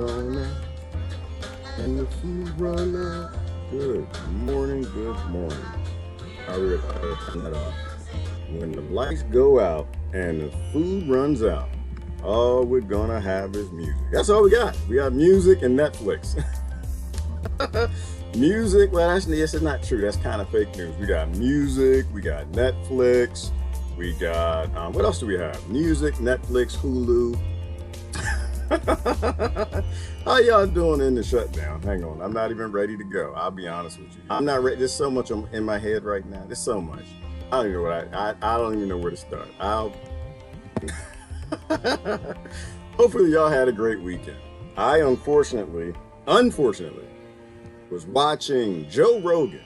gone out and the food run out. Good morning, good morning. I would turn that off. When the lights go out and the food runs out, all we're gonna have is music. That's all we got. We got music and Netflix. Music, well, actually, yes, it's not true. That's kind of fake news. We got music, we got Netflix, we got, what else do we have? Music, Netflix, Hulu. How y'all doing in the shutdown? Hang on, I'm not even ready to go. I'll be honest with you. I'm not ready. There's so much in my head right now. There's so much. I don't even know what I don't even know where to start. Hopefully y'all had a great weekend. I unfortunately, was watching Joe Rogan,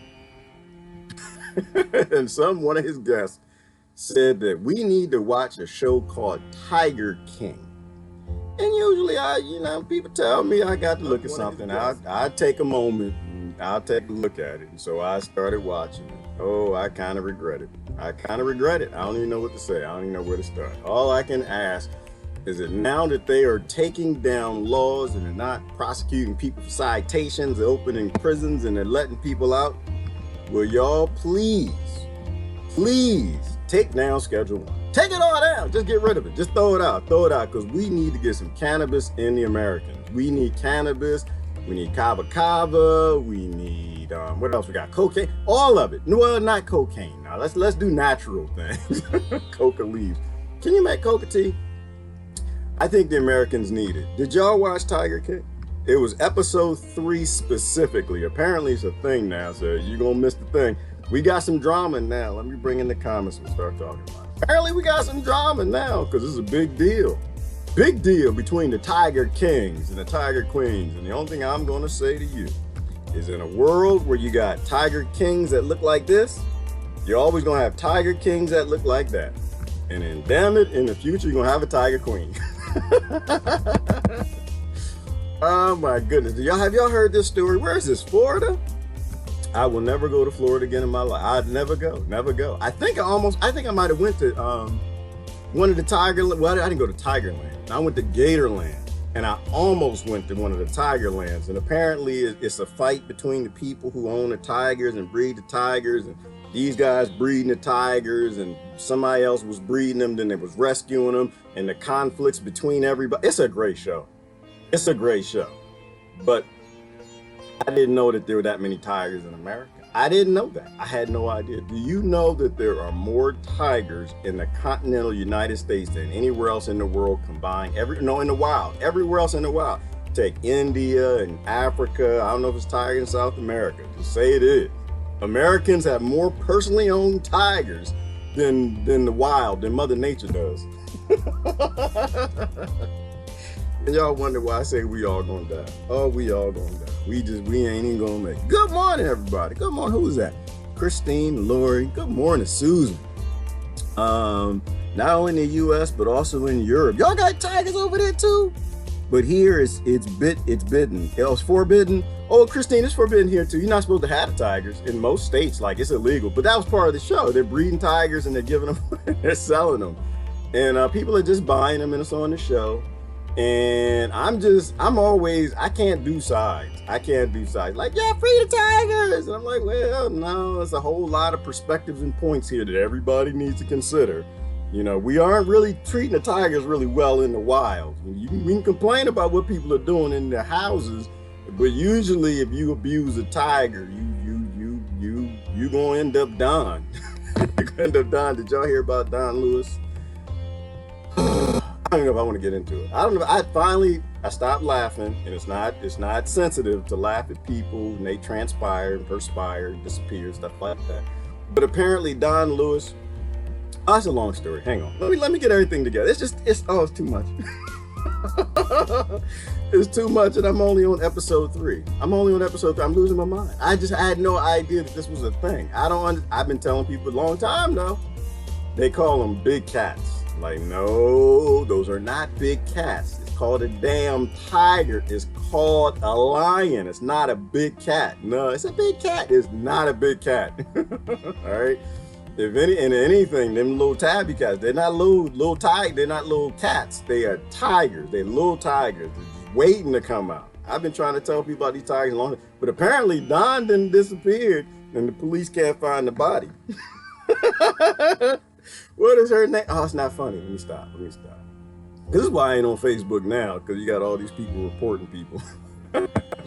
and one of his guests said that we need to watch a show called Tiger King. And usually people tell me I got to look at something. I take a moment and I'll take a look at it. And so I started watching it. Oh, I kind of regret it. I don't even know what to say. I don't even know where to start. All I can ask is that now that they are taking down laws and they're not prosecuting people for citations, they're opening prisons and they're letting people out, will y'all please take down Schedule 1. Take it all down. Just get rid of it. Just throw it out. Because we need to get some cannabis in the Americans. We need cannabis. We need kava kava. We need, what else we got? Cocaine. All of it. Well, not cocaine now. Let's do natural things. Coca leaves. Can you make coca tea? I think the Americans need it. Did y'all watch Tiger King? It was episode 3 specifically. Apparently it's a thing now, so you're going to miss the thing. We got some drama now. Let me bring in the comments and start talking about it. Apparently we got some drama now because this is a big deal. Big deal between the Tiger Kings and the Tiger Queens. And the only thing I'm going to say to you is in a world where you got Tiger Kings that look like this, you're always going to have Tiger Kings that look like that. And then, damn it, in the future, you're going to have a Tiger Queen. Oh my goodness. Have y'all heard this story? Where is this? Florida? I will never go to Florida again in my life. I'd never go. I think I might have went to one of the well, I didn't go to Tigerland. I went to Gatorland, and I almost went to one of the Tigerlands. And apparently it's a fight between the people who own the tigers and breed the tigers, and these guys breeding the tigers, and somebody else was breeding them, then they was rescuing them, and the conflicts between everybody. It's a great show. But I didn't know that there were that many tigers in America. I didn't know that. I had no idea. Do you know that there are more tigers in the continental United States than anywhere else in the world combined? In the wild. Everywhere else in the wild. Take India and Africa. I don't know if it's tigers in South America. Just say it is. Americans have more personally owned tigers than the wild, than Mother Nature does. And y'all wonder why I say we all gonna die. Oh, we all gonna die. We ain't even gonna make it. Good morning, everybody. Good morning. Who is that? Christine, Lori. Good morning, Susan. Not only in the U.S. but also in Europe. Y'all got tigers over there too. But here it's bidden. It's forbidden. Oh, Christine, it's forbidden here too. You're not supposed to have the tigers in most states. Like, it's illegal. But that was part of the show. They're breeding tigers and they're giving them, they're selling them, and people are just buying them, and it's on the show. And I can't do sides. Like, yeah, free the tigers. And I'm like, well, no, it's a whole lot of perspectives and points here that everybody needs to consider. We aren't really treating the tigers really well in the wild. We can complain about what people are doing in their houses, but usually if you abuse a tiger, you gonna end up dying. You're gonna end up dying. Did y'all hear about Don Lewis? I don't know if I want to get into it. I don't know. I stopped laughing, and it's not sensitive to laugh at people and they transpire and perspire and disappear, stuff like that. But apparently Don Lewis, it's a long story. Hang on. Let me get everything together. It's too much. It's too much, and I'm only on episode 3. I'm losing my mind. I had no idea that this was a thing. I've been telling people a long time now. They call them big cats. Like, no, those are not big cats. It's called a damn tiger. It's called a lion. It's not a big cat. No, it's a big cat. It's not a big cat. All right. If anything, them little tabby cats, they're not little they're not little cats. They are tigers. They're little tigers. They're just waiting to come out. I've been trying to tell people about these tigers long, but apparently Don didn't disappeared and the police can't find the body. What is her name? Oh, it's not funny. Let me stop. This is why I ain't on Facebook now, because you got all these people reporting people.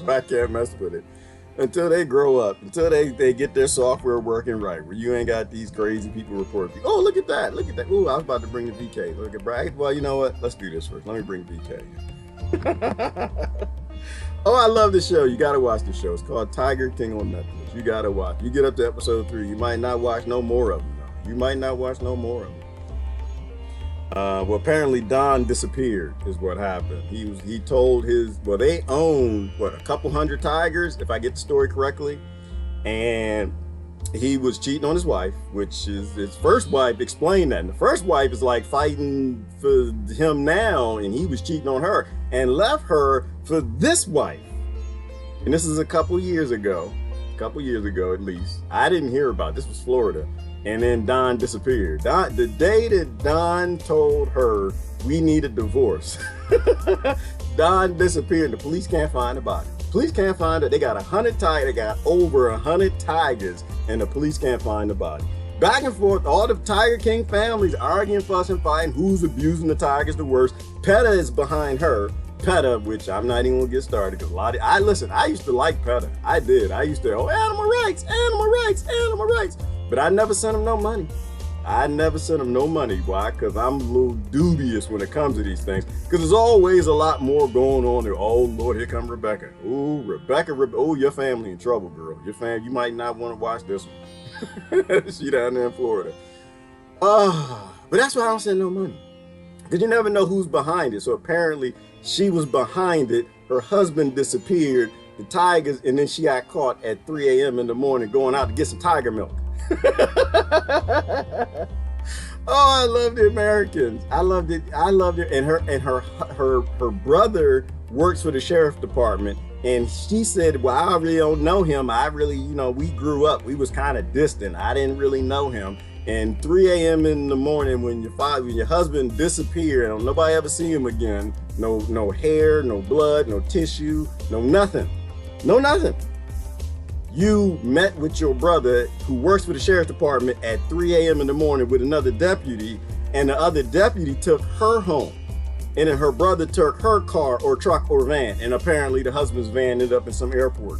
I can't mess with it. Until they grow up, until they get their software working right, where you ain't got these crazy people reporting people. Oh, look at that. Ooh, I was about to bring the VK. Look at Brad. Well, you know what? Let's do this first. Let me bring VK. Oh, I love this show. You got to watch the show. It's called Tiger King on Netflix. You got to watch. You get up to episode 3, you might not watch no more of them. You might not watch no more of them. Well, apparently Don disappeared is what happened. He told they own a couple hundred tigers, if I get the story correctly, and he was cheating on his wife, which is his first wife. Explained that, and the first wife is like fighting for him now, and he was cheating on her and left her for this wife. And this is a couple years ago at least. I didn't hear about this. Was Florida. And then Don disappeared. The day that Don told her we need a divorce, Don disappeared. The police can't find the body. Police can't find it. They got 100 tigers. They got over 100 tigers, and the police can't find the body. Back and forth, all the Tiger King families arguing, fussing, fighting. Who's abusing the tigers the worst? PETA is behind her. PETA, which I'm not even gonna get started because I used to like PETA. I did. I used to, animal rights. But I never sent them no money. Why? Because I'm a little dubious when it comes to these things. Because there's always a lot more going on there. Oh, Lord, here come Rebecca. Ooh, Rebecca. Oh, your family in trouble, girl. Your family, you might not want to watch this one. She down there in Florida. But that's why I don't send no money. Because you never know who's behind it. So apparently she was behind it. Her husband disappeared. The tigers, and then she got caught at 3 a.m. in the morning going out to get some tiger milk. Oh, I love the Americans. I loved it. And her brother works for the sheriff's department, and she said, well, I really don't know him. We grew up. We was kind of distant. I didn't really know him. And 3 a.m. in the morning when your husband disappeared and nobody ever see him again, no hair, no blood, no tissue, no nothing. You met with your brother who works for the sheriff's department at 3 a.m. in the morning with another deputy, and the other deputy took her home. And then her brother took her car or truck or van, and apparently the husband's van ended up in some airport.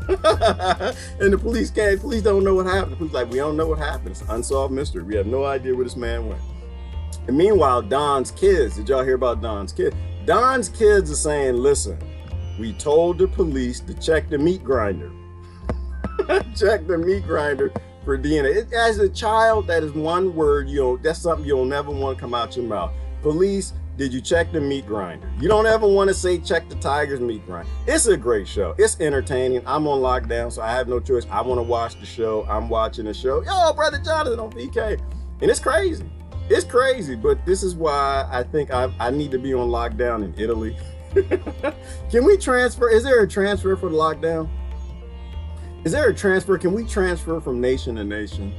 And the police don't know what happened. The police like, we don't know what happened. It's an unsolved mystery. We have no idea where this man went. And meanwhile, Don's kids, did y'all hear about Don's kids? Don's kids are saying, listen, we told the police to check the meat grinder. Check the meat grinder for DNA. As a child, that is one word, that's something you'll never want to come out your mouth. Police, did you check the meat grinder? You don't ever want to say check the Tigers meat grinder. It's a great show. It's entertaining. I'm on lockdown, so I have no choice. I want to watch the show. I'm watching the show. Yo, Brother Jonathan on VK. And it's crazy. It's crazy, but this is why I think I need to be on lockdown in Italy. Can we transfer? Is there a transfer for the lockdown? Is there a transfer? Can we transfer from nation to nation?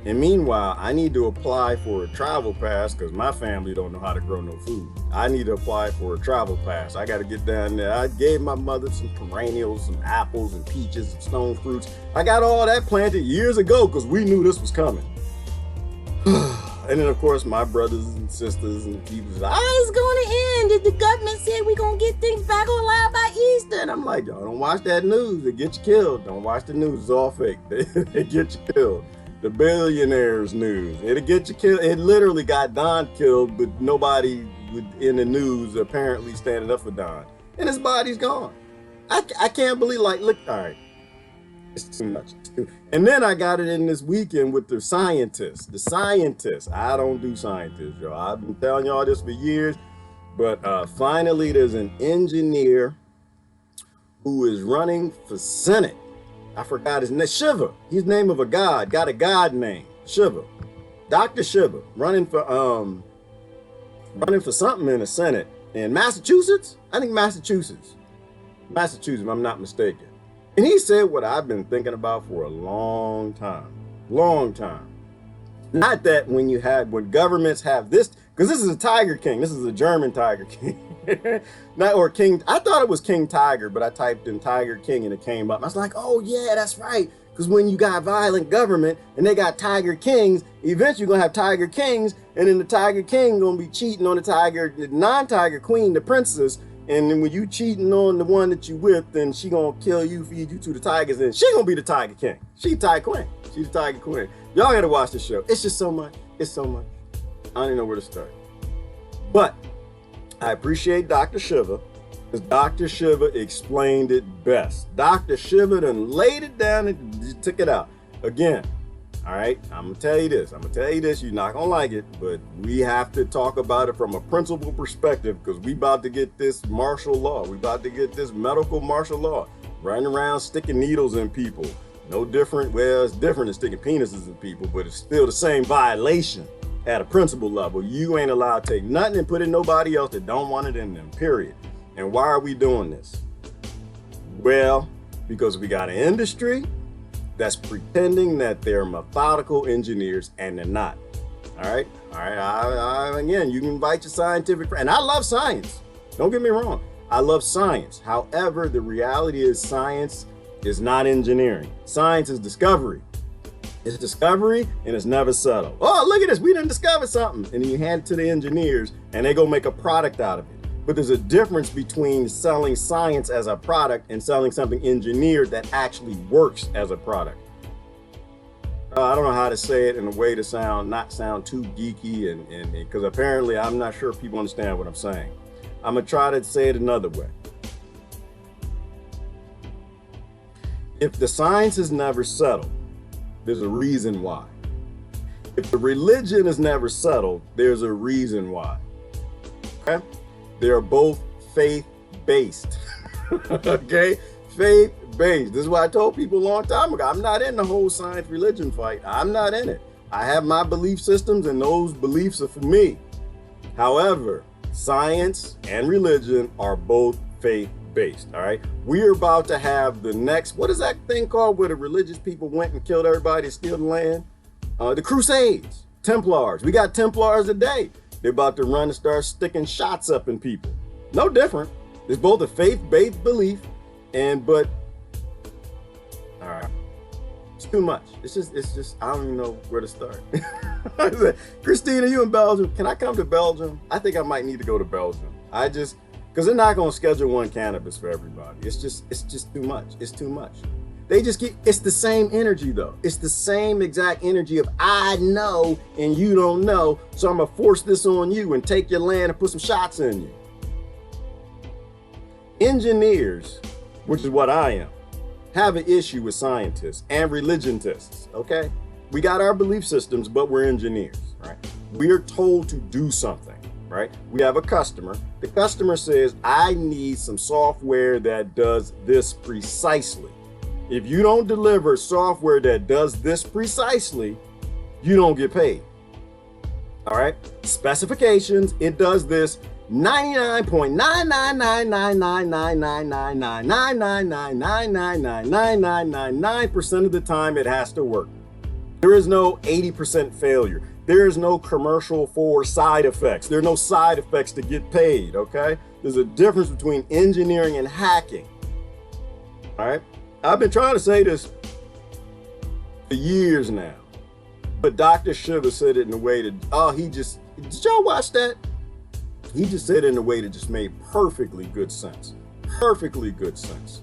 And meanwhile, I need to apply for a travel pass because my family don't know how to grow no food. I need to apply for a travel pass. I got to get down there. I gave my mother some perennials, some apples and peaches, some stone fruits. I got all that planted years ago because we knew this was coming. And then, of course, my brothers and sisters and people say, it's going to end. The government said we're going to get things back online by Easter. And I'm like, y'all don't watch that news. They get you killed. Don't watch the news. It's all fake. They get you killed. The billionaires news. It'll get you killed. It literally got Don killed, but nobody in the news apparently standing up for Don. And his body's gone. I can't believe, look, all right. It's too much. And then I got it in this weekend with the scientists. I don't do scientists, y'all. I've been telling y'all this for years, but finally there's an engineer who is running for Senate. I forgot his name. Shiva. He's the name of a god. Got a god name. Shiva. Dr. Shiva. Running for something in the Senate in Massachusetts. I think Massachusetts, if I'm not mistaken. And he said what I've been thinking about for a long time. Not that when governments have this, Because this is a Tiger King. This is a German Tiger King. Not or King. I thought it was King Tiger, but I typed in Tiger King and it came up. I was like, oh yeah, that's right. Because when you got violent government and they got Tiger Kings, eventually you're gonna have Tiger Kings, and then the Tiger King gonna be cheating on the non-Tiger Queen, the princess. And then when you cheating on the one that you with, then she gonna kill you, feed you to the tigers, and she gonna be the Tiger King. She Tiger Queen. She's the Tiger Queen. Y'all gotta watch the show. It's just so much. It's so much. I don't even know where to start. But I appreciate Dr. Shiva, because Dr. Shiva explained it best. Dr. Shiva done laid it down and took it out. Again, all right, I'm gonna tell you this. You're not gonna like it, but we have to talk about it from a principle perspective, because we about to get this martial law. We about to get this medical martial law, running around sticking needles in people. No different. Well, it's different than sticking penises in people, but it's still the same violation at a principle level. You ain't allowed to take nothing and put in nobody else that don't want it in them, period. And why are we doing this? Well, because we got an industry that's pretending that they're methodical engineers, and they're not. All right. Again, you can invite your scientific friend, and I love science. Don't get me wrong. I love science. However, the reality is science is not engineering. Science is discovery. It's discovery, and it's never settled. Oh, look at this. We done discovered something. And then you hand it to the engineers, and they go make a product out of it. But there's a difference between selling science as a product and selling something engineered that actually works as a product. I don't know how to say it in a way to not sound too geeky, and because apparently I'm not sure if people understand what I'm saying. I'm gonna try to say it another way. If the science is never settled, there's a reason why. If the religion is never settled, there's a reason why. Okay? They're both faith-based. Okay? Faith-based. This is why I told people a long time ago, I'm not in the whole science religion fight. I'm not in it. I have my belief systems, and those beliefs are for me. However, science and religion are both faith-based. All right? We're about to have the next, what is that thing called where the religious people went and killed everybody to steal the land? The Crusades, Templars. We got Templars today. They're about to run and start sticking shots up in people. No different. It's both a faith-based belief, but all right, it's too much. It's just, I don't even know where to start. Christine, are you in Belgium? Can I come to Belgium? I think I might need to go to Belgium. Because they're not going to schedule one cannabis for everybody. It's just too much. It's too much. They just it's the same energy though. It's the same exact energy of I know and you don't know, so I'm gonna force this on you and take your land and put some shots in you. Engineers, which is what I am, have an issue with scientists and religionists, okay? We got our belief systems, but we're engineers, right? We are told to do something, right? We have a customer. The customer says, I need some software that does this precisely. If you don't deliver software that does this precisely, you don't get paid. All right? Specifications, it does this 99.999999999999999% of the time it has to work. There is no 80% failure. There is no commercial for side effects. There are no side effects to get paid, okay? There's a difference between engineering and hacking. All right? I've been trying to say this for years now, but Dr. Shiva said it in a way that, did y'all watch that? He just said it in a way that just made perfectly good sense. Perfectly good sense.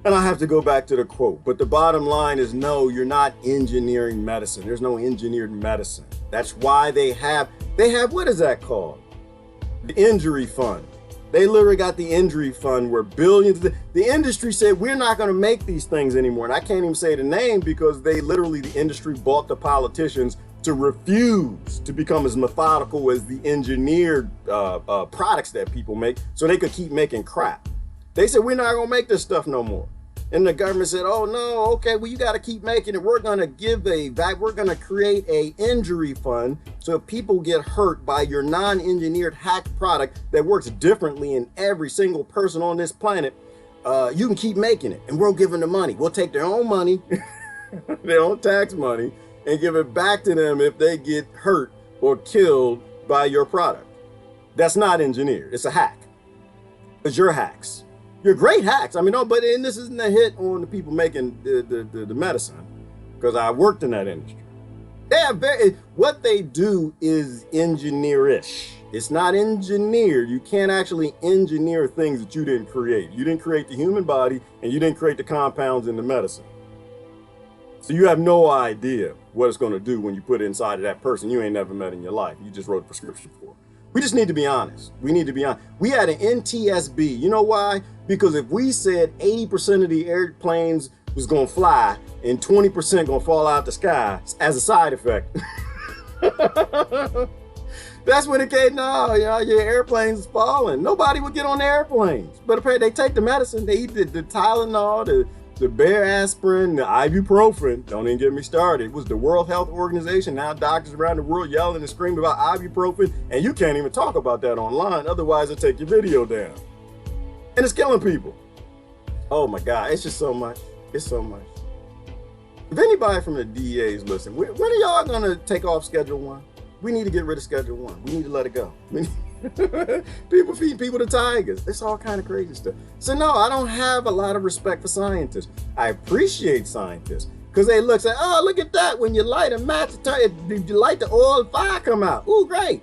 And I have to go back to the quote, but the bottom line is no, you're not engineering medicine. There's no engineered medicine. That's why they have, what is that called? The injury fund. They literally got the injury fund where billions, the industry said, we're not going to make these things anymore. And I can't even say the name because the industry bought the politicians to refuse to become as methodical as the engineered products that people make so they could keep making crap. They said, we're not going to make this stuff no more. And the government said, oh no, okay, well you got to keep making it. We're going to create a injury fund so if people get hurt by your non-engineered hacked product that works differently in every single person on this planet, you can keep making it and we'll give them the money. We'll take their own money, their own tax money, and give it back to them if they get hurt or killed by your product. That's not engineered. It's a hack. It's your hacks. You're great hacks. I mean, no, but and this isn't a hit on the people making the medicine, because I worked in that industry. They have what they do is engineerish. It's not engineered. You can't actually engineer things that you didn't create. You didn't create the human body, and you didn't create the compounds in the medicine. So you have no idea what it's going to do when you put it inside of that person you ain't never met in your life. You just wrote a prescription for. We just need to be honest. We need to be honest. We had an NTSB. You know why? Because if we said 80% of the airplanes was going to fly and 20% going to fall out the sky as a side effect, that's when it came, no, you know, your airplanes is falling. Nobody would get on the airplanes. But apparently they take the medicine. They eat the Tylenol, the Bayer aspirin, the ibuprofen. Don't even get me started. It was the World Health Organization. Now doctors around the world yelling and screaming about ibuprofen, and you can't even talk about that online. Otherwise, they'll take your video down. And it's killing people. Oh my God, it's just so much. It's so much. If anybody from the DEA is listening, when are y'all gonna take off Schedule 1? We need to get rid of Schedule 1. We need to let it go. People feed people to tigers. It's all kind of crazy stuff. So no, I don't have a lot of respect for scientists. I appreciate scientists because they say, oh, look at that. When you light a match, you light the oil, fire come out. Ooh, great.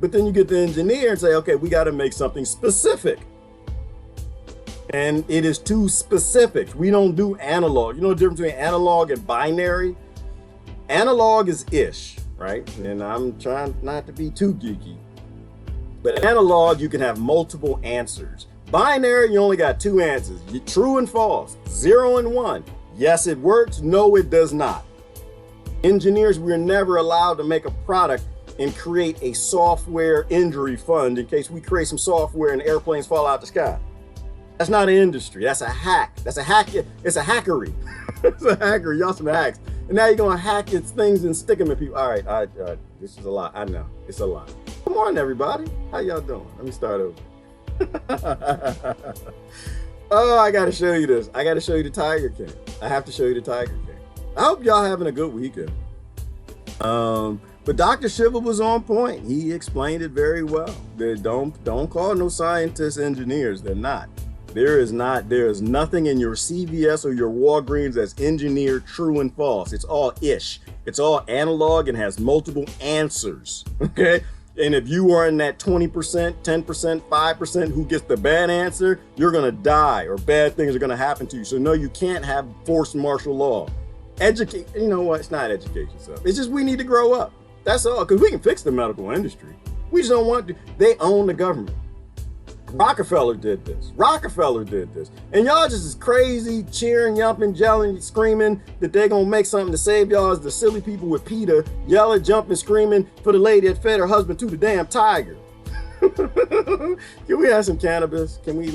But then you get the engineer and say, okay, we got to make something specific. And it is too specific. We don't do analog. You know the difference between analog and binary? Analog is ish, right? And I'm trying not to be too geeky. But analog, you can have multiple answers. Binary, you only got two answers. True and false, 0 and 1. Yes, it works. No, it does not. Engineers, we're never allowed to make a product and create a software injury fund in case we create some software and airplanes fall out the sky. That's not an industry. That's a hack. That's a hack. It's a hackery. It's a hackery. Y'all some hacks. And now you're going to hack its things and stick them in people. All right. This is a lot. I know. It's a lot. Good morning, everybody. How y'all doing? Let me start over. Oh, I got to show you this. I got to show you the Tiger King. I have to show you the Tiger King. I hope y'all having a good weekend. But Dr. Shiva was on point. He explained it very well. They don't call no scientists engineers. They're not. There is nothing in your CVS or your Walgreens that's engineered true and false. It's all ish. It's all analog and has multiple answers. Okay. And if you are in that 20%, 10%, 5% who gets the bad answer, you're going to die or bad things are going to happen to you. So no, you can't have forced martial law. Educate. You know what? It's not education stuff. It's just we need to grow up. That's all. Because we can fix the medical industry. We just don't want to. They own the government. Rockefeller did this. Rockefeller did this. And y'all just is crazy, cheering, yumping, yelling, screaming that they're going to make something to save y'all as the silly people with PETA yelling, jumping, screaming for the lady that fed her husband to the damn tiger. Can we have some cannabis? Can we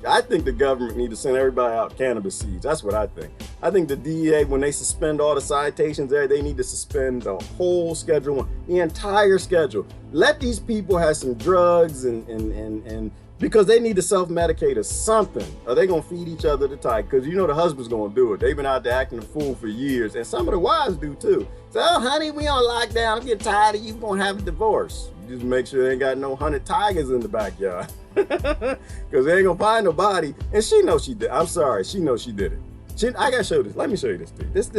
I think the government need to send everybody out cannabis seeds. That's what I think. I think the DEA, when they suspend all the citations there, they need to suspend the whole Schedule 1, the entire schedule. Let these people have some drugs and because they need to self-medicate or something, or they gonna feed each other the tiger. Because you know the husband's gonna do it. They've been out there acting a fool for years, and some of the wives do too. So, oh, honey, we on lockdown. I'm getting tired of you. Gonna have a divorce. You just make sure they ain't got no 100 tigers in the backyard, because they ain't gonna find nobody. And she knows she did. I'm sorry, she knows she did it. I gotta show this. Let me show you this thing. This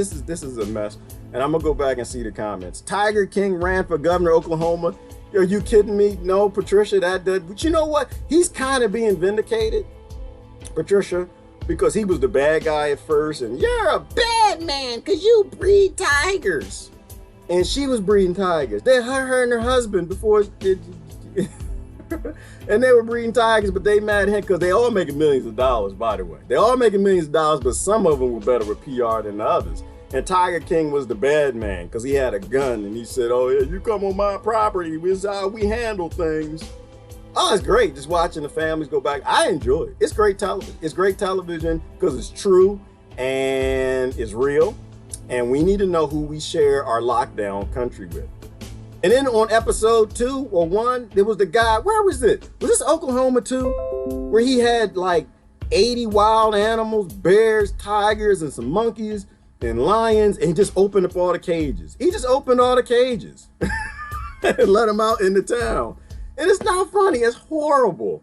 is a mess, and I'm gonna go back and see the comments. Tiger King ran for governor of Oklahoma. Are you kidding me? No, Patricia, but you know what? He's kind of being vindicated, Patricia, because he was the bad guy at first, and you're a bad man because you breed tigers. And she was breeding tigers. Her and her husband before, and they were breeding tigers, but they mad at him because they all making millions of dollars, by the way. They all making millions of dollars, but some of them were better with PR than the others. And Tiger King was the bad man because he had a gun and he said, oh yeah, you come on my property. This is how we handle things. Oh, it's great just watching the families go back. I enjoy it. It's great television. It's great television because it's true and it's real. And we need to know who we share our lockdown country with. And then on episode 2 or 1, there was the guy, where was it? Was this Oklahoma too? Where he had 80 wild animals, bears, tigers, and some monkeys and lions, and he just opened up all the cages. He just opened all the cages. and let them out in the town. And it's not funny. It's horrible.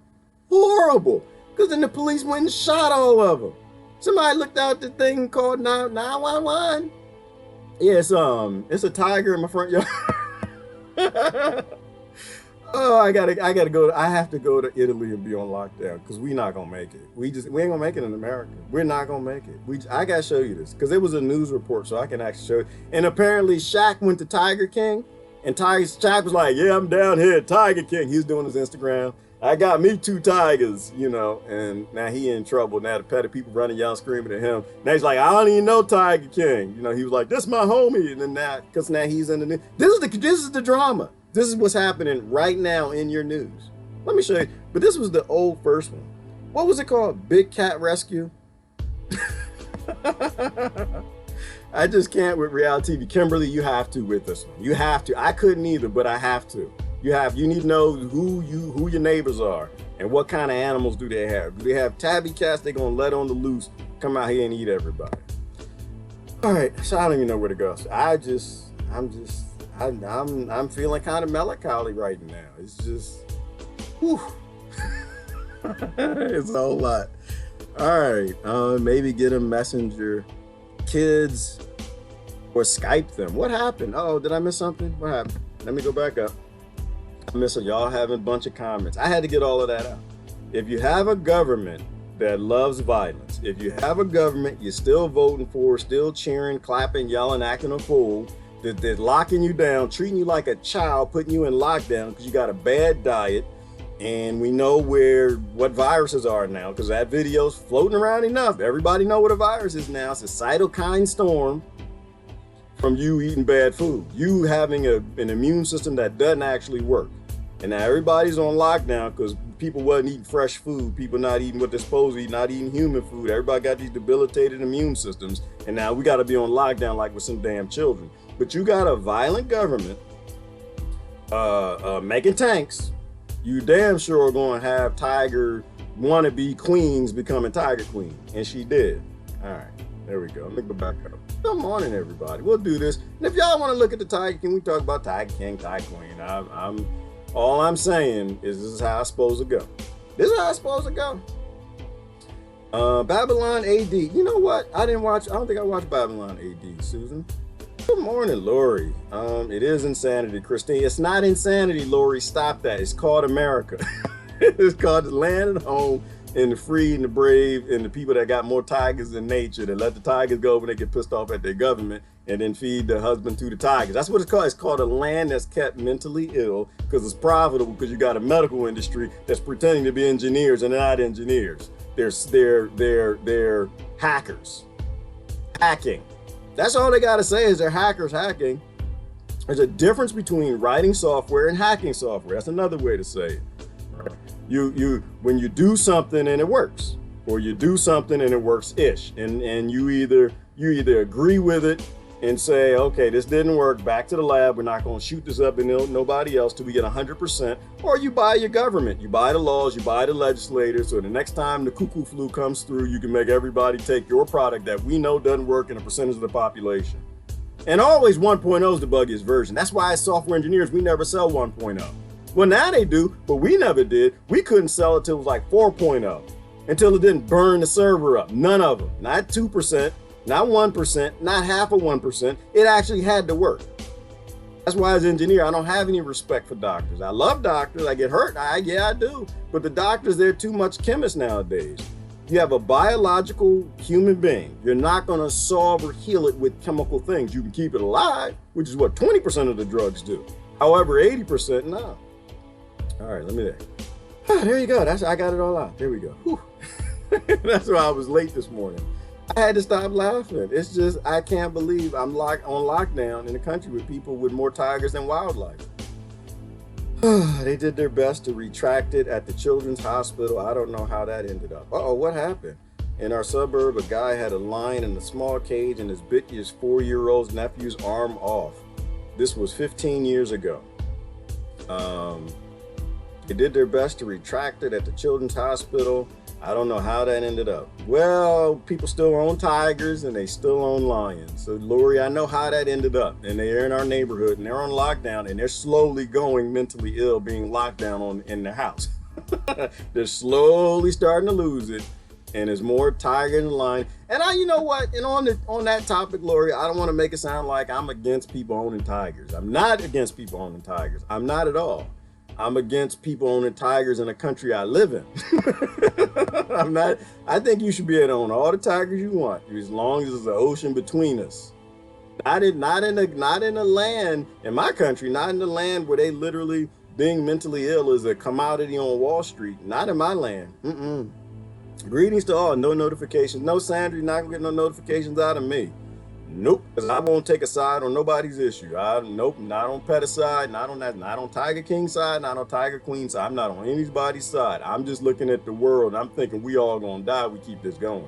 Horrible. Because then the police went and shot all of them. Somebody looked out the thing called 911. Yeah, it's a tiger in my front yard. Oh, I gotta go. I have to go to Italy and be on lockdown because we're not gonna make it. We ain't gonna make it in America. We're not gonna make it. I gotta show you this because it was a news report, so I can actually show you. And apparently, Shaq went to Tiger King, and Shaq was like, "Yeah, I'm down here at Tiger King." He's doing his Instagram. I got me 2 tigers, you know, and now he in trouble. Now the petty people running y'all screaming at him. Now he's like, I don't even know Tiger King. You know, he was like, "This my homie," and then because now he's in the news. This is the drama. This is what's happening right now in your news. Let me show you. But this was the old first one. What was it called? Big Cat Rescue? I just can't with reality TV. Kimberly, you have to with this one. You have to. I couldn't either, but I have to. You need to know who your neighbors are and what kind of animals do they have. Do they have tabby cats they're gonna let on the loose, come out here and eat everybody? All right, so I don't even know where to go. So I'm feeling kind of melancholy right now. It's just, whew. It's a whole lot. All right, maybe get a messenger, kids, or Skype them. What happened? Oh, did I miss something? What happened? Let me go back up. I miss y'all having a bunch of comments. I had to get all of that out. If you have a government that loves violence, if you have a government you're still voting for, still cheering, clapping, yelling, acting a fool, they're locking you down, treating you like a child, putting you in lockdown because you got a bad diet, and we know what viruses are now because that video's floating around enough. Everybody know what a virus is now. It's a cytokine storm from you eating bad food, you having an immune system that doesn't actually work. And now everybody's on lockdown because people wasn't eating fresh food, people not eating what they're supposed to eat, not eating human food. Everybody got these debilitated immune systems, and now we got to be on lockdown like with some damn children. But you got a violent government making tanks. You damn sure are going to have tiger wannabe queens becoming tiger queen, and she did. All right, there we go. Let me go back up. Good morning, everybody. We'll do this. And if y'all want to look at the Tiger King, we talk about Tiger King, Tiger Queen. All I'm saying is this is how it's supposed to go. This is how it's supposed to go. Babylon AD. You know what? I don't think I watched Babylon AD, Susan. Good morning, Lori. It is insanity, Christine. It's not insanity, Lori. Stop that. It's called America. It's called the land and home and the free and the brave and the people that got more tigers than nature, that let the tigers go when they get pissed off at their government and then feed the husband to the tigers. That's what it's called. It's called a land that's kept mentally ill because it's profitable because you got a medical industry that's pretending to be engineers and they're not engineers. They're hackers. Hacking. That's all they got to say is they're hackers hacking. There's a difference between writing software and hacking software. That's another way to say it. When you do something and it works, or you do something and it works-ish, and you either agree with it and say, okay, this didn't work, back to the lab, we're not going to shoot this up and nobody else till we get 100%, or you buy your government, you buy the laws, you buy the legislators, so the next time the cuckoo flu comes through, you can make everybody take your product that we know doesn't work in a percentage of the population. And always 1.0 is the buggiest version. That's why as software engineers, we never sell 1.0. Well, now they do, but we never did. We couldn't sell it till it was like 4.0, until it didn't burn the server up. None of them, not 2%, not 1%, not half of 1%. It actually had to work. That's why as an engineer, I don't have any respect for doctors. I love doctors, I get hurt, yeah, I do. But the doctors, they're too much chemists nowadays. You have a biological human being. You're not gonna solve or heal it with chemical things. You can keep it alive, which is what 20% of the drugs do. However, 80%, no. All right, let me there. There you go. I got it all out. There we go. Whew. That's why I was late this morning. I had to stop laughing. It's just, I can't believe I'm on lockdown in a country with people with more tigers than wildlife. They did their best to retract it at the children's hospital. I don't know how that ended up. Uh-oh, what happened? In our suburb, a guy had a lion in a small cage and has bit his 4-year-old's nephew's arm off. This was 15 years ago. They did their best to retract it at the children's hospital. I don't know how that ended up. Well, people still own tigers and they still own lions. So, Lori, I know how that ended up. And they're in our neighborhood and they're on lockdown and they're slowly going mentally ill, being locked down in their house. They're slowly starting to lose it. And there's more tiger than lion. And you know what? And on that topic, Lori, I don't want to make it sound like I'm against people owning tigers. I'm not against people owning tigers. I'm not at all. I'm against people owning tigers in the country I live in. I'm not. I think you should be able to own all the tigers you want, as long as there's an ocean between us. Not in the land in my country. Not in the land where they literally being mentally ill is a commodity on Wall Street. Not in my land. Greetings to all. No notifications. No, Sandra, you're not gonna get no notifications out of me. Nope, because I won't take a side on nobody's issue. Nope, not on Peta side, not on that, not on Tiger King side, not on Tiger Queen side. I'm not on anybody's side. I'm just looking at the world. I'm thinking we all gonna die. We keep this going.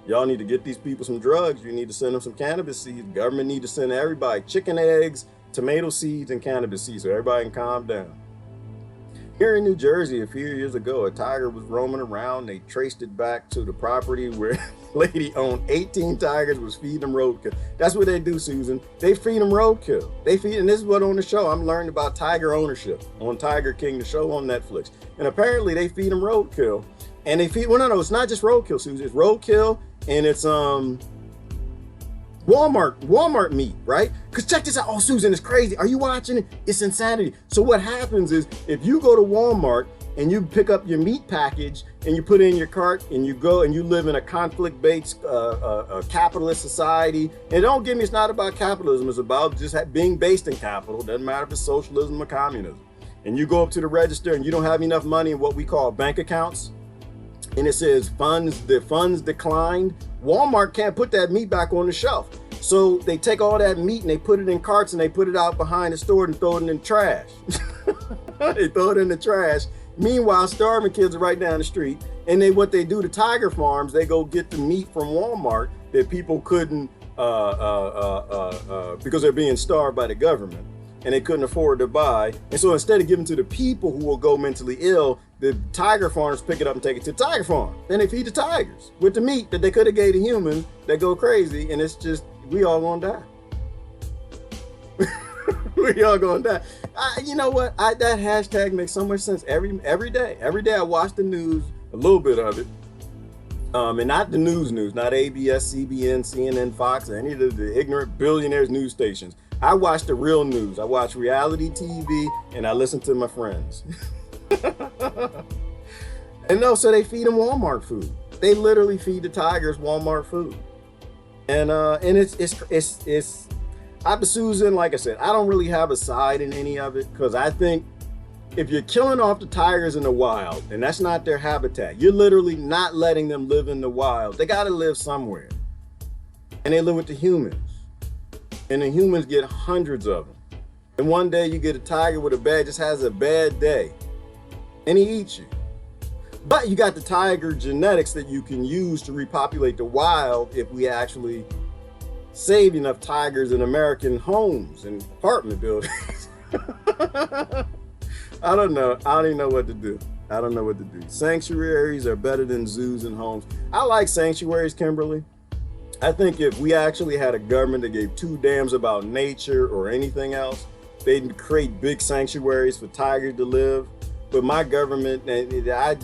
Y'all need to get these people some drugs. You need to send them some cannabis seeds. Government need to send everybody chicken eggs, tomato seeds, and cannabis seeds so everybody can calm down. Here in New Jersey, a few years ago, a tiger was roaming around. They traced it back to the property where a lady owned 18 tigers, was feeding them roadkill. That's what they do, Susan. They feed them roadkill. And this is what on the show, I'm learning about tiger ownership on Tiger King, the show on Netflix. And apparently they feed them roadkill. And they feed, well, no, it's not just roadkill, Susan. It's roadkill and it's Walmart meat, right? Because check this out. Oh, Susan, it's crazy. Are you watching it? It's insanity. So what happens is if you go to Walmart and you pick up your meat package and you put it in your cart and you go and you live in a conflict-based capitalist society, and don't get me, it's not about capitalism. It's about just being based in capital. Doesn't matter if it's socialism or communism. And you go up to the register and you don't have enough money in what we call bank accounts, and it says the funds declined. Walmart can't put that meat back on the shelf. So they take all that meat and they put it in carts and they put it out behind the store and throw it in the trash. They throw it in the trash. Meanwhile, starving kids are right down the street. And what they do to tiger farms, they go get the meat from Walmart that people couldn't, because they're being starved by the government and they couldn't afford to buy. And so instead of giving to the people who will go mentally ill, the tiger farms pick it up and take it to the tiger farm. Then they feed the tigers with the meat that they could have gave to humans that go crazy. And it's just, we all gonna die. We all gonna die. You know what? That hashtag makes so much sense every day. Every day I watch the news, a little bit of it. And not the news, not ABS, CBN, CNN, Fox, or any of the ignorant billionaires news stations. I watch the real news. I watch reality TV and I listen to my friends. And no, so they feed them Walmart food. They literally feed the tigers Walmart food. And it's Susan, like I said, I don't really have a side in any of it, because I think if you're killing off the tigers in the wild and that's not their habitat, you're literally not letting them live in the wild. They got to live somewhere. And they live with the humans. And the humans get hundreds of them. And one day you get a tiger with just has a bad day and he eats you. But you got the tiger genetics that you can use to repopulate the wild if we actually save enough tigers in American homes and apartment buildings. I don't know. I don't even know what to do. I don't know what to do. Sanctuaries are better than zoos and homes. I like sanctuaries, Kimberly. I think if we actually had a government that gave two damns about nature or anything else, they'd create big sanctuaries for tigers to live. But my government, I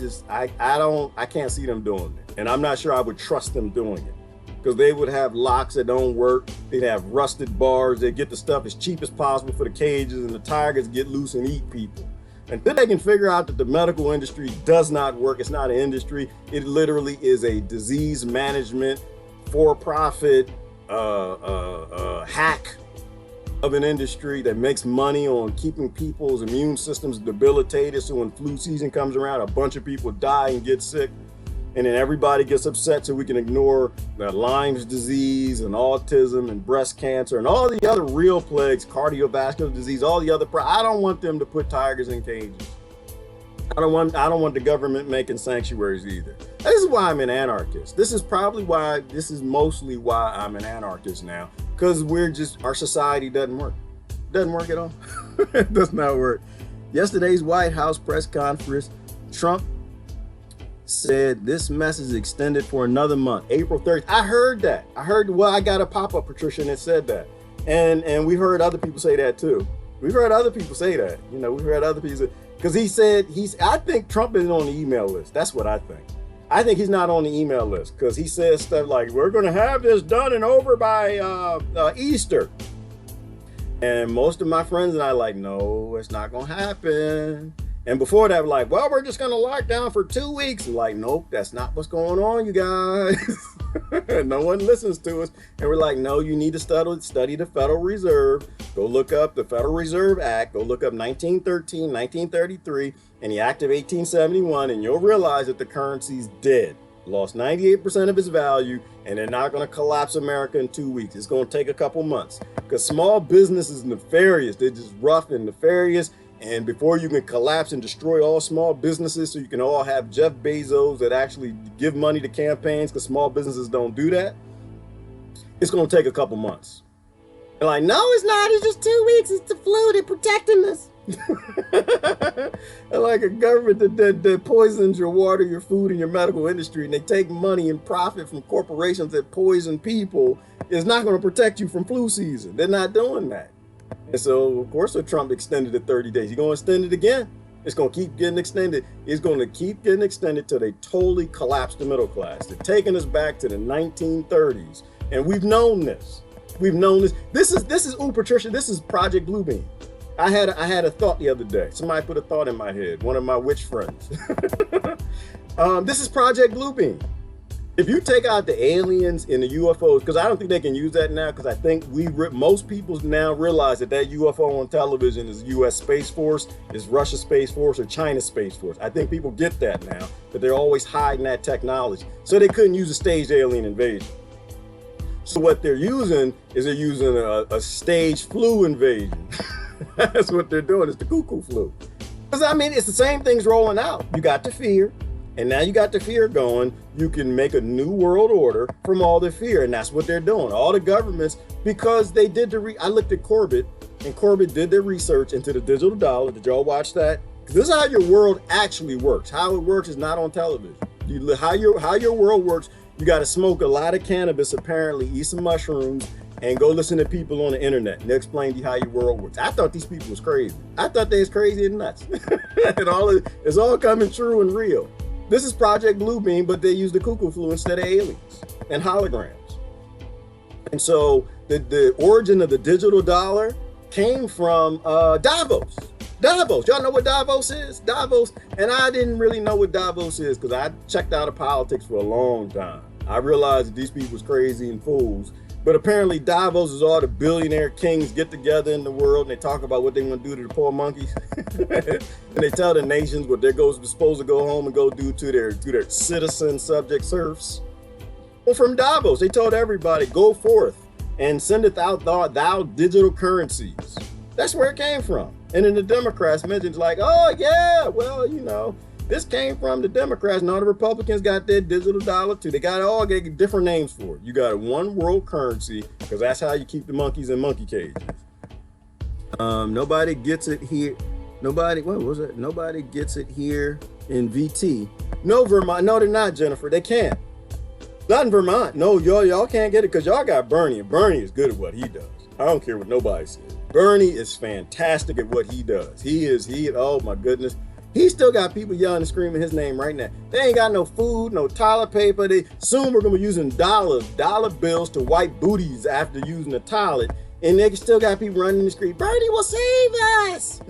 can't see them doing it. And I'm not sure I would trust them doing it, because they would have locks that don't work. They'd have rusted bars. They get the stuff as cheap as possible for the cages, and the tigers get loose and eat people. Until they can figure out that the medical industry does not work, it's not an industry. It literally is a disease management, for-profit hack of an industry that makes money on keeping people's immune systems debilitated. So when flu season comes around, a bunch of people die and get sick. And then everybody gets upset so we can ignore Lyme's disease and autism and breast cancer and all the other real plagues, cardiovascular disease, all the other. I don't want them to put tigers in cages. I don't want the government making sanctuaries either. This is why I'm an anarchist. This is mostly why I'm an anarchist now, because our society doesn't work. Doesn't work at all. It does not work. Yesterday's White House press conference, Trump said this message is extended for another month, April 30th. I heard that. Well, I got a pop-up, Patricia, and it said that. And we heard other people say that too. We've heard other people say that. You know, we've heard other people, because he said I think Trump isn't on the email list. That's what I think. I think he's not on the email list because he says stuff like, we're going to have this done and over by Easter. And most of my friends and I are like, no, it's not going to happen. And before that, we're like, well, we're just going to lock down for 2 weeks. I'm like, nope, that's not what's going on, you guys. No one listens to us. And we're like, no, you need to study the Federal Reserve. Go look up the Federal Reserve Act. Go look up 1913, 1933, and the Act of 1871, and you'll realize that the currency's dead. Lost 98% of its value, and they're not going to collapse America in 2 weeks. It's going to take a couple months because small business is nefarious. They're just rough and nefarious. And before you can collapse and destroy all small businesses so you can all have Jeff Bezos that actually give money to campaigns, because small businesses don't do that, it's going to take a couple months. They're like, no, it's not. It's just 2 weeks. It's the flu. They're protecting us. Like a government that poisons your water, your food, and your medical industry, and they take money and profit from corporations that poison people, is not going to protect you from flu season. They're not doing that. And so, of course, Trump extended it 30 days. He's going to extend it again. It's going to keep getting extended. It's going to keep getting extended till they totally collapse the middle class. They're taking us back to the 1930s. And we've known this. We've known this. This is, ooh, Patricia, this is Project Bluebeam. I had a thought the other day. Somebody put a thought in my head, one of my witch friends. This is Project Bluebeam. If you take out the aliens and the UFOs, because I don't think they can use that now, because I think most people now realize that UFO on television is U.S. Space Force, is Russia Space Force, or China Space Force. I think people get that now, but they're always hiding that technology. So they couldn't use a staged alien invasion. So what they're using is a staged flu invasion. That's what they're doing. It's the cuckoo flu. Because I mean, it's the same things rolling out. You got the fear. And now you got the fear going, you can make a new world order from all the fear. And that's what they're doing. All the governments, because they did I looked at Corbett, and Corbett did their research into the digital dollar. Did y'all watch that? This is how your world actually works. How it works is not on television. How your world works, you got to smoke a lot of cannabis, apparently, eat some mushrooms, and go listen to people on the internet. And they'll explain to you how your world works. I thought these people was crazy. I thought they was crazy and nuts. It's all coming true and real. This is Project Bluebeam, but they use the cuckoo flu instead of aliens and holograms. And so the origin of the digital dollar came from Davos. Davos, y'all know what Davos is? Davos, and I didn't really know what Davos is because I checked out of politics for a long time. I realized that these people was crazy and fools. But apparently Davos is all the billionaire kings get together in the world and they talk about what they want to do to the poor monkeys. And they tell the nations what they're supposed to go home and go do to their citizen subject serfs. Well, from Davos, they told everybody, go forth and sendeth out thou digital currencies. That's where it came from. And then the Democrats mentioned like, oh yeah, well, you know, this came from the Democrats, and all the Republicans got their digital dollar too. They got different names for it. You got a one world currency, because that's how you keep the monkeys in monkey cages. Nobody gets it here. Nobody gets it here in VT. No, Vermont. No, they're not, Jennifer. They can't. Not in Vermont. No, y'all can't get it because y'all got Bernie, and Bernie is good at what he does. I don't care what nobody says. Bernie is fantastic at what he does. Oh my goodness. He still got people yelling and screaming his name right now. They ain't got no food, no toilet paper. Soon we're gonna be using dollar bills to wipe booties after using the toilet. And they still got people running the street. Bernie will save us.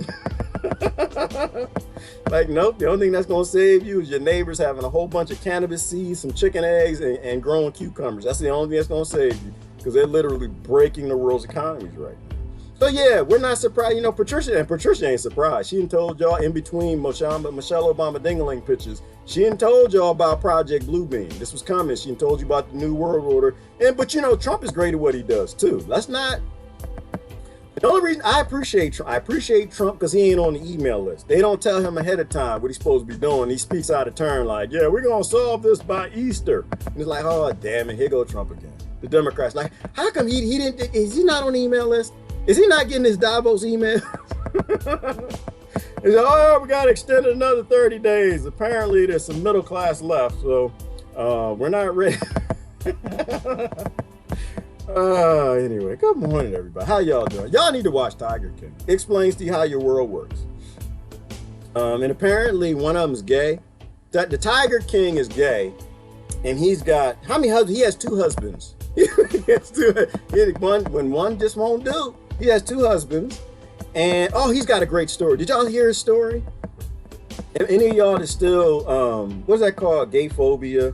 Like, nope, the only thing that's gonna save you is your neighbors having a whole bunch of cannabis seeds, some chicken eggs, and growing cucumbers. That's the only thing that's gonna save you, because they're literally breaking the world's economies right now. So yeah, we're not surprised. You know, Patricia ain't surprised. She done told y'all in between Michelle Obama dingling pictures. She done told y'all about Project Bluebeam. This was coming. She done told you about the New World Order. But you know, Trump is great at what he does too. Let's not. The only reason I appreciate Trump because he ain't on the email list. They don't tell him ahead of time what he's supposed to be doing. He speaks out of turn like, yeah, we're gonna solve this by Easter. And it's like, oh damn it, here go Trump again. The Democrats like, how come he didn't? Is he not on the email list? Is he not getting his Davos email? He said, oh, we got extended another 30 days. Apparently, there's some middle class left, so we're not ready. Anyway, good morning, everybody. How y'all doing? Y'all need to watch Tiger King. It explains to you how your world works. And apparently, one of them's gay. The Tiger King is gay, and he's got how many husbands? He has 2 husbands. He has 2. When one just won't do, he has 2 husbands. And he's got a great story. Did y'all hear his story? Any of y'all that's still what's that called? Gay phobia,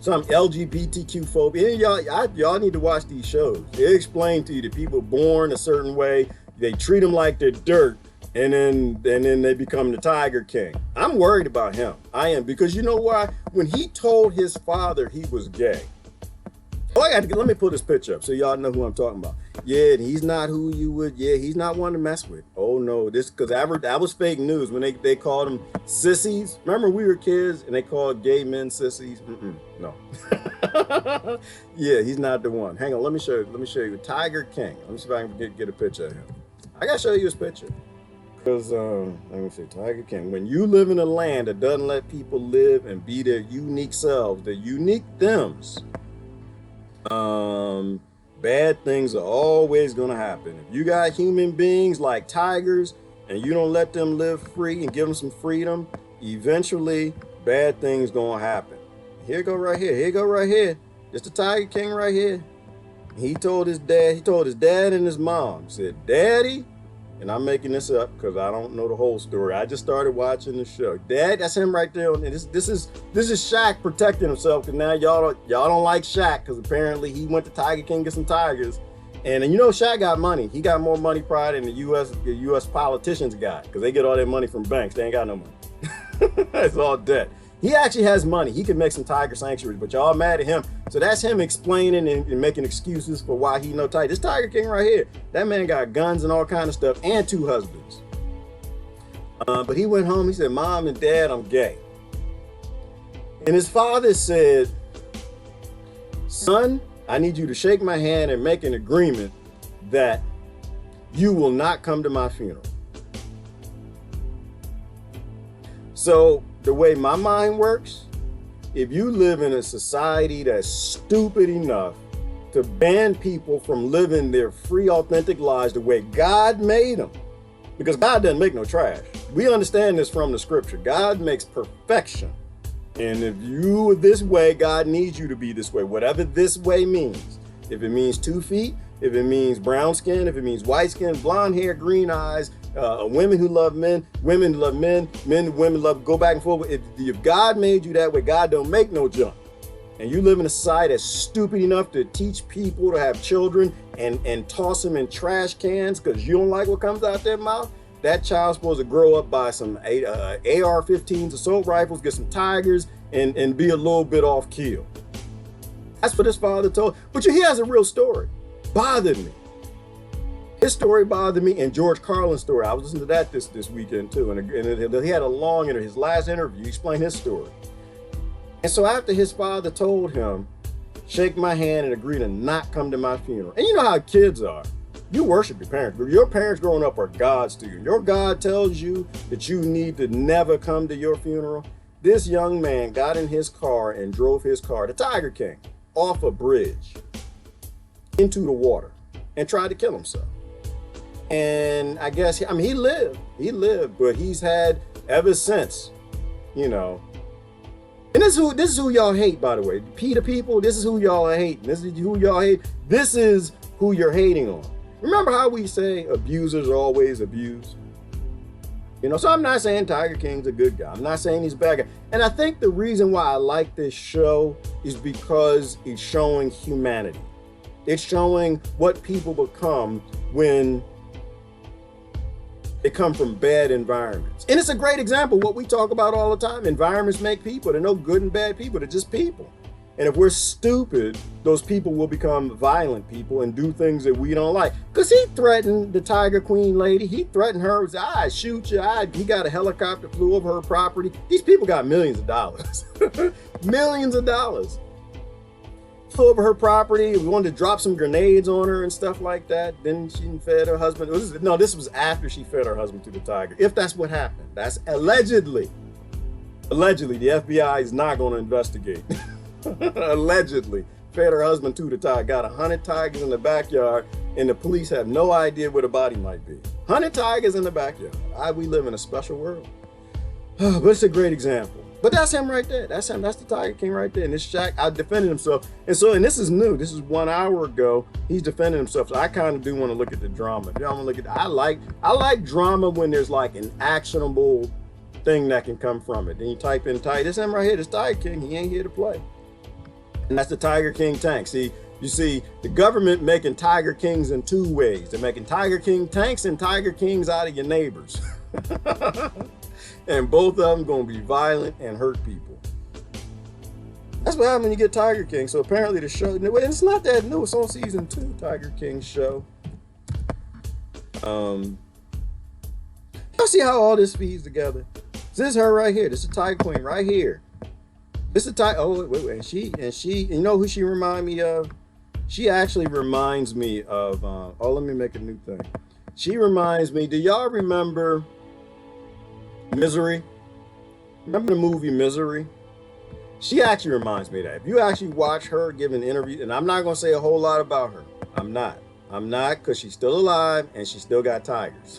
some LGBTQ phobia. Any of y'all need to watch these shows. They explain to you that people born a certain way, they treat them like they're dirt, and then they become the Tiger King. I'm worried about him. I am, because you know why? When he told his father he was gay. Let me pull this picture up so y'all know who I'm talking about. Yeah, he's not who you would. Yeah, he's not one to mess with. Oh no, this because that was fake news when they called them sissies. Remember we were kids and they called gay men sissies. No. Yeah, he's not the one. Hang on, let me show you Tiger King. Let me see if I can get a picture of him. I gotta show you his picture because let me see, Tiger King. When you live in a land that doesn't let people live and be their unique selves, their unique thems. Bad things are always going to happen. If you got human beings like tigers and you don't let them live free and give them some freedom, eventually bad things going to happen. Here you go right here. It's the Tiger King right here. He told his dad and his mom, said, Daddy, and I'm making this up because I don't know the whole story. I just started watching the show. Dad, that's him right there. And this is Shaq protecting himself, because now y'all don't like Shaq because apparently he went to Tiger King to get some tigers. And you know Shaq got money. He got more money probably than the U.S. politicians got, because they get all their money from banks. They ain't got no money. It's all debt. He actually has money. He can make some tiger sanctuaries, but y'all mad at him. So that's him explaining and making excuses for why he no tiger. This Tiger King right here, that man got guns and all kind of stuff and 2 husbands. But he went home. He said, Mom and Dad, I'm gay. And his father said, son, I need you to shake my hand and make an agreement that you will not come to my funeral. So the way my mind works, if you live in a society that's stupid enough to ban people from living their free, authentic lives the way God made them, because God doesn't make no trash. We understand this from the scripture. God makes perfection. And if you are this way, God needs you to be this way, whatever this way means. If it means 2 feet, if it means brown skin, if it means white skin, blonde hair, green eyes, women who love men, women who love men, men and women love go back and forth. If God made you that way, God don't make no junk. And you live in a society that's stupid enough to teach people to have children and toss them in trash cans because you don't like what comes out their mouth, that child's supposed to grow up by some AR-15s, assault rifles, get some tigers, and be a little bit off keel. That's what his father told. But he has a real story. Bothered me. His story bothered me, and George Carlin's story. I was listening to that this weekend too, and he had a long interview. His last interview, he explained his story. And so after his father told him, shake my hand and agree to not come to my funeral. And you know how kids are. You worship your parents. Your parents growing up are gods to you. Your God tells you that you need to never come to your funeral. This young man got in his car and drove his car, the Tiger King, off a bridge into the water and tried to kill himself. And I guess, he lived, but he's had ever since, And this is who y'all hate, by the way. Peter people, this is who y'all hate. This is who y'all hate. This is who you're hating on. Remember how we say abusers are always abused? So I'm not saying Tiger King's a good guy. I'm not saying he's a bad guy. And I think the reason why I like this show is because it's showing humanity. It's showing what people become when they come from bad environments. And it's a great example of what we talk about all the time. Environments make people. They're no good and bad people. They're just people. And if we're stupid, those people will become violent people and do things that we don't like. Because he threatened the Tiger Queen lady. He threatened her. I shoot you. He got a helicopter, flew over her property. These people got millions of dollars. Millions of dollars. flew over her property. We wanted to drop some grenades on her and stuff like that. Then she fed her husband. This was after she fed her husband to the tiger. If that's what happened, that's allegedly. Allegedly, the FBI is not going to investigate. Allegedly, fed her husband to the tiger. Got 100 tigers in the backyard, and the police have no idea where the body might be. 100 tigers in the backyard. We live in a special world. But it's a great example. But that's him right there. That's him. That's the Tiger King right there. And this Shaq out defending himself. And this is new. This is 1 hour ago. He's defending himself. So I kind of do want to look at the drama. If y'all want to look at I like drama when there's like an actionable thing that can come from it. Then you type in Tiger. This him right here. This Tiger King. He ain't here to play. And that's the Tiger King tank. See, you see the government making Tiger Kings in two ways. They're making Tiger King tanks and Tiger Kings out of your neighbors. And both of them going to be violent and hurt people. That's what happens when you get Tiger King. So apparently the show, and it's not that new. It's on season 2, Tiger King show. Y'all see how all this feeds together? This is her right here. This is Tiger Queen right here. This is Tiger. Oh, wait. And she, you know who she remind me of? She actually reminds me of, let me make a new thing. She reminds me, do y'all remember Misery? Remember the movie Misery? She actually reminds me of that. If you actually watch her give an interview, and I'm not going to say a whole lot about her. I'm not, because she's still alive and she still got tigers.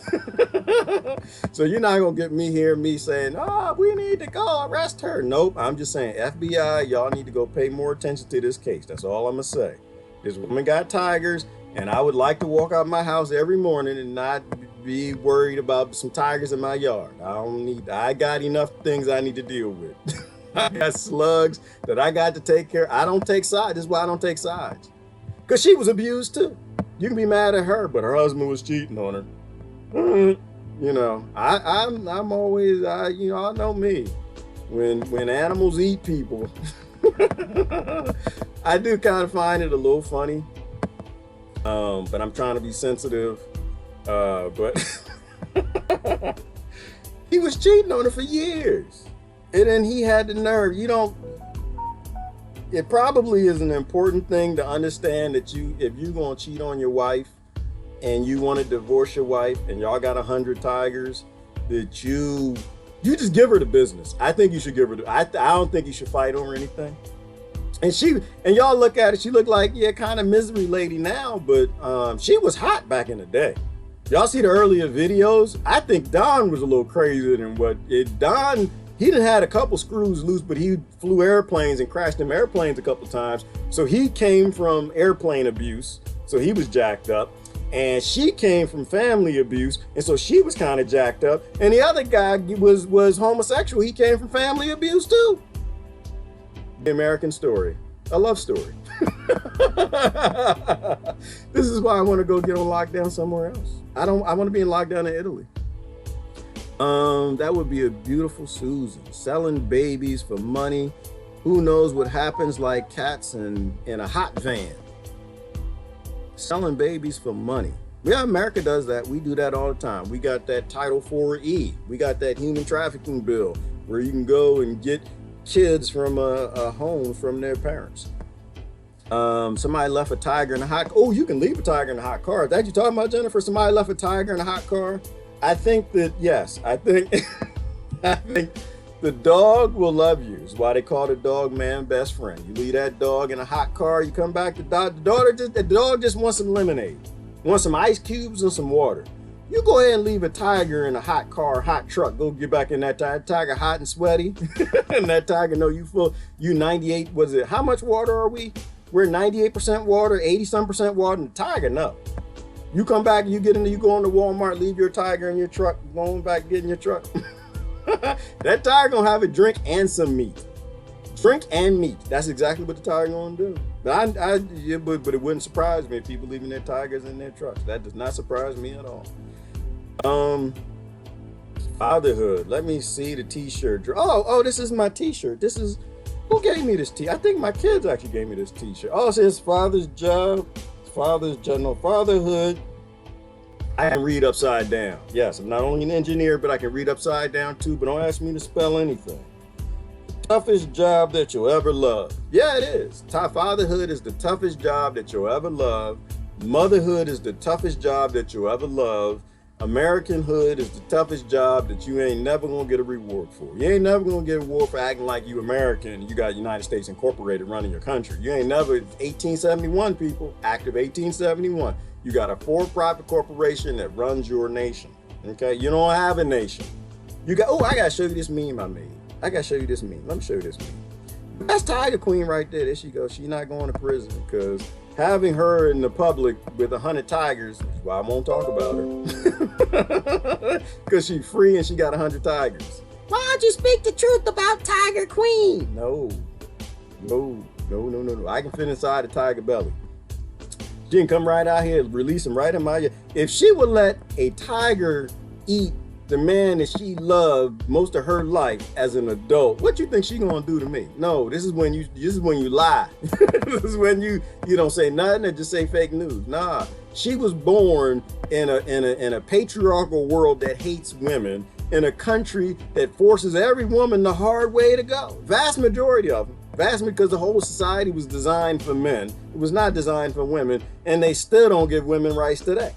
So you're not going to get me saying, we need to go arrest her. Nope, I'm just saying, FBI, y'all need to go pay more attention to this case. That's all I'm going to say. This woman got tigers, and I would like to walk out my house every morning and not be worried about some tigers in my yard. I got enough things I need to deal with. I got slugs that I got to take care of. I don't take sides. This is why I don't take sides. Because she was abused too. You can be mad at her, but her husband was cheating on her. You know, I'm always, I know me. When animals eat people, I do kind of find it a little funny. But I'm trying to be sensitive. But he was cheating on her for years. And then he had the nerve. It probably is an important thing to understand that if you're going to cheat on your wife and you want to divorce your wife and y'all got 100 tigers, that you just give her the business. I think you should give her I don't think you should fight over anything. And y'all look at it, she looked like, kind of misery lady now, but she was hot back in the day. Y'all see the earlier videos? I think Don was a little crazier than Don, he done had a couple screws loose, but he flew airplanes and crashed them airplanes a couple times. So he came from airplane abuse, so he was jacked up. And she came from family abuse, and so she was kind of jacked up. And the other guy was homosexual. He came from family abuse too. The American story, a love story. This is why I want to go get on lockdown somewhere else. I want to be in lockdown in Italy. That would be a beautiful Susan, selling babies for money. Who knows what happens, like cats in a hot van. Selling babies for money. Yeah, America does that. We do that all the time. We got that Title 4E. We got that human trafficking bill where you can go and get kids from a home from their parents. Somebody left a tiger in a hot. Oh, you can leave a tiger in a hot car. Is that you talking about, Jennifer? Somebody left a tiger in a hot car. I think that yes. I think the dog will love you. Is why they call the dog man best friend. You leave that dog in a hot car. You come back. The dog just wants some lemonade, wants some ice cubes and some water. You go ahead and leave a tiger in a hot car, hot truck. Go get back in that tiger hot and sweaty. And that tiger know you full. You 98. Was it? How much water are we? We're 98% water, 80-some% water. And the tiger no. You come back, you go on to Walmart, leave your tiger in your truck, going back, get in your truck. That tiger gonna have a drink and some meat. Drink and meat. That's exactly what the tiger gonna do. But but it wouldn't surprise me if people leaving their tigers in their trucks. That does not surprise me at all. Fatherhood. Let me see the t-shirt. Oh, this is my t-shirt. Who gave me this I think my kids actually gave me this t-shirt. Oh, it says father's job. Fatherhood. I can read upside down. Yes, I'm not only an engineer, but I can read upside down too, but don't ask me to spell anything. Toughest job that you'll ever love. Yeah, it is. Fatherhood is the toughest job that you'll ever love. Motherhood is the toughest job that you'll ever love. Americanhood is the toughest job that you ain't never gonna get a reward for. You ain't never gonna get a reward for acting like you American. You got United States Incorporated running your country. You ain't never, 1871 people, active 1871. You got a for-profit corporation that runs your nation. Okay, you don't have a nation. You got, oh, I gotta show you this meme I made. I gotta show you this meme. Let me show you this meme. That's Tiger Queen right there. There she goes. She's not going to prison because having her in the public with 100 tigers is why I won't talk about her. Because she's free and she got 100 tigers. Why don't you speak the truth about Tiger Queen? No. I can fit inside a tiger belly. She can come right out here, release him right in my ear. If she would let a tiger eat the man that she loved most of her life as an adult, what you think she gonna do to me? No, this is when you lie. This is when you don't say nothing and just say fake news. Nah, she was born in a patriarchal world that hates women, in a country that forces every woman the hard way to go. Vast majority of them. Because the whole society was designed for men. It was not designed for women, and they still don't give women rights today.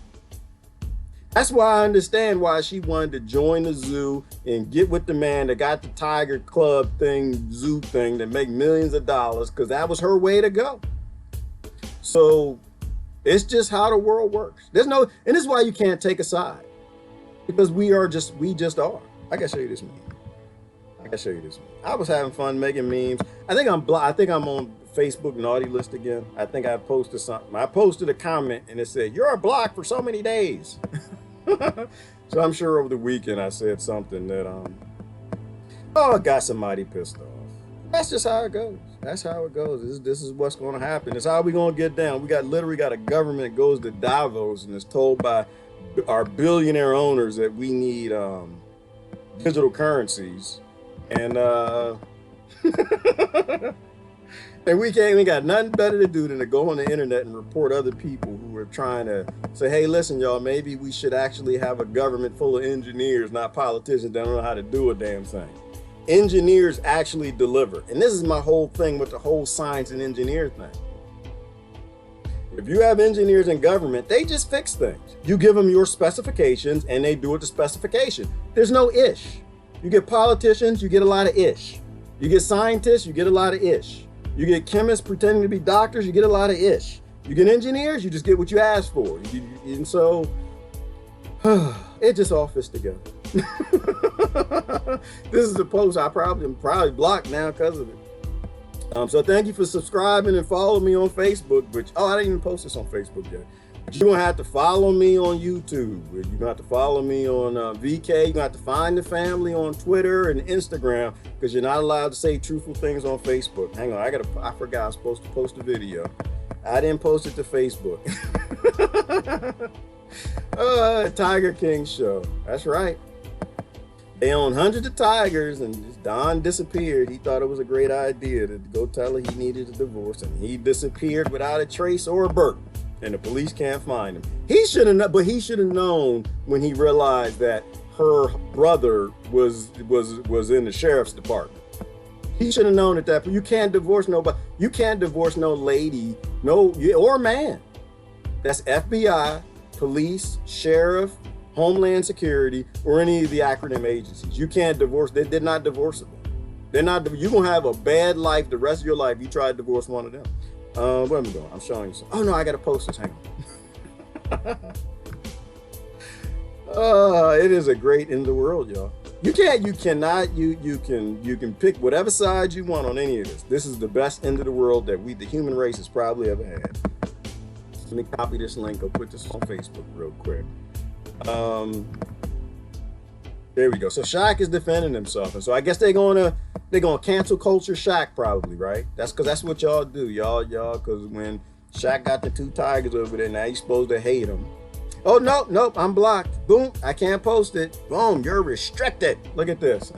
That's why I understand why she wanted to join the zoo and get with the man that got the Tiger Club thing, zoo thing that make millions of dollars, because that was her way to go. So it's just how the world works. And this is why you can't take a side, because we just are. I gotta show you this meme. I was having fun making memes. I think I'm on Facebook naughty list again. I think I posted something. I posted a comment and it said, "You're blocked for so many days." So I'm sure over the weekend I said something that got somebody pissed off. That's just how it goes. That's how it goes. This is what's going to happen. It's how we going to get down. We literally got a government that goes to Davos and is told by our billionaire owners that we need digital currencies. And and we got nothing better to do than to go on the internet and report other people who are trying to say, hey, listen, y'all, maybe we should actually have a government full of engineers, not politicians that don't know how to do a damn thing. Engineers actually deliver. And this is my whole thing with the whole science and engineer thing. If you have engineers in government, they just fix things. You give them your specifications and they do it to specification. There's no ish. You get politicians, you get a lot of ish. You get scientists, you get a lot of ish. You get chemists pretending to be doctors, you get a lot of ish. You get engineers, you just get what you asked for. And so, it just all fits together. This is the post I'm probably blocked now because of it. So thank you for subscribing and following me on Facebook, I didn't even post this on Facebook yet. You're going to have to follow me on YouTube. You're going to have to follow me on VK. You're going to have to find the family on Twitter and Instagram, because you're not allowed to say truthful things on Facebook. Hang on, I forgot I was supposed to post a video. I didn't post it to Facebook. Tiger King show. That's right. They own hundreds of tigers, and Don disappeared. He thought it was a great idea to go tell her he needed a divorce, and he disappeared without a trace or a burp. And the police can't find him. He should have known when he realized that her brother was in the sheriff's department. He should have known that you can't divorce nobody. You can't divorce no lady, or man. That's FBI, police, sheriff, Homeland Security, or any of the acronym agencies. You can't divorce. They're not divorceable. They're not. You're gonna have a bad life the rest of your life. You try to divorce one of them. Where am I going? I'm showing you something. Oh no, I gotta post this. Hang on. It is a great end of the world, y'all. You can pick whatever side you want on any of this. This is the best end of the world that the human race has probably ever had. Let me copy this link. I'll put this on Facebook real quick. There we go. So Shaq is defending himself, and so I guess they're gonna cancel culture Shaq probably, right? That's because that's what y'all do, y'all. Because when Shaq got the two tigers over there, now you're supposed to hate him. Oh nope, I'm blocked. Boom, I can't post it. Boom, you're restricted. Look at this.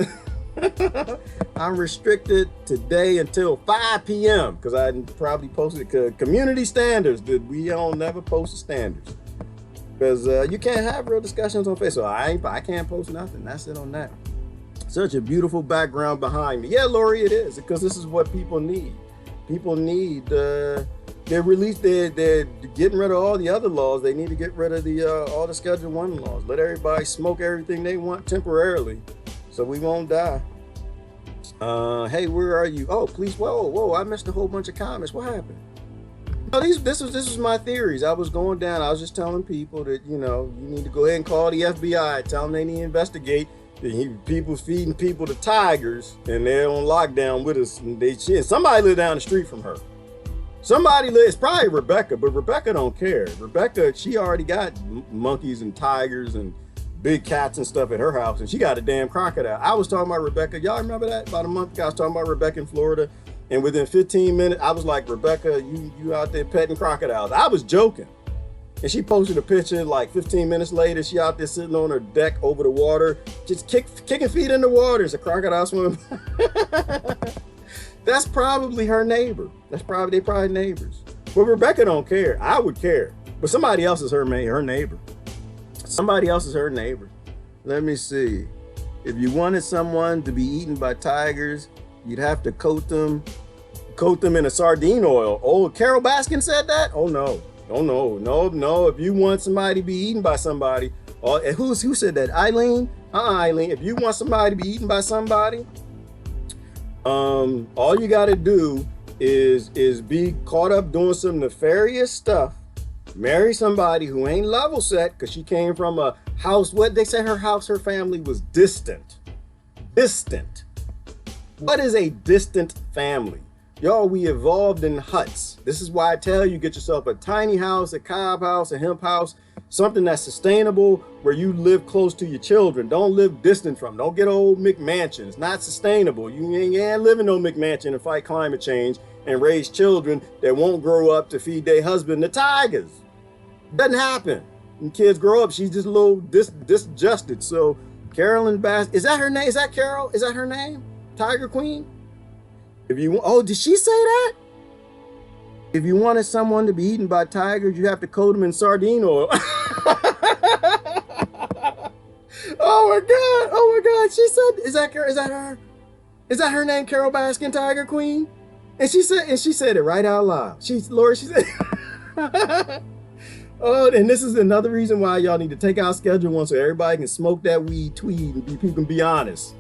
I'm restricted today until 5 p.m. because I probably posted community standards. We don't never post the standards. Because you can't have real discussions on Facebook. I can't post nothing. That's it on that. Such a beautiful background behind me. Yeah, Lori, it is, because this is what people need. People need, they're getting rid of all the other laws. They need to get rid of all the Schedule 1 laws. Let everybody smoke everything they want temporarily so we won't die. Hey, where are you? Oh, please, whoa, I missed a whole bunch of comments. What happened? No, this was my theories. I was going down. I was just telling people that, you need to go ahead and call the FBI, tell them they need to investigate. People feeding people to tigers, and they're on lockdown with us. And somebody live down the street from her. It's probably Rebecca, but Rebecca don't care. Rebecca, she already got monkeys and tigers and big cats and stuff at her house, and she got a damn crocodile. I was talking about Rebecca. Y'all remember that? About a month ago, I was talking about Rebecca in Florida, and within 15 minutes, I was like, Rebecca, you out there petting crocodiles. I was joking. And she posted a picture like 15 minutes later. She out there sitting on her deck over the water, just kicking feet in the water as a crocodile swimming. That's probably her neighbor. They probably neighbors. But Rebecca don't care. I would care. But somebody else is her neighbor. Somebody else is her neighbor. Let me see. If you wanted someone to be eaten by tigers, you'd have to coat them in a sardine oil. Oh, Carol Baskin said that? Oh no. Oh no. If you want somebody to be eaten by somebody, who said that? Eileen? Eileen. If you want somebody to be eaten by somebody, all you gotta do is be caught up doing some nefarious stuff. Marry somebody who ain't level set, because she came from a house. What they said her family was distant. What is a distant family? Y'all, we evolved in huts. This is why I tell you, get yourself a tiny house, a cob house, a hemp house, something that's sustainable where you live close to your children. Don't live distant from them. Don't get old McMansion. It's not sustainable. You ain't living no McMansion and fight climate change and raise children that won't grow up to feed their husband the tigers. Doesn't happen. When kids grow up, she's just a little disjusted. So Carolyn Bass, is that her name? Is that Carol? Is that her name? Tiger Queen? Did she say that? If you wanted someone to be eaten by tigers, you have to coat them in sardine oil. Oh my God. She said, is that her? Is that her name, Carol Baskin, Tiger Queen? And she said it right out loud. She said, oh, and this is another reason why y'all need to take out Schedule 1 so everybody can smoke that weed, tweed, and people can be honest.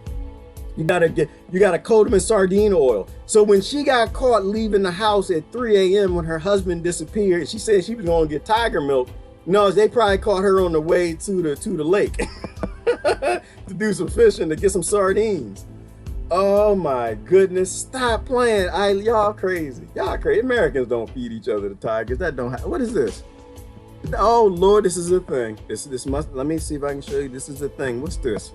You gotta coat them in sardine oil. So when she got caught leaving the house at 3 a.m. when her husband disappeared, she said she was gonna get tiger milk. No, they probably caught her on the way to the lake to do some fishing, to get some sardines. Oh my goodness! Stop playing! Y'all crazy. Y'all crazy. Americans don't feed each other to tigers. That don't happen. What is this? Oh Lord, this is a thing. This must. Let me see if I can show you. This is a thing. What's this?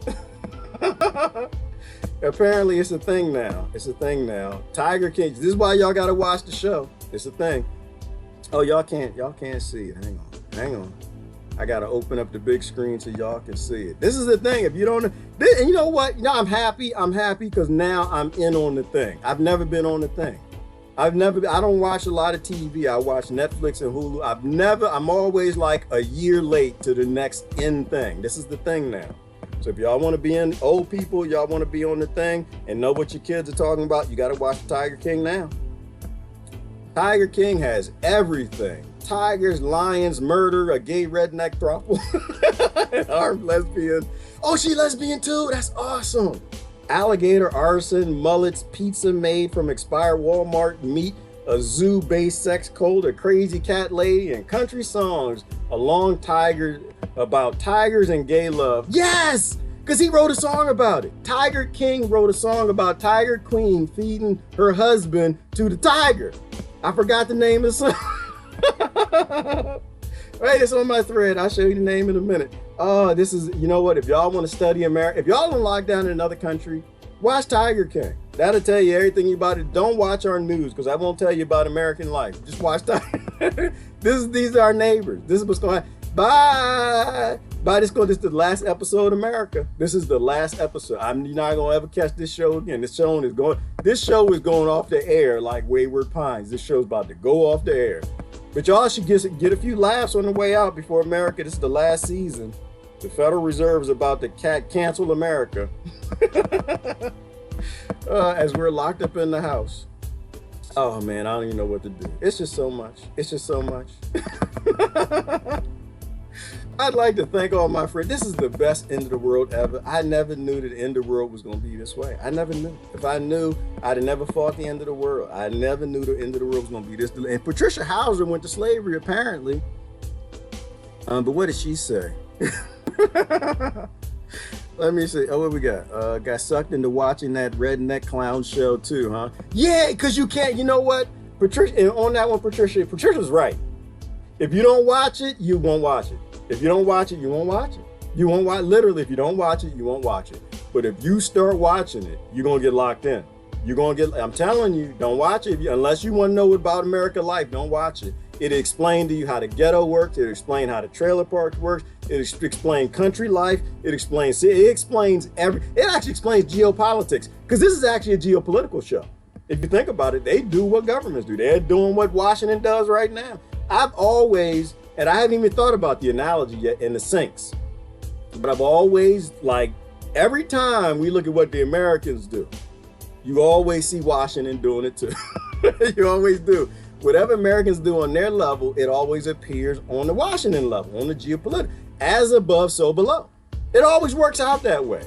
Apparently it's a thing now. Tiger King. This is why y'all gotta watch the show. It's a thing. Oh, y'all can't see it. Hang on. I gotta open up the big screen so y'all can see it. This is the thing. If you don't, and you know what? I'm happy because now I'm in on the thing. I've never been on the thing. I don't watch a lot of TV. I watch Netflix and Hulu. I'm always like a year late to the next in thing. This is the thing now. So if y'all want to be in, old people, y'all want to be on the thing and know what your kids are talking about, you got to watch Tiger King now. Tiger King has everything. Tigers, lions, murder, a gay redneck throuple, an armed lesbian. Oh, she lesbian too? That's awesome. Alligator, arson, mullets, pizza made from expired Walmart meat, a zoo-based sex cult, a crazy cat lady, and country songs about tigers and gay love. Yes! Because he wrote a song about it. Tiger King wrote a song about Tiger Queen feeding her husband to the tiger. I forgot the name of the song. Right, it's on my thread. I'll show you the name in a minute. Oh, this is, you know what? If y'all want to study America, if y'all on lockdown in another country, watch Tiger King. That'll tell you everything about it. Don't watch our news because I won't tell you about American life. Just watch Tiger. These are our neighbors. This is what's going on. Bye. This is the last episode of America. This is the last episode. You're not gonna ever catch this show again. This show is going off the air like Wayward Pines. This show's about to go off the air. But y'all should get a few laughs on the way out before America. This is the last season. The Federal Reserve is about to cancel America as we're locked up in the house. Oh man, I don't even know what to do. It's just so much. It's just so much. I'd like to thank all my friends. This is the best end of the world ever. I never knew that the end of the world was going to be this way. I never knew. If I knew, I'd have never fought the end of the world. I never knew the end of the world was going to be this. And Patricia Hauser went to slavery, apparently. But what did she say? Let me see. Oh, what we got? Got sucked into watching that redneck clown show too, huh? Yeah, because you can't. You know what? Patricia, and on that one, Patricia's right. If you don't watch it, you won't watch it. If you don't watch it, you won't watch it. You won't watch. Literally, if you don't watch it, you won't watch it. But if you start watching it, you're gonna get locked in. You're gonna get. I'm telling you, don't watch it unless you want to know about American life. Don't watch it. It explains to you how the ghetto works. It explains how the trailer park works. It explains country life. It explains every. It actually explains geopolitics, because this is actually a geopolitical show. If you think about it, they do what governments do. They're doing what Washington does right now. I've always, and I haven't even thought about the analogy yet in the sinks, but I've always, like, every time we look at what the Americans do, you always see Washington doing it too. You always do. Whatever Americans do on their level, it always appears on the Washington level, on the geopolitical. As above, so below. It always works out that way.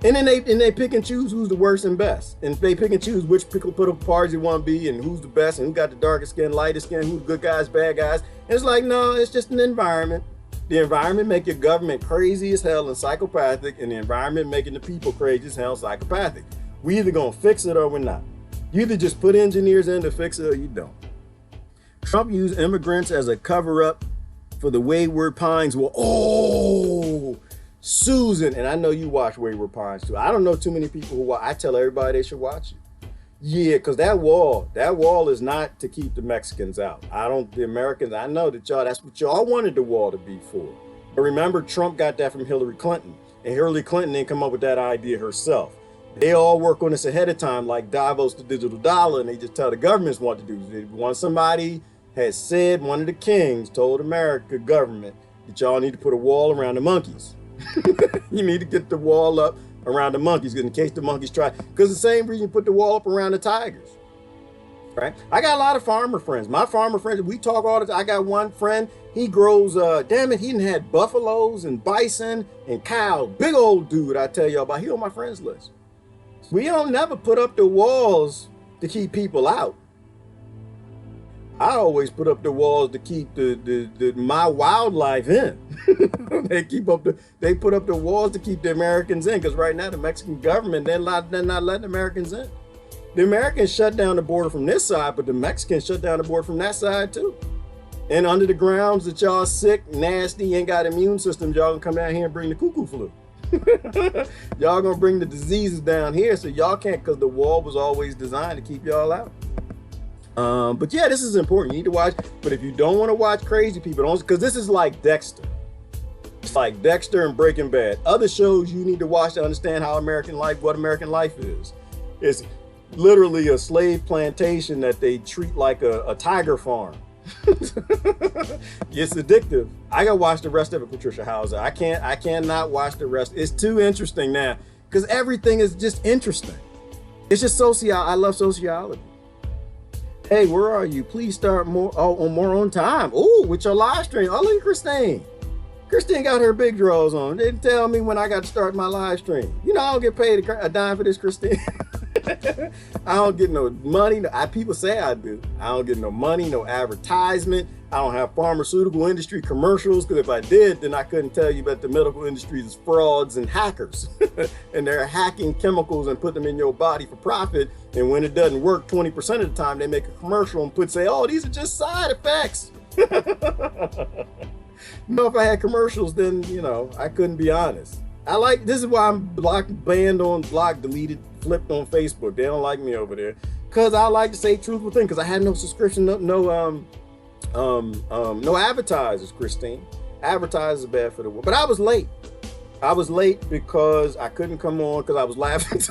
And then they pick and choose who's the worst and best. And they pick and choose which political parties you want to be and who's the best and who got the darkest skin, lightest skin, who's good guys, bad guys. And it's like, no, it's just an environment. The environment make your government crazy as hell and psychopathic, and the environment making the people crazy as hell and psychopathic. We either gonna fix it or we're not. You either just put engineers in to fix it or you don't. Trump used immigrants as a cover-up for the Wayward Pines war. Oh, Susan, and I know you watch Wayward Pines too. I don't know too many people who watch. I tell everybody they should watch it. Yeah, because that wall is not to keep the Mexicans out. The Americans, I know that that's what y'all wanted the wall to be for. But remember, Trump got that from Hillary Clinton, and Hillary Clinton didn't come up with that idea herself. They all work on this ahead of time, like Davos, the digital dollar, and they just tell the governments what to do. They want somebody has said, one of the kings told America government that y'all need to put a wall around the monkeys. You need to get the wall up around the monkeys in case the monkeys try. Because the same reason you put the wall up around the tigers, right? I got a lot of farmer friends. My farmer friends, we talk all the time. I got one friend, he grows, damn it, he done had buffaloes and bison and cows. Big old dude, I tell y'all about. He on my friends list. We don't never put up the walls to keep people out. I always put up the walls to keep my wildlife in. They put up the walls to keep the Americans in, because right now the Mexican government, they're not letting Americans in. The Americans shut down the border from this side, but the Mexicans shut down the border from that side too. And under the grounds that y'all sick, nasty, ain't got immune systems, y'all can come down here and bring the cuckoo flu. Y'all gonna bring the diseases down here, so y'all can't, because the wall was always designed to keep y'all out. But yeah, this is important. You need to watch. But if you don't want to watch crazy people, don't, because this is like Dexter. It's like Dexter and Breaking Bad. Other shows you need to watch to understand how what American life is. It's literally a slave plantation that they treat like a tiger farm. It's addictive. I gotta watch the rest of it, Patricia Hauser. I cannot watch the rest. It's too interesting now, because everything is just interesting. It's just I love sociology. Hey, where are you? Please start more on time. Oh, with your live stream. Oh, look at Christine. Christine got her big draws on. Didn't tell me when I got to start my live stream. You know, I don't get paid a dime for this, Christine. I don't get no money. People say I do. I don't get no money, no advertisement. I don't have pharmaceutical industry commercials, because if I did, then I couldn't tell you that the medical industry is frauds and hackers. And they're hacking chemicals and put them in your body for profit. And when it doesn't work 20% of the time, they make a commercial and say, oh, these are just side effects. No, if I had commercials, then, I couldn't be honest. This is why I'm banned on blocked, deleted, flipped on Facebook. They don't like me over there, because I like to say truthful things, because I had no subscription, no advertisers, Christine. Advertisers are bad for the world. But I was late. I was late because I couldn't come on because I was laughing.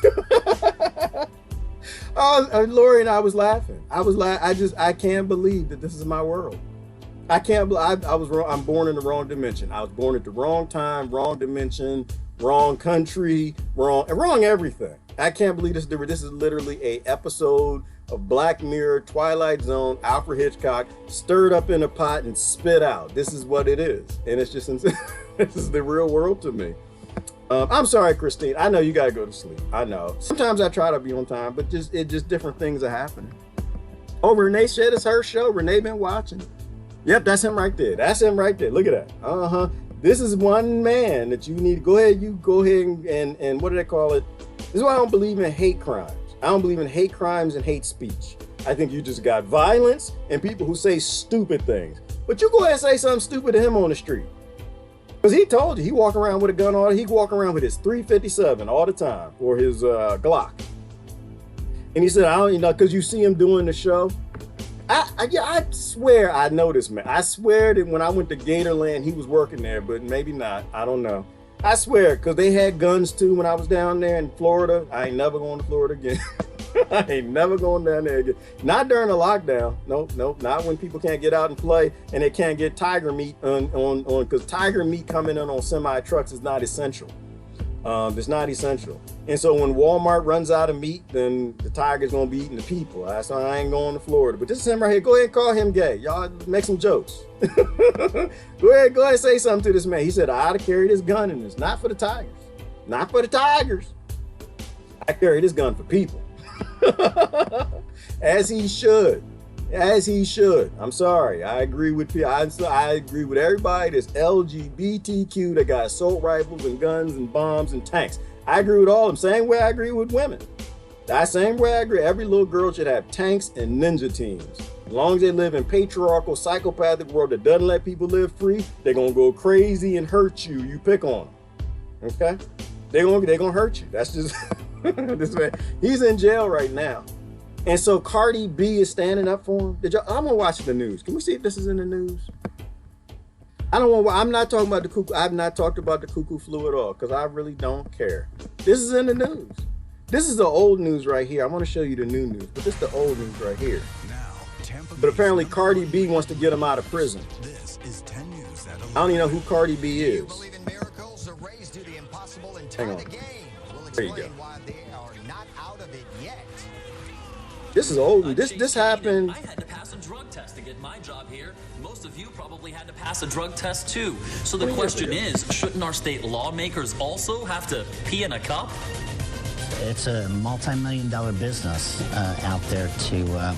Lori and I was laughing. I can't believe that this is my world. I can't believe I was wrong. I'm born in the wrong dimension. I was born at the wrong time, wrong dimension, wrong country, wrong everything. I can't believe this. This is literally a episode of Black Mirror, Twilight Zone, Alfred Hitchcock, stirred up in a pot and spit out. This is what it is, and it's just this is the real world to me. I'm sorry, Christine. I know you gotta go to sleep. I know. Sometimes I try to be on time, but just different things are happening. Oh, Renee said it's her show. Renee been watching. Yep, that's him right there. That's him right there. Look at that. This is one man that you need to go ahead. You go ahead and what do they call it? This is why I don't believe in hate crimes. I don't believe in hate crimes and hate speech. I think you just got violence and people who say stupid things. But you go ahead and say something stupid to him on the street. Because he told you, he walk around with a gun on it. He walk around with his 357 all the time, or his Glock. And he said, I don't, because you see him doing the show. I swear I know this man. I swear that when I went to Gatorland, he was working there, but maybe not. I don't know. I swear, because they had guns too when I was down there in Florida. I ain't never going to Florida again. I ain't never going down there again. Not during the lockdown. Nope. Not when people can't get out and play and they can't get tiger meat on because tiger meat coming in on semi trucks is not essential. It's not essential. And so when Walmart runs out of meat, then the tiger's gonna be eating the people. That's why I ain't going to Florida. But this is him right here. Go ahead and call him gay. Y'all make some jokes. Go ahead and say something to this man. He said, I ought to carry this gun in this. Not for the tigers. Not for the tigers. I carry this gun for people. As he should. As he should. I'm sorry. I agree with you. I agree with everybody that's LGBTQ that got assault rifles and guns and bombs and tanks. I agree with all of them. Same way I agree with women. That same way I agree. Every little girl should have tanks and ninja teams. As long as they live in patriarchal, psychopathic world that doesn't let people live free, they're gonna go crazy and hurt you. You pick on them. Okay? They're gonna hurt you. That's just this man. He's in jail right now. And so Cardi B is standing up for him. I'm gonna watch the news. Can we see if this is in the news? I'm not talking about the cuckoo. I've not talked about the cuckoo flu at all because I really don't care. This is in the news. This is the old news right here. I'm gonna show you the new news, but this is the old news right here. But apparently Cardi B wants to get him out of prison. I don't even know who Cardi B is. Hang on. There you go. This is old. This happened. I had to pass a drug test to get my job here. Most of you probably had to pass a drug test too. So the question is, shouldn't our state lawmakers also have to pee in a cup? It's a multi-million-dollar business out there to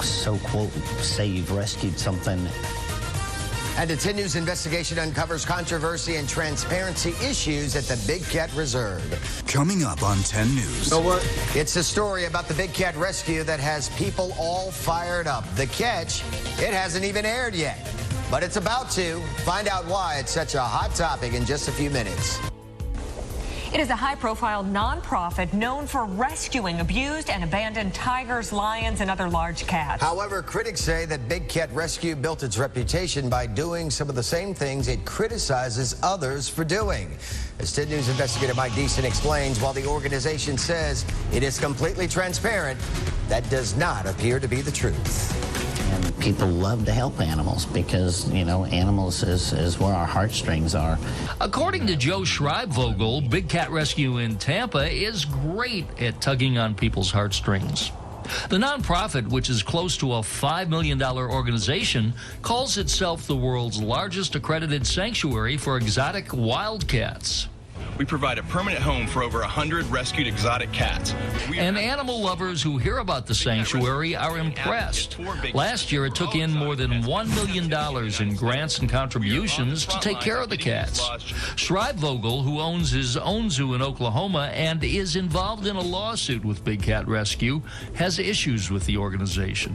so-quote say you've rescued something. And a 10 News investigation uncovers controversy and transparency issues at the Big Cat Reserve. Coming up on 10 News. You know what? It's a story about the Big Cat rescue that has people all fired up. The catch, it hasn't even aired yet, but it's about to. Find out why it's such a hot topic in just a few minutes. It is a high-profile nonprofit known for rescuing abused and abandoned tigers, lions, and other large cats. However, critics say that Big Cat Rescue built its reputation by doing some of the same things it criticizes others for doing. As 10 News investigator Mike Deason explains, while the organization says it is completely transparent, that does not appear to be the truth. And people love to help animals because, animals is where our heartstrings are. According to Joe Schreibvogel, Big Cat Rescue in Tampa is great at tugging on people's heartstrings. The nonprofit, which is close to a $5 million organization, calls itself the world's largest accredited sanctuary for exotic wildcats. We provide a permanent home for over 100 rescued exotic cats. And animal lovers who hear about the sanctuary are impressed. Last year, it took in more than $1 million in grants and contributions to take care of the cats. Schreibvogel, who owns his own zoo in Oklahoma and is involved in a lawsuit with Big Cat Rescue, has issues with the organization.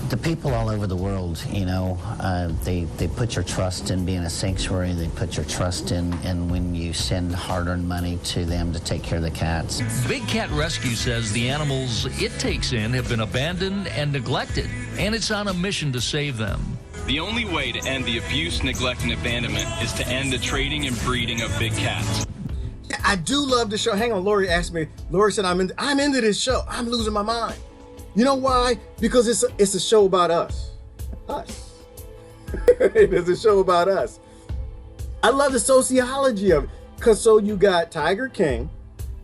The people all over the world, they put your trust in being a sanctuary. They put your trust in when you send hard-earned money to them to take care of the cats. Big Cat Rescue says the animals it takes in have been abandoned and neglected, and it's on a mission to save them. The only way to end the abuse, neglect, and abandonment is to end the trading and breeding of big cats. I do love the show. Hang on, Lori asked me. Lori said, I'm into this show. I'm losing my mind. You know why? Because it's a show about us. Us. It's a show about us. I love the sociology of it. Because so you got Tiger King.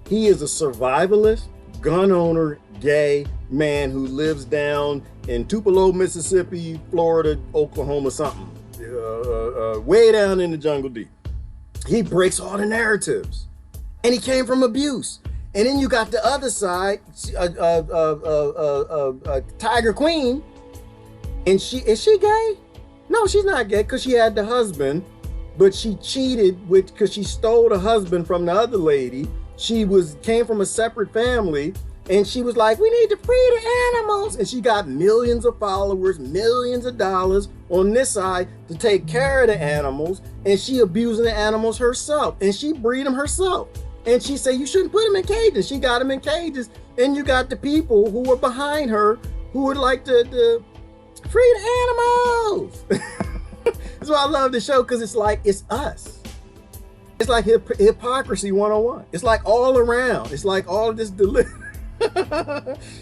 He is a survivalist, gun owner, gay man who lives down in Tupelo, Mississippi, Florida, Oklahoma, something. Way down in the jungle deep. He breaks all the narratives. And he came from abuse. And then you got the other side, Tiger Queen. And is she gay? No, she's not gay because she had the husband, but she cheated because she stole the husband from the other lady. She came from a separate family, and she was like, we need to free the animals. And she got millions of followers, millions of dollars on this side to take care of the animals. And she abusing the animals herself, and she breed them herself. And she said, you shouldn't put them in cages. She got them in cages. And you got the people who were behind her who would like to free the animals. That's why I love the show, because it's like, it's us. It's like hypocrisy 101. It's like all around. It's like all of this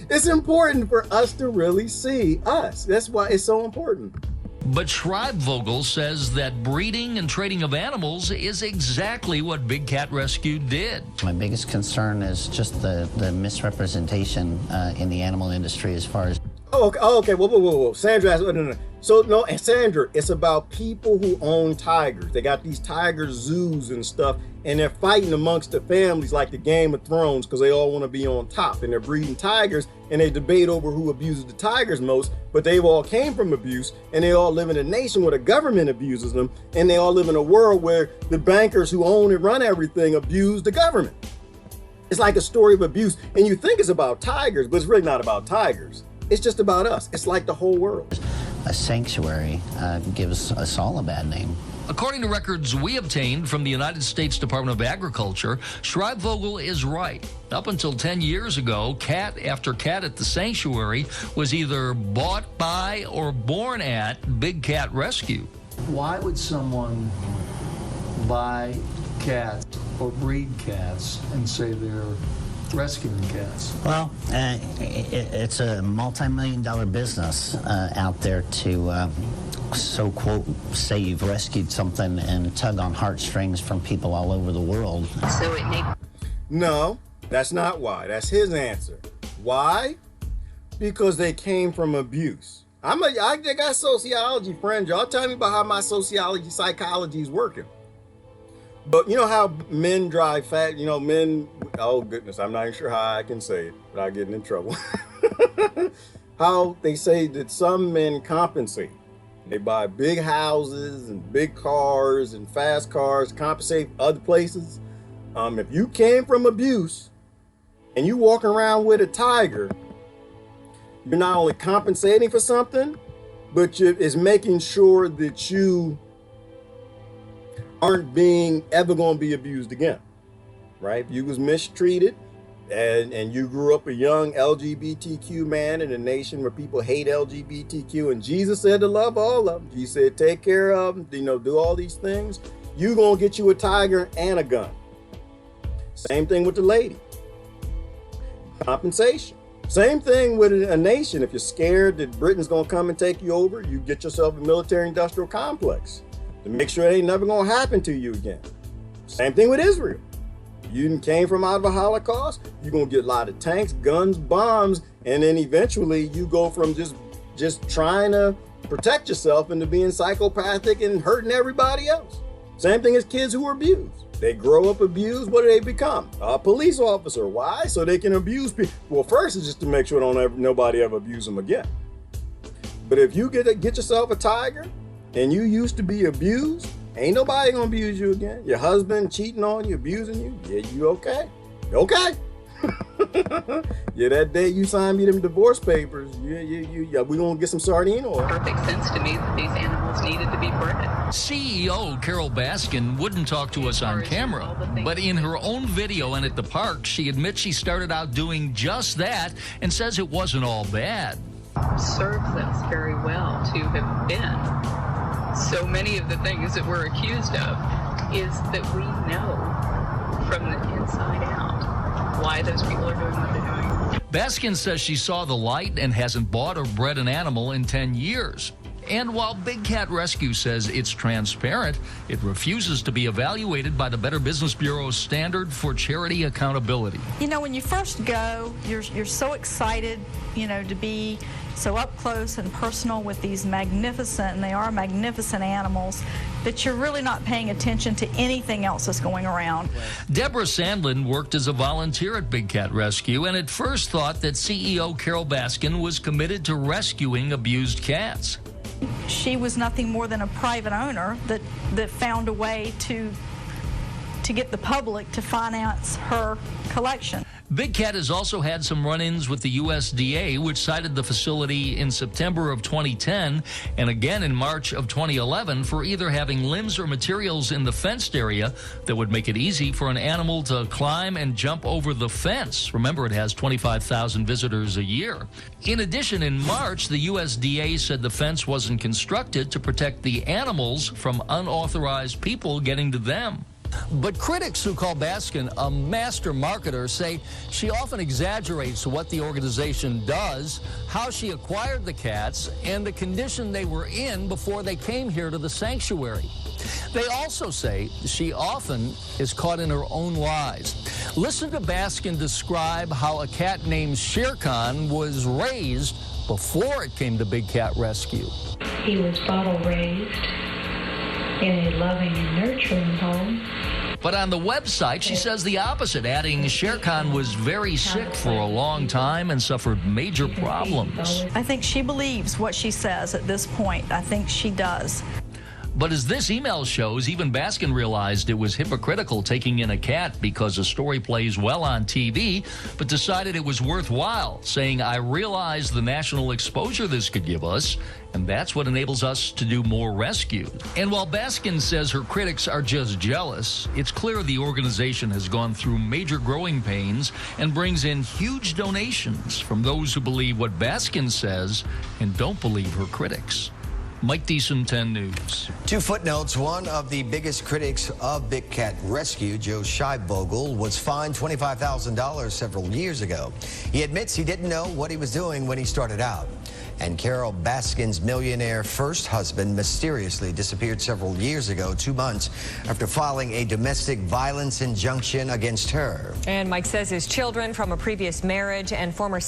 It's important for us to really see us. That's why it's so important. But Schreibvogel says that breeding and trading of animals is exactly what Big Cat Rescue did. My biggest concern is just the misrepresentation in the animal industry as far as... Oh, okay. Whoa. Sandra, no. So, no, Sandra, it's about people who own tigers. They got these tiger zoos and stuff, and they're fighting amongst the families like the Game of Thrones because they all want to be on top, and they're breeding tigers, and they debate over who abuses the tigers most, but they all came from abuse, and they all live in a nation where the government abuses them, and they all live in a world where the bankers who own and run everything abuse the government. It's like a story of abuse, and you think it's about tigers, but it's really not about tigers. It's just about us. It's like the whole world. A sanctuary gives us all a bad name. According to records we obtained from the United States Department of Agriculture, Schreibvogel is right. Up until 10 years ago, cat after cat at the sanctuary was either bought by or born at Big Cat Rescue. Why would someone buy cats or breed cats and say they're rescuing cats? Well, it's a multi-million-dollar business out there to so quote say you've rescued something and tug on heartstrings from people all over the world. No, that's not why. That's his answer. Why? Because they came from abuse. I got sociology friends. Y'all tell me about how my psychology is working. But you know how men drive fast, men, oh goodness, I'm not even sure how I can say it without getting in trouble. How they say that some men compensate. They buy big houses and big cars and fast cars, compensate other places. If you came from abuse and you walk around with a tiger, you're not only compensating for something, but it's making sure that you aren't ever going to be abused again, right? If you was mistreated and you grew up a young LGBTQ man in a nation where people hate LGBTQ, and Jesus said to love all of them. He said, take care of them, do all these things. You're going to get you a tiger and a gun. Same thing with the lady. Compensation. Same thing with a nation. If you're scared that Britain's going to come and take you over, you get yourself a military-industrial complex to make sure it ain't never going to happen to you again. Same thing with Israel. You came from out of a Holocaust, you're going to get a lot of tanks, guns, bombs, and then eventually you go from just trying to protect yourself into being psychopathic and hurting everybody else. Same thing as kids who are abused. They grow up abused. What do they become? A police officer. Why? So they can abuse people. Well, first is just to make sure nobody ever abuse them again. But if you get yourself a tiger and you used to be abused, ain't nobody gonna abuse you again. Your husband cheating on you, abusing you, yeah, you okay? Okay. Yeah, that day you signed me them divorce papers, yeah, we gonna get some sardine oil. Perfect sense to me that these animals needed to be bred. CEO Carol Baskin wouldn't talk to us on camera, but in her own video and at the park, she admits she started out doing just that and says it wasn't all bad. Serves us very well to have been so many of the things that we're accused of is that we know from the inside out why those people are doing what they're doing. Baskin says she saw the light and hasn't bought or bred an animal in 10 years. And while Big Cat Rescue says it's transparent, it refuses to be evaluated by the Better Business Bureau's standard for charity accountability. You know, when you first go, you're so excited, to be so up close and personal with these magnificent, and they are magnificent animals, that you're really not paying attention to anything else that's going around. Deborah Sandlin worked as a volunteer at Big Cat Rescue and at first thought that CEO Carol Baskin was committed to rescuing abused cats. She was nothing more than a private owner that found a way to get the public to finance her collection. Big Cat has also had some run-ins with the USDA, which cited the facility in September of 2010 and again in March of 2011 for either having limbs or materials in the fenced area that would make it easy for an animal to climb and jump over the fence. Remember, it has 25,000 visitors a year. In addition, in March, the USDA said the fence wasn't constructed to protect the animals from unauthorized people getting to them. But critics who call Baskin a master marketer say she often exaggerates what the organization does, how she acquired the cats, and the condition they were in before they came here to the sanctuary. They also say she often is caught in her own lies. Listen to Baskin describe how a cat named Shere Khan was raised before it came to Big Cat Rescue. He was bottle raised in a loving and nurturing home. But on the website, she says the opposite, adding Shere Khan was very sick for a long time and suffered major problems. I think she believes what she says at this point. I think she does. But as this email shows, even Baskin realized it was hypocritical taking in a cat because a story plays well on TV, but decided it was worthwhile, saying, I realize the national exposure this could give us, and that's what enables us to do more rescues. And while Baskin says her critics are just jealous, it's clear the organization has gone through major growing pains and brings in huge donations from those who believe what Baskin says and don't believe her critics. Mike Deason, 10 News. Two footnotes. One of the biggest critics of Big Cat Rescue, Joe Scheibvogel, was fined $25,000 several years ago. He admits he didn't know what he was doing when he started out. And Carol Baskin's millionaire first husband mysteriously disappeared several years ago, 2 months after filing a domestic violence injunction against her. And Mike says his children from a previous marriage and former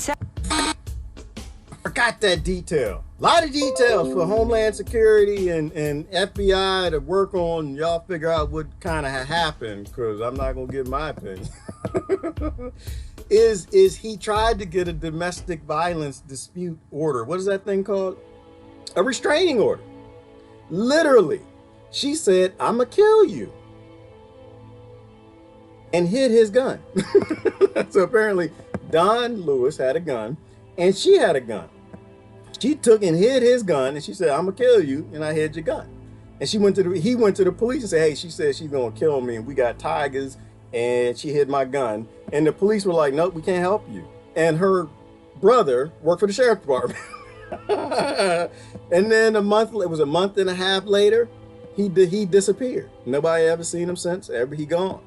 Forgot that detail. A lot of details for Homeland Security and FBI to work on. Y'all figure out what kind of happened, because I'm not going to give my opinion. is he tried to get a domestic violence dispute order. What is that thing called? A restraining order. Literally. She said, I'm going to kill you. And hid his gun. So apparently Don Lewis had a gun and she had a gun. She took and hid his gun and she said, I'm going to kill you. And I hid your gun. And he went to the police and said, hey, she said she's going to kill me. And we got tigers and she hid my gun. And the police were like, nope, we can't help you. And her brother worked for the sheriff's department. And then it was a month and a half later, he disappeared. Nobody ever seen him since. He gone.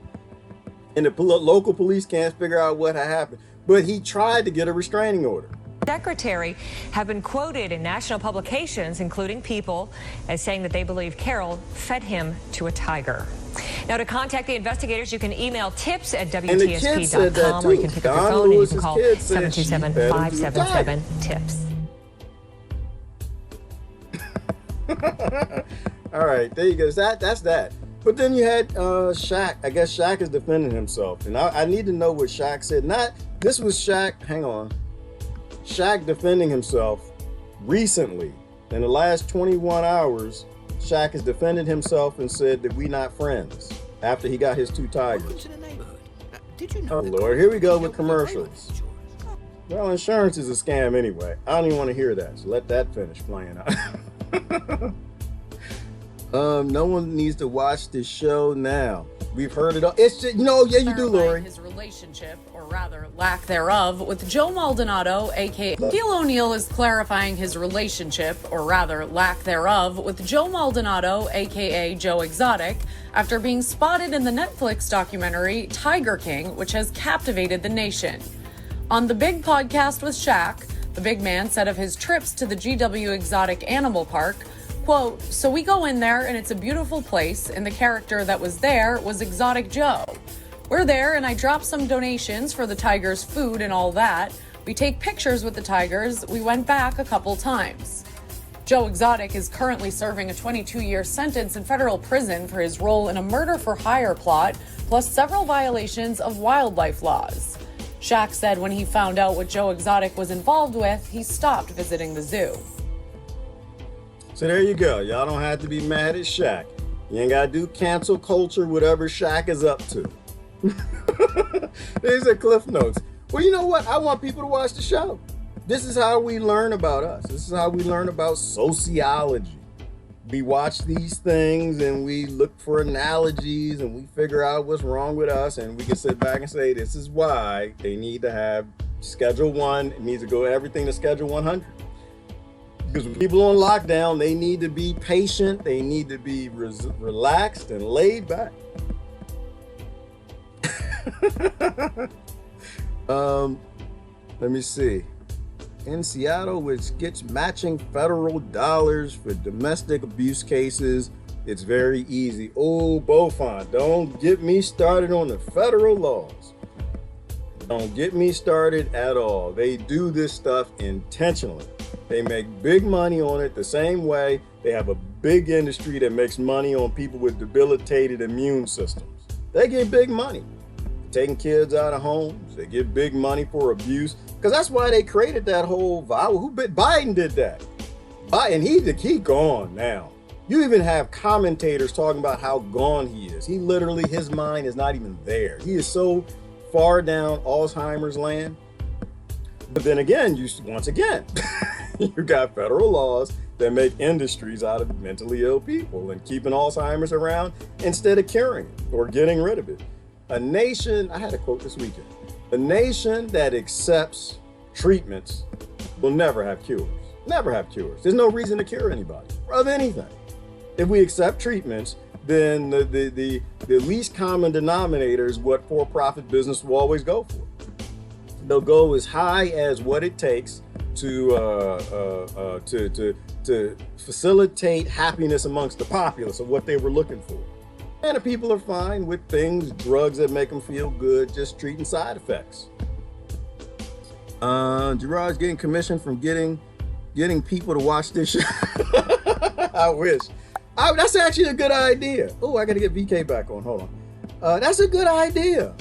And the local police can't figure out what had happened. But he tried to get a restraining order. Secretary have been quoted in national publications, including People, as saying that they believe Carol fed him to a tiger. Now, to contact the investigators, you can email tips@WTSP.com, or you can pick up your phone and you can call 727-577-TIPS. All right, there you go. That's that. But then you had Shaq. I guess Shaq is defending himself. And I need to know what Shaq said. This was Shaq. Hang on. Shaq defending himself recently. In the last 21 hours, Shaq has defended himself and said that we not friends after he got his 2 tigers. Did you know? Oh, Lord. Here we go with commercials. Well, insurance is a scam anyway. I don't even want to hear that. So let that finish playing out. No one needs to watch this show now. We've heard it all. It's just, yeah, you do, Lori. His relationship, or rather lack thereof, with Joe Maldonado, aka Shaquille O'Neal, is clarifying his relationship, or rather lack thereof, with Joe Maldonado, aka Joe Exotic, after being spotted in the Netflix documentary Tiger King, which has captivated the nation. On the Big Podcast with Shaq, The big man said of his trips to the GW Exotic Animal Park, quote, "So we go in there and it's a beautiful place, and the character that was there was Exotic Joe. We're there and I drop some donations for the tigers' food and all that. We take pictures with the tigers. We went back a couple times." Joe Exotic is currently serving a 22-year sentence in federal prison for his role in a murder-for-hire plot, plus several violations of wildlife laws. Shaq said when he found out what Joe Exotic was involved with, he stopped visiting the zoo. So there you go. Y'all don't have to be mad at Shaq. You ain't got to do cancel culture, whatever Shaq is up to. These are Cliff Notes. Well, you know what? I want people to watch the show. This is how we learn about us. This is how we learn about sociology. We watch these things and we look for analogies and we figure out what's wrong with us, and we can sit back and say, this is why they need to have Schedule 1. It needs to go everything to Schedule 100. Because when people on lockdown, they need to be patient. They need to be relaxed and laid back. Let me see. In Seattle, which gets matching federal dollars for domestic abuse cases, it's very easy. Oh, Beaufort, don't get me started on the federal laws. Don't get me started at all. They do this stuff intentionally. They make big money on it the same way they have a big industry that makes money on people with debilitated immune systems. They get big money. Taking kids out of homes, they get big money for abuse, because that's why they created that whole Biden did that. Biden, he gone now. You even have commentators talking about how gone he is. He literally, his mind is not even there. He is so far down Alzheimer's land. But then again, once again, you got federal laws that make industries out of mentally ill people and keeping Alzheimer's around instead of curing it or getting rid of it. A nation, I had a quote this weekend, a nation that accepts treatments will never have cures. Never have cures. There's no reason to cure anybody of anything. If we accept treatments, then the least common denominator is what for-profit business will always go for. They'll go as high as what it takes to facilitate happiness amongst the populace of what they were looking for. And the people are fine with things, drugs that make them feel good, just treating side effects. Gerard's getting commission from getting people to watch this show. I wish. That's actually a good idea. Oh, I got to get VK back on. Hold on. That's a good idea.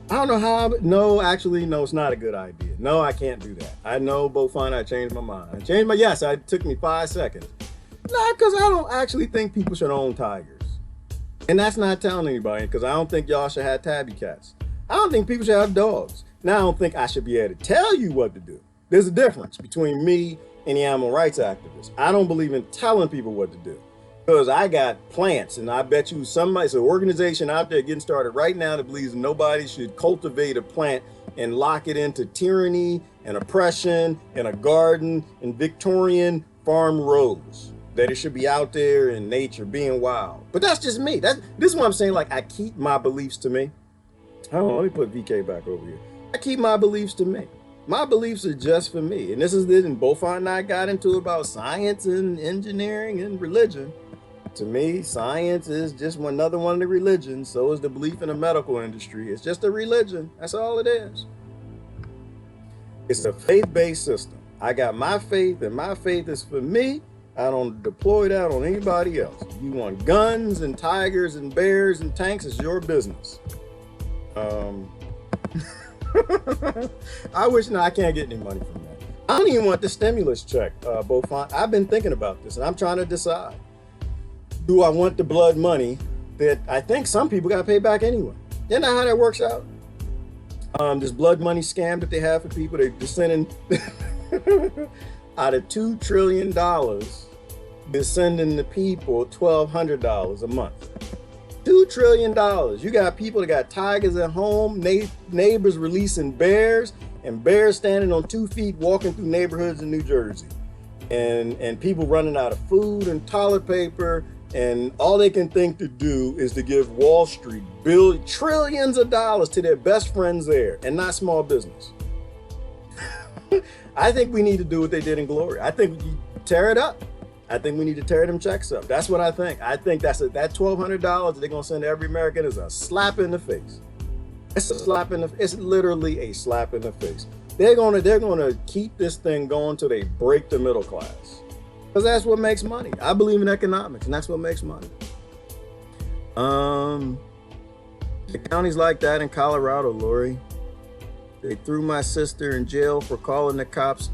I don't know how. No, it's not a good idea. No, I can't do that. I know, Beaufort, I changed my mind. It took me 5 seconds. No, because I don't actually think people should own tigers. And that's not telling anybody, because I don't think y'all should have tabby cats. I don't think people should have dogs. Now, I don't think I should be able to tell you what to do. There's a difference between me and the animal rights activists. I don't believe in telling people what to do, because I got plants, and I bet you it's an organization out there getting started right now that believes nobody should cultivate a plant and lock it into tyranny and oppression in a garden in Victorian farm rows. That it should be out there in nature being wild. But that's just me. This is what I'm saying. Like, I keep my beliefs to me. Hold on, let me put VK back over here. I keep my beliefs to me. My beliefs are just for me. And this is it. And Beaufort and I got into it about science and engineering and religion. To me, science is just another one of the religions. So is the belief in the medical industry. It's just a religion. That's all it is. It's a faith-based system. I got my faith, and my faith is for me. I don't deploy that on anybody else. If you want guns and tigers and bears and tanks, it's your business. I can't get any money from that. I don't even want the stimulus check, Beaufort. I've been thinking about this, and I'm trying to decide. Do I want the blood money that I think some people got to pay back anyway? You know how that works out? This blood money scam that they have for people, they're just sending... out of $2 trillion, they're sending the people $1,200 a month. $2 trillion. You got people that got tigers at home, neighbors releasing bears, and bears standing on 2 feet walking through neighborhoods in New Jersey. And people running out of food and toilet paper, and all they can think to do is to give Wall Street trillions of dollars to their best friends there, and not small business. I think we need to do what they did in Glory. I think we tear it up. I think we need to tear them checks up. That's what I think. I think that $1,200 they're gonna send to every American is a slap in the face. It's a slap in the. It's literally a slap in the face. They're gonna keep this thing going till they break the middle class, because that's what makes money. I believe in economics, and that's what makes money. The counties like that in Colorado, Lori, they threw my sister in jail for calling the cops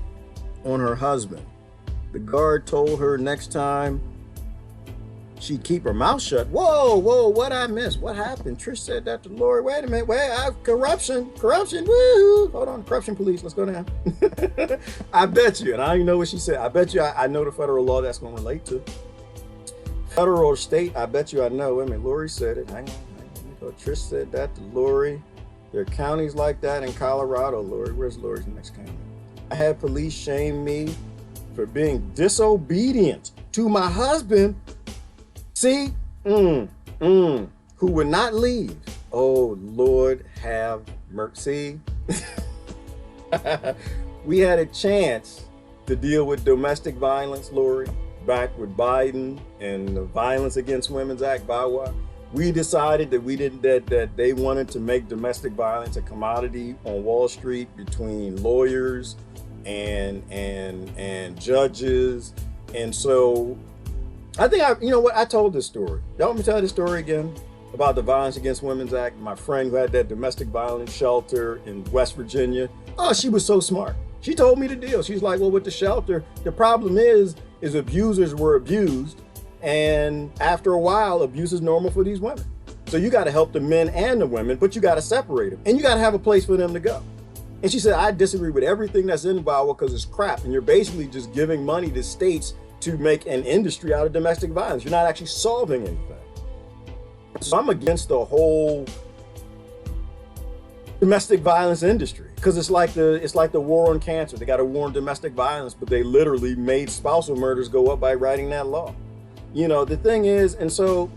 on her husband. The guard told her next time she'd keep her mouth shut. Whoa, what I missed? What happened? Trish said that to Lori. Wait a minute, corruption, woo! Hold on, corruption police, let's go down. I bet you, and I don't even know what she said. I bet you I know the federal law that's going to relate to. Federal or state, I bet you I know. Wait a minute, Lori said it. Hang on. Trish said that to Lori. There are counties like that in Colorado, Lori. Where's Lori's next county? I had police shame me for being disobedient to my husband. See? Who would not leave. Oh, Lord have mercy. We had a chance to deal with domestic violence, Lori, back with Biden and the Violence Against Women's Act, VAWA. We decided that they wanted to make domestic violence a commodity on Wall Street between lawyers and judges. And so I think I told this story. Y'all want me to tell this story again about the Violence Against Women's Act? My friend who had that domestic violence shelter in West Virginia. Oh, she was so smart. She told me the deal. She's like, well, with the shelter, the problem is abusers were abused. And after a while, abuse is normal for these women. So you got to help the men and the women, but you got to separate them. And you got to have a place for them to go. And she said, I disagree with everything that's in VAWA because it's crap. And you're basically just giving money to states to make an industry out of domestic violence. You're not actually solving anything. So I'm against the whole domestic violence industry because it's like the war on cancer. They got a war on domestic violence, but they literally made spousal murders go up by writing that law. You know, the thing is, and so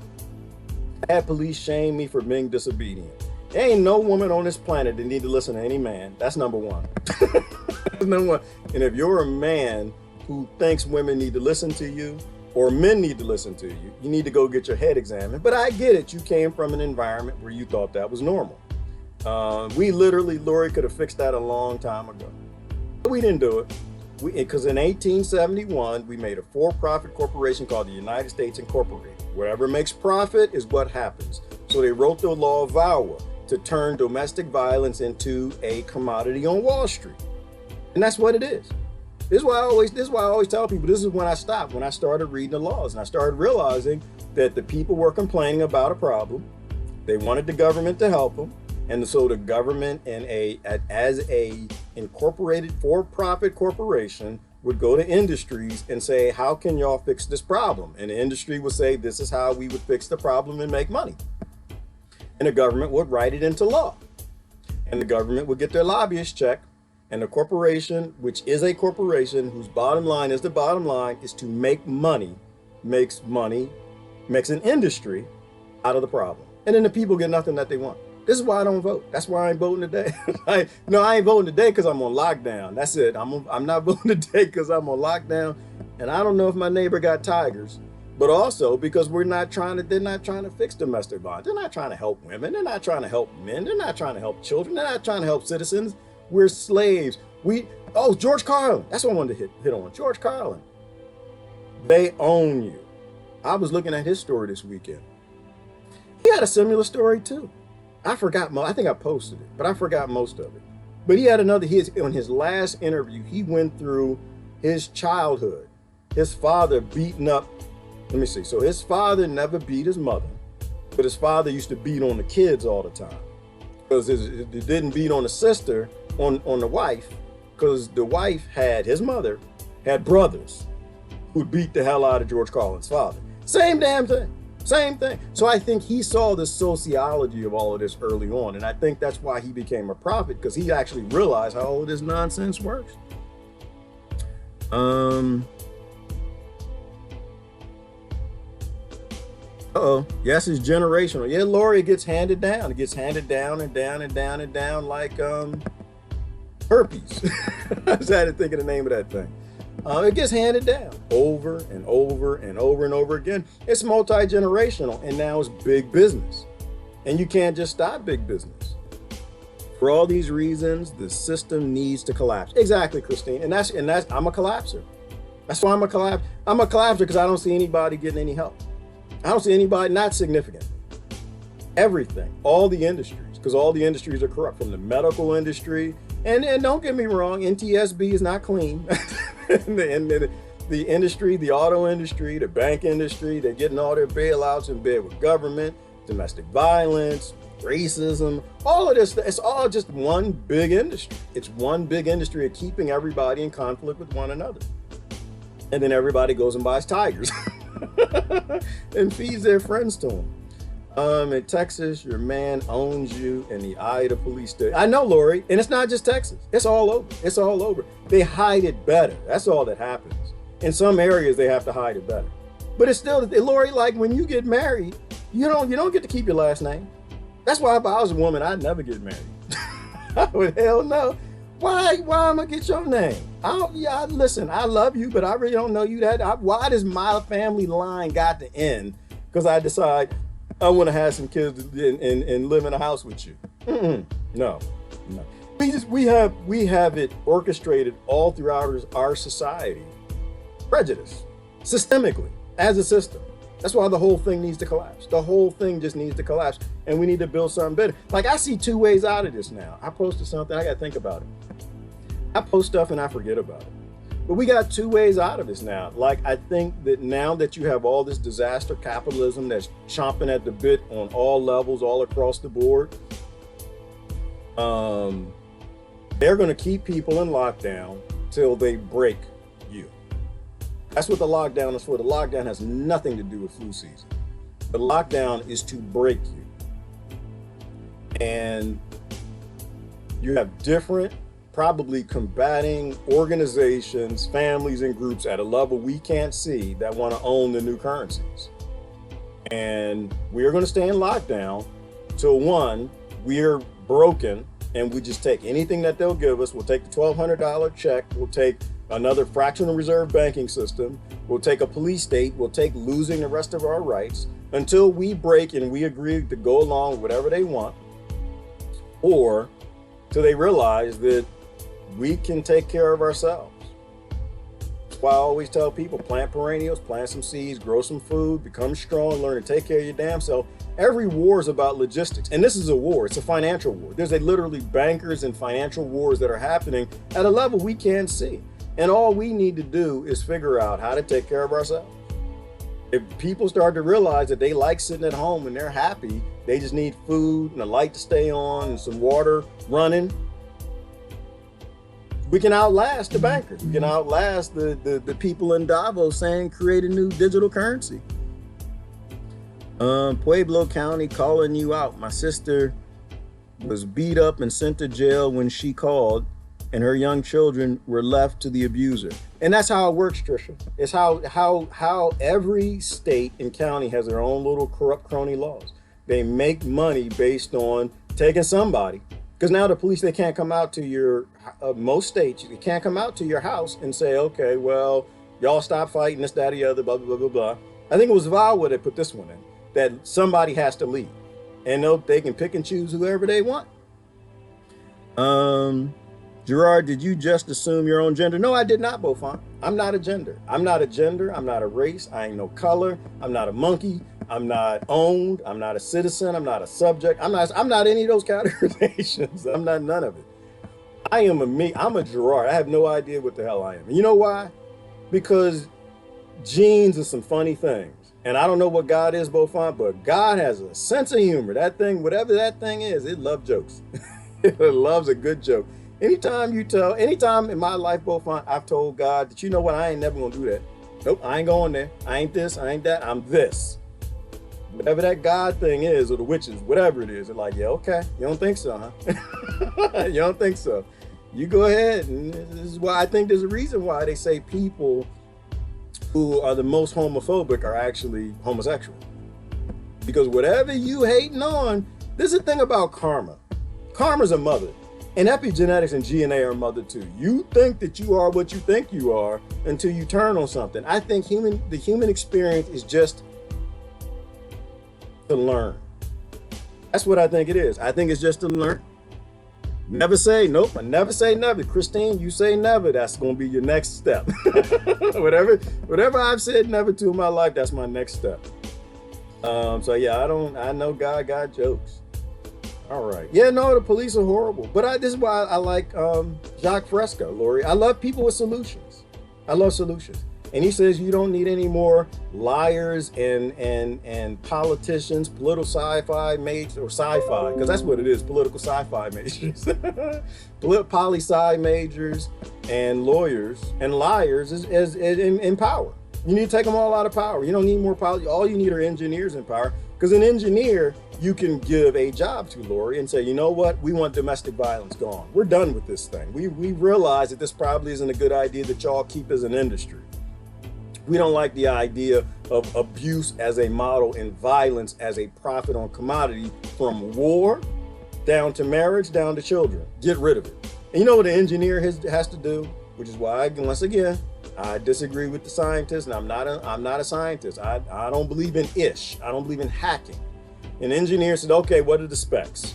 I had police shame me for being disobedient. There ain't no woman on this planet that need to listen to any man. That's number one. That's number one. And if you're a man who thinks women need to listen to you or men need to listen to you, you need to go get your head examined. But I get it. You came from an environment where you thought that was normal. Lori could have fixed that a long time ago. But we didn't do it. Because in 1871, we made a for-profit corporation called the United States Incorporated. Whatever makes profit is what happens. So they wrote the law of VAWA to turn domestic violence into a commodity on Wall Street. And that's what it is. This is why I always tell people, this is when I stopped, when I started reading the laws and I started realizing that the people were complaining about a problem. They wanted the government to help them. And so the government as a incorporated for-profit corporation would go to industries and say, how can y'all fix this problem? And the industry would say, this is how we would fix the problem and make money. And the government would write it into law. And the government would get their lobbyist check. And the corporation, which is a corporation whose bottom line is the bottom line, is to make money, makes an industry out of the problem. And then the people get nothing that they want. This is why I don't vote. That's why I ain't voting today. I ain't voting today because I'm on lockdown. That's it. I'm not voting today because I'm on lockdown. And I don't know if my neighbor got tigers, but also because they're not trying to fix domestic violence. They're not trying to help women. They're not trying to help men. They're not trying to help children. They're not trying to help citizens. We're slaves. George Carlin. That's what I wanted to hit on. George Carlin. They own you. I was looking at his story this weekend. He had a similar story too. I forgot, I think I posted it, but I forgot most of it. But he had on his last interview, he went through his childhood. His father beating up, let me see. So his father never beat his mother, but his father used to beat on the kids all the time. Because it didn't beat on the sister, on the wife, because the wife his mother had brothers who'd beat the hell out of George Carlin's father. Same damn thing. Same thing. So I think he saw the sociology of all of this early on. And I think that's why he became a prophet, because he actually realized how all of this nonsense works. Yes, it's generational. Yeah, Lori, it gets handed down. It gets handed down and down and down and down like Herpes. I just had to think of the name of that thing. It gets handed down over and over and over and over again. It's multi-generational, and now it's big business. And you can't just stop big business. For all these reasons, the system needs to collapse. Exactly, Christine. And that's I'm a collapser. That's why I'm a collapser. I'm a collapser because I don't see anybody getting any help. I don't see anybody, not significant. Everything, all the industries, because all the industries are corrupt, from the medical industry. And don't get me wrong, NTSB is not clean. and the industry, the auto industry, the bank industry, they're getting all their bailouts in bed with government, domestic violence, racism, all of this. It's all just one big industry. It's one big industry of keeping everybody in conflict with one another. And then everybody goes and buys tigers and feeds their friends to them. In Texas, your man owns you in the eye of the police station. I know, Lori, and it's not just Texas. It's all over. It's all over. They hide it better. That's all that happens. In some areas, they have to hide it better. But it's still, Lori, like when you get married, you don't get to keep your last name. That's why if I was a woman, I'd never get married. I would, hell no. Why am I gonna get your name? Listen, I love you, but I really don't know you why does my family line got to end? Because I decide I want to have some kids and live in a house with you. No. We have it orchestrated all throughout our society. Prejudice, systemically, as a system. That's why the whole thing needs to collapse. The whole thing just needs to collapse, and we need to build something better. Like, I see two ways out of this now. I posted something, I got to think about it. I post stuff and I forget about it. But we got two ways out of this now. Like, I think that now that you have all this disaster capitalism that's chomping at the bit on all levels, all across the board, they're going to keep people in lockdown till they break you. That's what the lockdown is for. The lockdown has nothing to do with flu season. The lockdown is to break you. And you have different, probably combating organizations, families, and groups at a level we can't see that want to own the new currencies. And we are going to stay in lockdown till, one, we're broken and we just take anything that they'll give us. We'll take the $1,200 check. We'll take another fractional reserve banking system. We'll take a police state. We'll take losing the rest of our rights until we break and we agree to go along with whatever they want, or till they realize that we can take care of ourselves. That's why I always tell people, plant perennials, plant some seeds, grow some food, become strong, learn to take care of your damn self. Every war is about logistics. And this is a war. It's a financial war. There's literally bankers and financial wars that are happening at a level we can't see. And all we need to do is figure out how to take care of ourselves. If people start to realize that they like sitting at home and they're happy, they just need food and a light to stay on and some water running, we can outlast the bankers. We can outlast the people in Davos saying create a new digital currency. Pueblo County calling you out. My sister was beat up and sent to jail when she called, and her young children were left to the abuser. And that's how it works, Trisha. It's how every state and county has their own little corrupt crony laws. They make money based on taking somebody. Because now the police, they can't come out to your, most states, they can't come out to your house and say, okay, well, y'all stop fighting, this, that, the other, blah, blah, blah, blah, blah. I think it was VAWA that put this one in, that somebody has to leave. And they can pick and choose whoever they want. Gerard, did you just assume your own gender? No, I did not, Beaufont. I'm not a gender. I'm not a gender. I'm not a race. I ain't no color. I'm not a monkey. I'm not owned. I'm not a citizen. I'm not a subject. I'm not any of those categorizations. I'm not none of it. I am a me. I'm a Gerard. I have no idea what the hell I am. And you know why? Because genes are some funny things. And I don't know what God is, Beaufont, but God has a sense of humor. That thing, whatever that thing is, it loves jokes. It loves a good joke. Anytime in my life, Beaufont, I've told God that, you know what, I ain't never gonna do that. Nope, I ain't going there. I ain't this, I ain't that, I'm this. Whatever that God thing is, or the witches, whatever it is, they're like, yeah, okay, you don't think so, huh? You don't think so. You go ahead, and this is why I think there's a reason why they say people who are the most homophobic are actually homosexual. Because whatever you hating on, there's a thing about karma. Karma's a mother. And epigenetics and DNA are mother too. You think that you are what you think you are until you turn on something. I think the human experience is just to learn. That's what I think it is. I think it's just to learn. Never say nope. I never say never. Christine, you say never. That's going to be your next step. whatever I've said never to in my life, that's my next step. So yeah, I know God got jokes. All right. Yeah, no, the police are horrible. But this is why I like Jacques Fresco, Lori. I love people with solutions. I love solutions. And he says you don't need any more liars and politicians, political sci-fi majors, or sci-fi, because that's what it is, political sci-fi majors. Poli-sci majors and lawyers and liars is in power. You need to take them all out of power. You don't need more power. All you need are engineers in power. Because an engineer, you can give a job to, Lori, and say, you know what? We want domestic violence gone. We're done with this thing. We realize that this probably isn't a good idea that y'all keep as an industry. We don't like the idea of abuse as a model and violence as a profit on commodity, from war down to marriage, down to children. Get rid of it. And you know what an engineer has to do? Which is why, once again, I disagree with the scientists, and I'm not a scientist. I don't believe in ish. I don't believe in hacking. An engineer said, okay, what are the specs?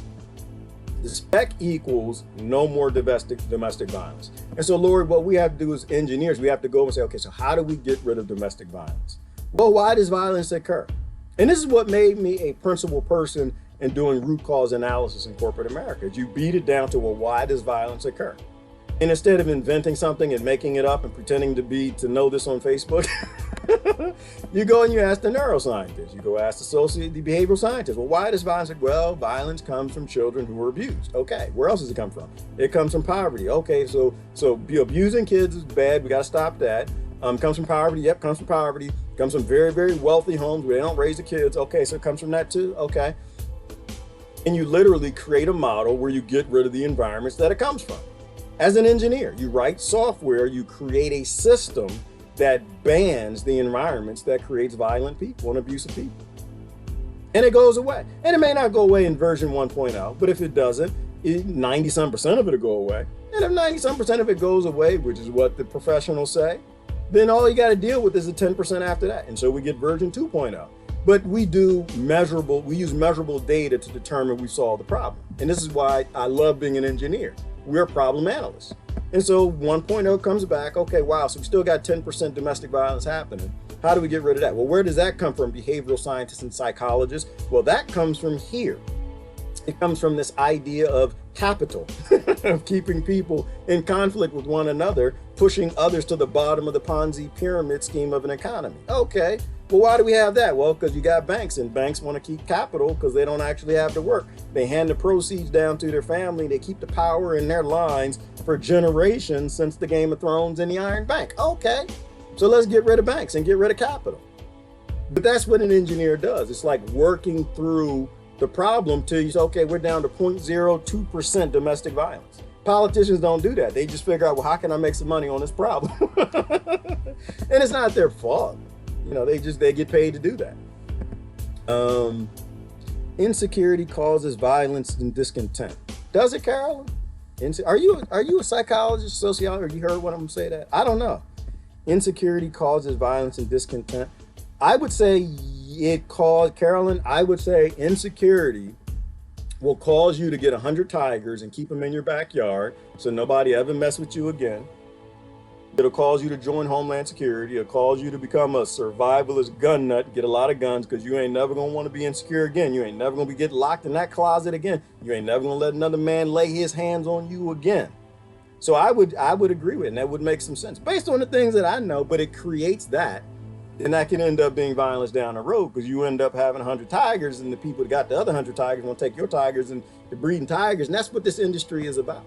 The spec equals no more domestic violence. And so, Lori, what we have to do as engineers, we have to go and say, okay, so how do we get rid of domestic violence? Well, why does violence occur? And this is what made me a principled person in doing root cause analysis in corporate America. You beat it down to, well, why does violence occur? And instead of inventing something and making it up and pretending to know this on Facebook, you go and you ask the neuroscientist. You go ask the behavioral scientist. Well, why does violence? Well, violence comes from children who are abused. Okay, where else does it come from? It comes from poverty. Okay, so abusing kids is bad. We got to stop that. Comes from poverty. Yep, comes from poverty. Comes from very, very wealthy homes where they don't raise the kids. Okay, so it comes from that too. Okay. And you literally create a model where you get rid of the environments that it comes from. As an engineer, you write software, you create a system that bans the environments that creates violent people and abusive people. And it goes away. And it may not go away in version 1.0, but if it doesn't, 90-some% of it will go away. And if 90-some% of it goes away, which is what the professionals say, then all you got to deal with is the 10% after that. And so we get version 2.0. But we use measurable data to determine we solve the problem. And this is why I love being an engineer. We're problem analysts. And so 1.0 comes back, okay, wow, so we still got 10% domestic violence happening. How do we get rid of that? Well, where does that come from? Behavioral scientists and psychologists? Well, that comes from here. It comes from this idea of capital, of keeping people in conflict with one another, pushing others to the bottom of the Ponzi pyramid scheme of an economy. Okay, well, why do we have that? Well, because you got banks, and banks want to keep capital because they don't actually have to work. They hand the proceeds down to their family. They keep the power in their lines for generations since the Game of Thrones and the Iron Bank. Okay, so let's get rid of banks and get rid of capital. But that's what an engineer does. It's like working through the problem till you say, okay, we're down to 0.02% domestic violence. Politicians don't do that. They just figure out, well, how can I make some money on this problem? And it's not their fault. You know, they get paid to do that. Insecurity causes violence and discontent. Does it, Carolyn? Are you a psychologist, sociologist? You heard what I'm saying that? I don't know. Insecurity causes violence and discontent. I would say Carolyn, I would say insecurity will cause you to get 100 tigers and keep them in your backyard so nobody ever mess with you again. It'll cause you to join Homeland Security. It'll cause you to become a survivalist gun nut, get a lot of guns, because you ain't never going to want to be insecure again. You ain't never going to be getting locked in that closet again. You ain't never going to let another man lay his hands on you again. So I would agree with it, and that would make some sense based on the things that I know, but it creates that. And that can end up being violence down the road because you end up having 100 tigers, and the people that got the other 100 tigers want to take your tigers and they're breeding tigers. And that's what this industry is about.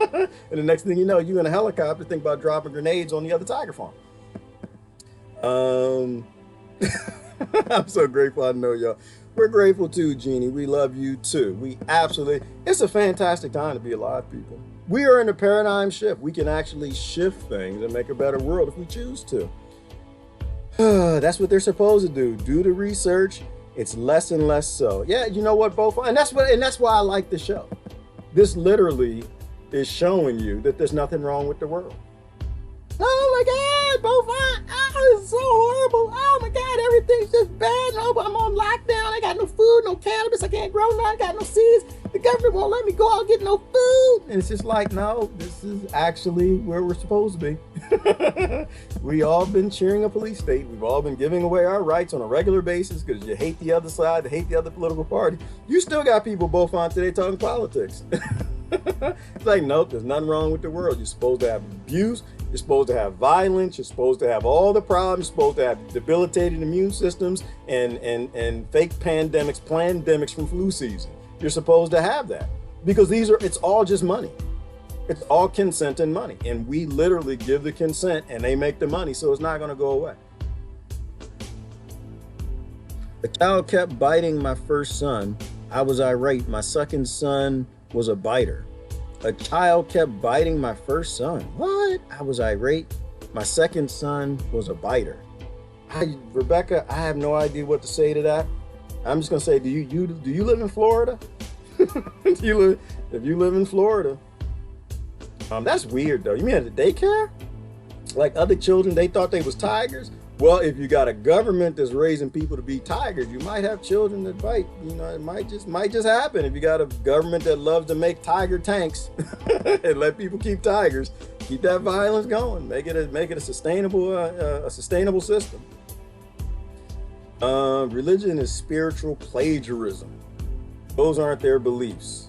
And the next thing you know, you in a helicopter think about dropping grenades on the other tiger farm. I'm so grateful I know y'all. We're grateful too, Jeannie. We love you too. It's a fantastic time to be alive, people. We are in a paradigm shift. We can actually shift things and make a better world if we choose to. That's what they're supposed to do. Do the research. It's less and less so. Yeah, you know what, both, and that's why I like the show. This literally is showing you that there's nothing wrong with the world. Oh my God, Beaufort, oh, it's so horrible. Oh my God, everything's just bad. Oh, I'm on lockdown. I got no food, no cannabis. I can't grow none. I got no seeds. The government won't let me go out and get no food. And it's just like, no, this is actually where we're supposed to be. We all been cheering a police state. We've all been giving away our rights on a regular basis because you hate the other side, you hate the other political party. You still got people both on today talking politics. It's like, nope, there's nothing wrong with the world. You're supposed to have abuse. You're supposed to have violence. You're supposed to have all the problems. You're supposed to have debilitated immune systems and fake pandemics from flu season. You're supposed to have that because it's all just money. It's all consent and money. And we literally give the consent and they make the money. So it's not going to go away. The child kept biting my first son. I was irate. My second son was a biter. A child kept biting my first son. What? I was irate. My second son was a biter. Rebecca, I have no idea what to say to that. I'm just gonna say, do you live in Florida? If you live in Florida, that's weird though. You mean at the daycare? Like other children, they thought they was tigers. Well, if you got a government that's raising people to be tigers, you might have children that bite. You know, it might just happen. If you got a government that loves to make tiger tanks and let people keep tigers, keep that violence going. Make it a sustainable system. Religion is spiritual plagiarism. Those aren't their beliefs.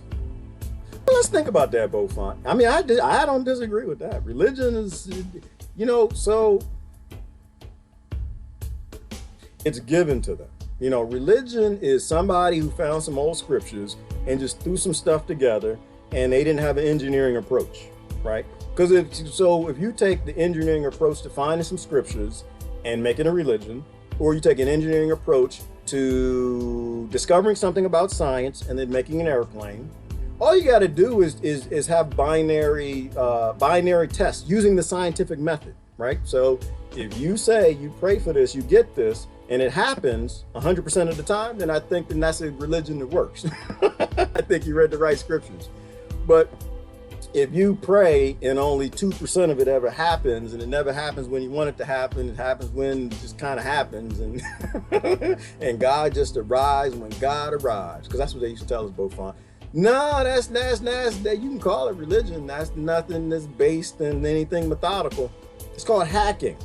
Well, let's think about that, Beaufort. I mean, I don't disagree with that. Religion is, so it's given to them. Religion is somebody who found some old scriptures and just threw some stuff together, and they didn't have an engineering approach, right? Because if you take the engineering approach to finding some scriptures and making a religion, or you take an engineering approach to discovering something about science and then making an airplane, all you got to do is have binary tests using the scientific method, right? So if you say you pray for this, you get this, and it happens 100% of the time, then I think that's a religion that works. I think you read the right scriptures. But if you pray and only 2% of it ever happens, and it never happens when you want it to happen, it happens when it just kind of happens, and and God just arrives when God arrives, because that's what they used to tell us, Beaufort. No, that's that you can call it religion. That's nothing that's based in anything methodical. It's called hacking.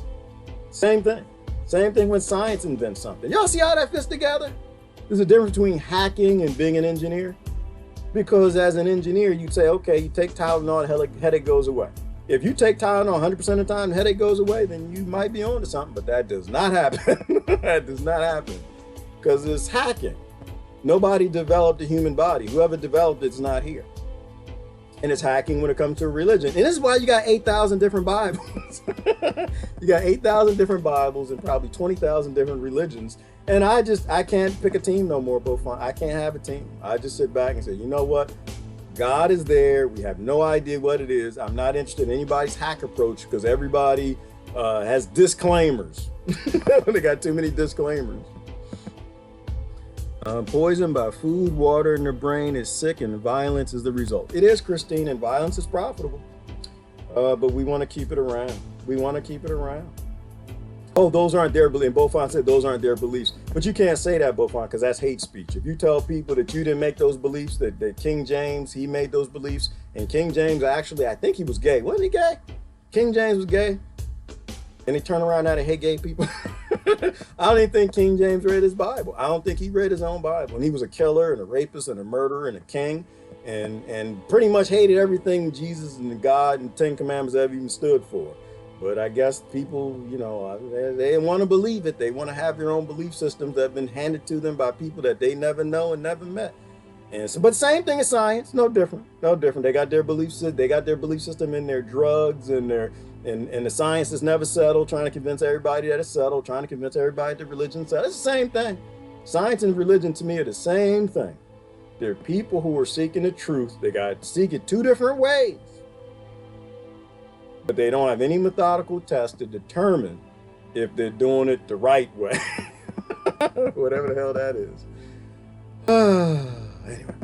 Same thing. Same thing when science invents something. Y'all see how that fits together? There's a difference between hacking and being an engineer. Because as an engineer, you'd say, okay, you take Tylenol, the headache goes away. If you take Tylenol 100% of the time, the headache goes away, then you might be on to something, but that does not happen. That does not happen. Because it's hacking. Nobody developed the human body. Whoever developed it's not here. And it's hacking when it comes to religion. And this is why you got 8,000 different Bibles. You got 8,000 different Bibles and probably 20,000 different religions. And I can't pick a team no more, Beaufort. I can't have a team. I just sit back and say, you know what? God is there. We have no idea what it is. I'm not interested in anybody's hack approach because everybody has disclaimers. They got too many disclaimers. Poisoned by food, water in the brain is sick and violence is the result. It is, Christine, and violence is profitable. But we want to keep it around. We want to keep it around. Oh, those aren't their beliefs. And Beaufort said those aren't their beliefs. But you can't say that, Beaufort, because that's hate speech. If you tell people that you didn't make those beliefs, that King James, he made those beliefs, and King James actually, I think he was gay. Wasn't he gay? King James was gay. And he turned around now to hate gay people. I don't even think King James read his Bible. I don't think he read his own Bible. And he was a killer and a rapist and a murderer and a king and pretty much hated everything Jesus and God and Ten Commandments ever even stood for. But I guess people, they want to believe it. They want to have their own belief systems that have been handed to them by people that they never know and never met. And so, but same thing as science, no different. They got their beliefs. They got their belief system in their drugs and and the science is never settled, trying to convince everybody that it's settled, trying to convince everybody that religion's settled. It's the same thing. Science and religion to me are the same thing. They're people who are seeking the truth. They got to seek it two different ways. But they don't have any methodical test to determine if they're doing it the right way. Whatever the hell that is. Anyway.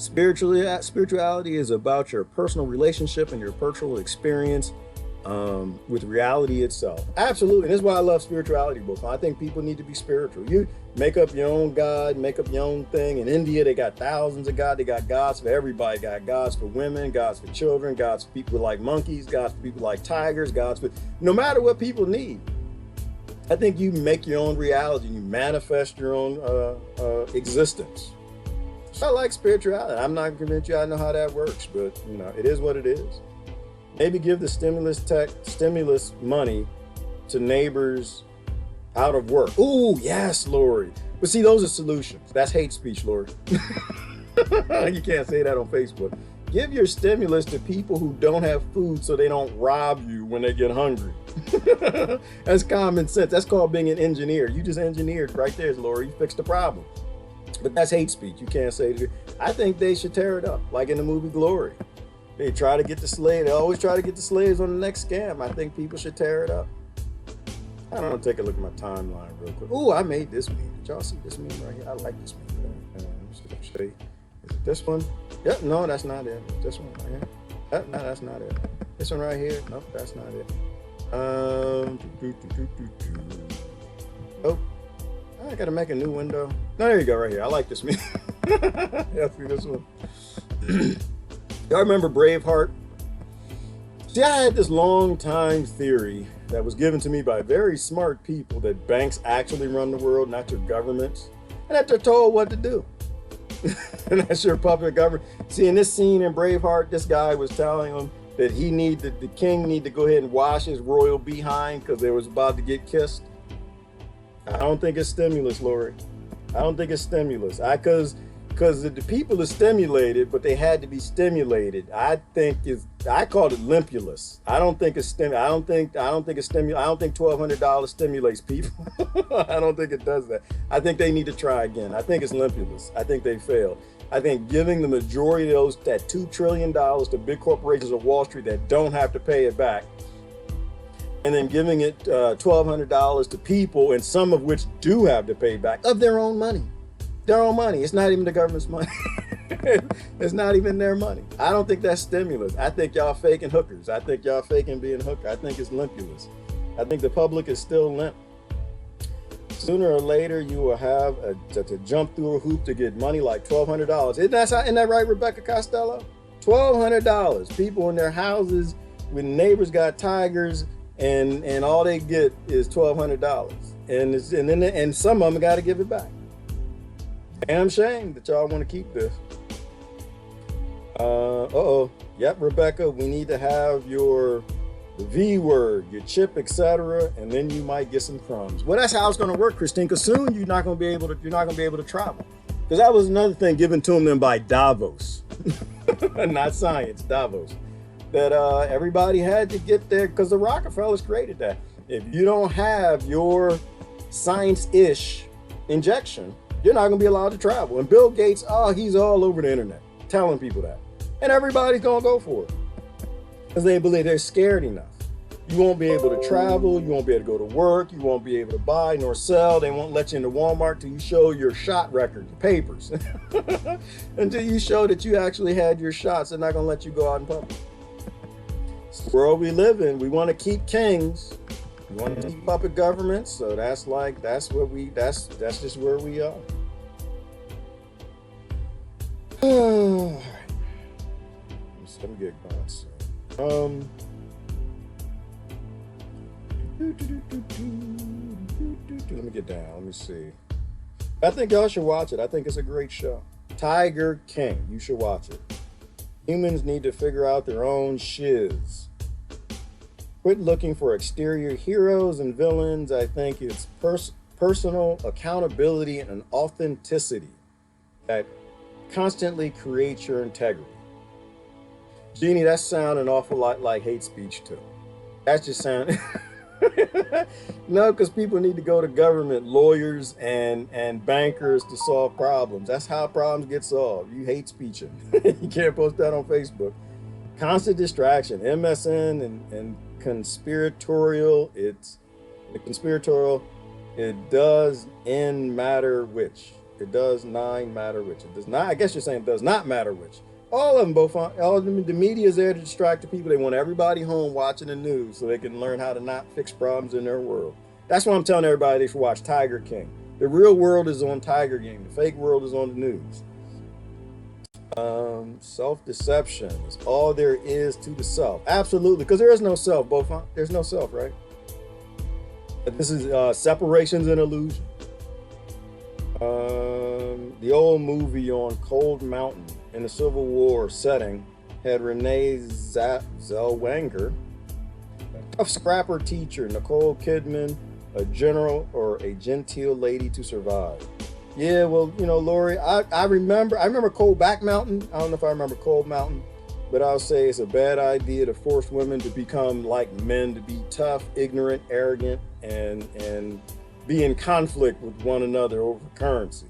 Spirituality is about your personal relationship and your personal experience with reality itself. Absolutely. And that's why I love spirituality books. I think people need to be spiritual. You make up your own God, make up your own thing. In India, they got thousands of gods. They got gods for everybody. Got gods for women, gods for children, gods for people like monkeys, gods for people like tigers, gods for no matter what people need. I think you make your own reality. You manifest your own existence. So I like spirituality. I'm not convinced I know how that works, but you know, it is what it is. Maybe give the stimulus money to neighbors out of work. Ooh, yes, Lori. But see, those are solutions. That's hate speech, Lori. You can't say that on Facebook. Give your stimulus to people who don't have food so they don't rob you when they get hungry. That's common sense. That's called being an engineer. You just engineered right there, Lori. You fixed the problem. But that's hate speech. You can't say it. I think they should tear it up, like in the movie Glory. They try to get the slaves. They always try to get the slaves on the next scam. I think people should tear it up. I don't know, take a look at my timeline real quick. Oh, I made this meme. Did y'all see this meme right here? I like this meme. Is it this one? Yep, no, that's not it. This one right here. No, that's not it. This one right here. Nope, that's not it. Oh, I gotta make a new window. No, there you go, right here. I like this meme. Yeah, see this one. Y'all remember Braveheart? See, I had this long time theory that was given to me by very smart people that banks actually run the world, not your governments, and that they're told what to do. And that's your puppet government. See, in this scene in Braveheart, this guy was telling him that the king need to go ahead and wash his royal behind because they was about to get kissed. I don't think it's stimulus, Lori. I don't think it's stimulus. Because the people are stimulated, but they had to be stimulated. I called it limpulus. I don't think it's I don't think $1,200 stimulates people. I don't think it does that. I think they need to try again. I think it's limpulus. I think they failed. I think giving the majority of that $2 trillion to big corporations of Wall Street that don't have to pay it back, and then giving it $1,200 to people, and some of which do have to pay back of their own money. Their own money. It's not even the government's money. It's not even their money. I don't think that's stimulus. I think y'all faking hookers. I think y'all faking being a hooker. I think it's limpulus. I think the public is still limp. Sooner or later, you will have to jump through a hoop to get money like $1,200. Isn't that right, Rebecca Costello? $1,200. People in their houses when neighbors got tigers and all they get is $1,200. And some of them got to give it back. Damn shame that y'all want to keep this. Yep, Rebecca, we need to have the V word, your chip, etc., and then you might get some crumbs. Well, that's how it's going to work, Christine, because soon you're not going to be able to travel. Because that was another thing given to them by Davos, not science, Davos, that everybody had to get there because the Rockefellers created that. If you don't have your science-ish injection, you're not going to be allowed to travel. And Bill Gates, he's all over the internet telling people that. And everybody's going to go for it. Because they believe they're scared enough. You won't be able to travel. You won't be able to go to work. You won't be able to buy nor sell. They won't let you into Walmart till you show your shot record, your papers. Until you show that you actually had your shots, they're not going to let you go out in public. It's the world we live in. We want to keep kings. We want to keep puppet governments. So that's just where we are. All right. Let me get going soon. Let me get down. Let me see. I think y'all should watch it. I think it's a great show. Tiger King. You should watch it. Humans need to figure out their own shiz. Quit looking for exterior heroes and villains. I think it's personal accountability and authenticity that constantly creates your integrity. Jeannie, that sound an awful lot like hate speech too. That's just sound. No, because people need to go to government, lawyers, and bankers to solve problems. That's how problems get solved. You hate speeching. You can't post that on Facebook. Constant distraction. MSN and conspiratorial. It does in matter which. It does not matter which. It does not. I guess you're saying it does not matter which. All of them, all of them. The media is there to distract the people. They want everybody home watching the news so they can learn how to not fix problems in their world. That's why I'm telling everybody they should watch Tiger King. The real world is on Tiger King. The fake world is on the news. Self-deception is all there is to the self. Absolutely, because there is no self, there's no self, right? This is separation's an illusion. The old movie on Cold Mountain in the Civil War setting had Renee Zellweger, a tough scrapper teacher, Nicole Kidman, a general or a genteel lady to survive. Yeah, well, you know, Lori, I remember Coldback Mountain. I don't know if I remember Cold Mountain, but I'll say it's a bad idea to force women to become like men, to be tough, ignorant, arrogant, and be in conflict with one another over currency.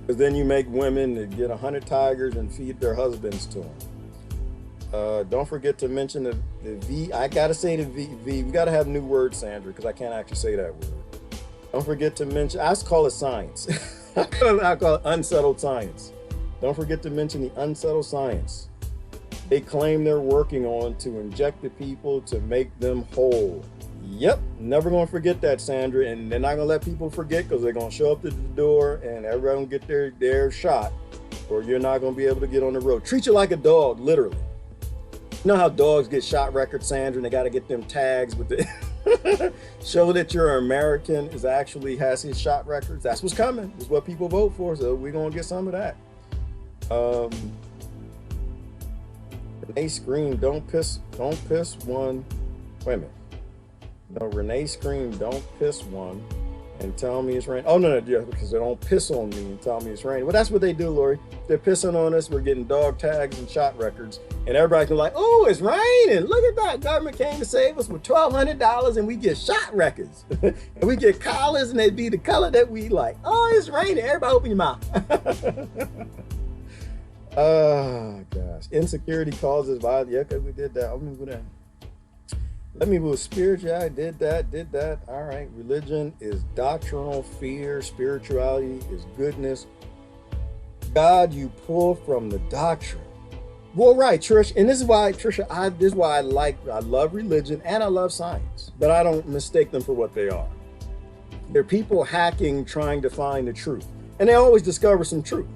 Because then you make women to get 100 tigers and feed their husbands to them. Don't forget to mention the V. I gotta say the V. We gotta have new words, Sandra, because I can't actually say that word. Don't forget to mention, I call it science. I call it unsettled science. Don't forget to mention the unsettled science they claim they're working on to inject the people to make them whole. Yep, never gonna forget that, Sandra. And they're not gonna let people forget, because they're gonna show up at the door and everyone get their shot, or you're not gonna be able to get on the road. Treat you like a dog, literally. You know how dogs get shot records, Sandra, and they gotta get them tags with the show that you're American is actually has his shot records. That's what's coming. It's what people vote for. So we're gonna get some of that. Renee screamed, don't piss one. Wait a minute. No, Renee screamed, don't piss one and tell me it's raining. Oh, no, yeah, because they don't piss on me and tell me it's raining. Well, that's what they do, Lori. They're pissing on us. We're getting dog tags and shot records. And everybody can like, oh, it's raining. Look at that. Government came to save us with $1,200 and we get shot records. And we get collars and they be the color that we like. Oh, it's raining. Everybody open your mouth. Oh, gosh. Insecurity causes violence. Yeah, because we did that. Let me move. Spirituality, did that. All right. Religion is doctrinal fear. Spirituality is goodness. God, you pull from the doctrine. Well, right, Trish. And this is why, Trisha, I love religion and I love science, but I don't mistake them for what they are. They're people hacking, trying to find the truth. And they always discover some truth.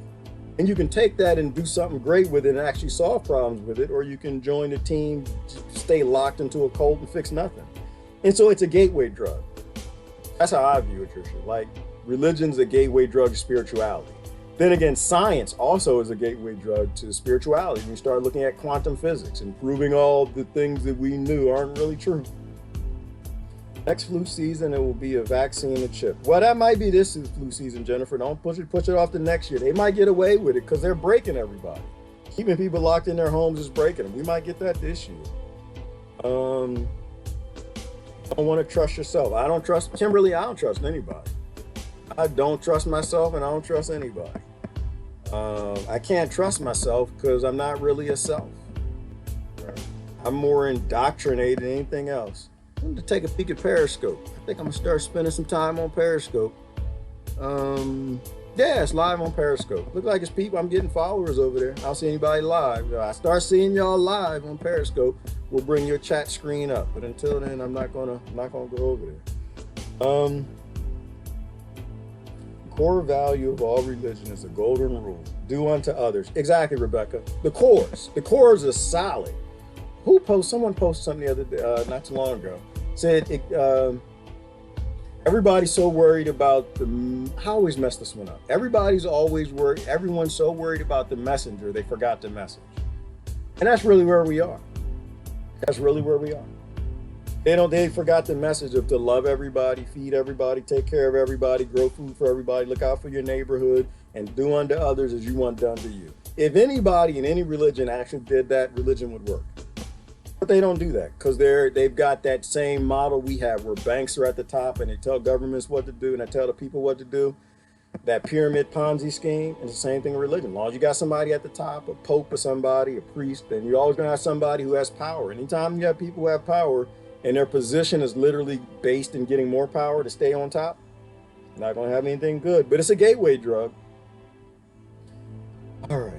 And you can take that and do something great with it and actually solve problems with it, or you can join the team, stay locked into a cult and fix nothing. And so it's a gateway drug. That's how I view it, Tricia. Like, religion's a gateway drug to spirituality. Then again, science also is a gateway drug to spirituality. When you start looking at quantum physics and proving all the things that we knew aren't really true. Next flu season, it will be a vaccine and chip. Well, that might be this flu season, Jennifer. Don't push it off to next year. They might get away with it because they're breaking everybody. Keeping people locked in their homes is breaking them. We might get that this year. Don't want to trust yourself. I don't trust Kimberly. I don't trust anybody. I don't trust myself and I don't trust anybody. I can't trust myself because I'm not really a self. I'm more indoctrinated than anything else. I'm going to take a peek at Periscope. I think I'm going to start spending some time on Periscope. Yeah, it's live on Periscope. Look like it's people. I'm getting followers over there. I don't see anybody live. I start seeing y'all live on Periscope. We'll bring your chat screen up. But until then, I'm not gonna go over there. Core value of all religion is a golden rule. Do unto others. Exactly, Rebecca. The cores are solid. Someone posted something the other day, not too long ago. Said everybody's so worried about I always mess this one up. Everybody's always worried. Everyone's so worried about the messenger, they forgot the message. And that's really where we are. That's really where we are. They forgot the message of to love everybody, feed everybody, take care of everybody, grow food for everybody, look out for your neighborhood, and do unto others as you want done to you. If anybody in any religion actually did that, religion would work. But they don't do that because they've got that same model we have where banks are at the top and they tell governments what to do and they tell the people what to do. That pyramid Ponzi scheme is the same thing in religion. As long as you got somebody at the top, a pope or somebody, a priest, then you're always going to have somebody who has power. Anytime you have people who have power and their position is literally based in getting more power to stay on top, Not gonna have anything good, but it's a gateway drug. All right.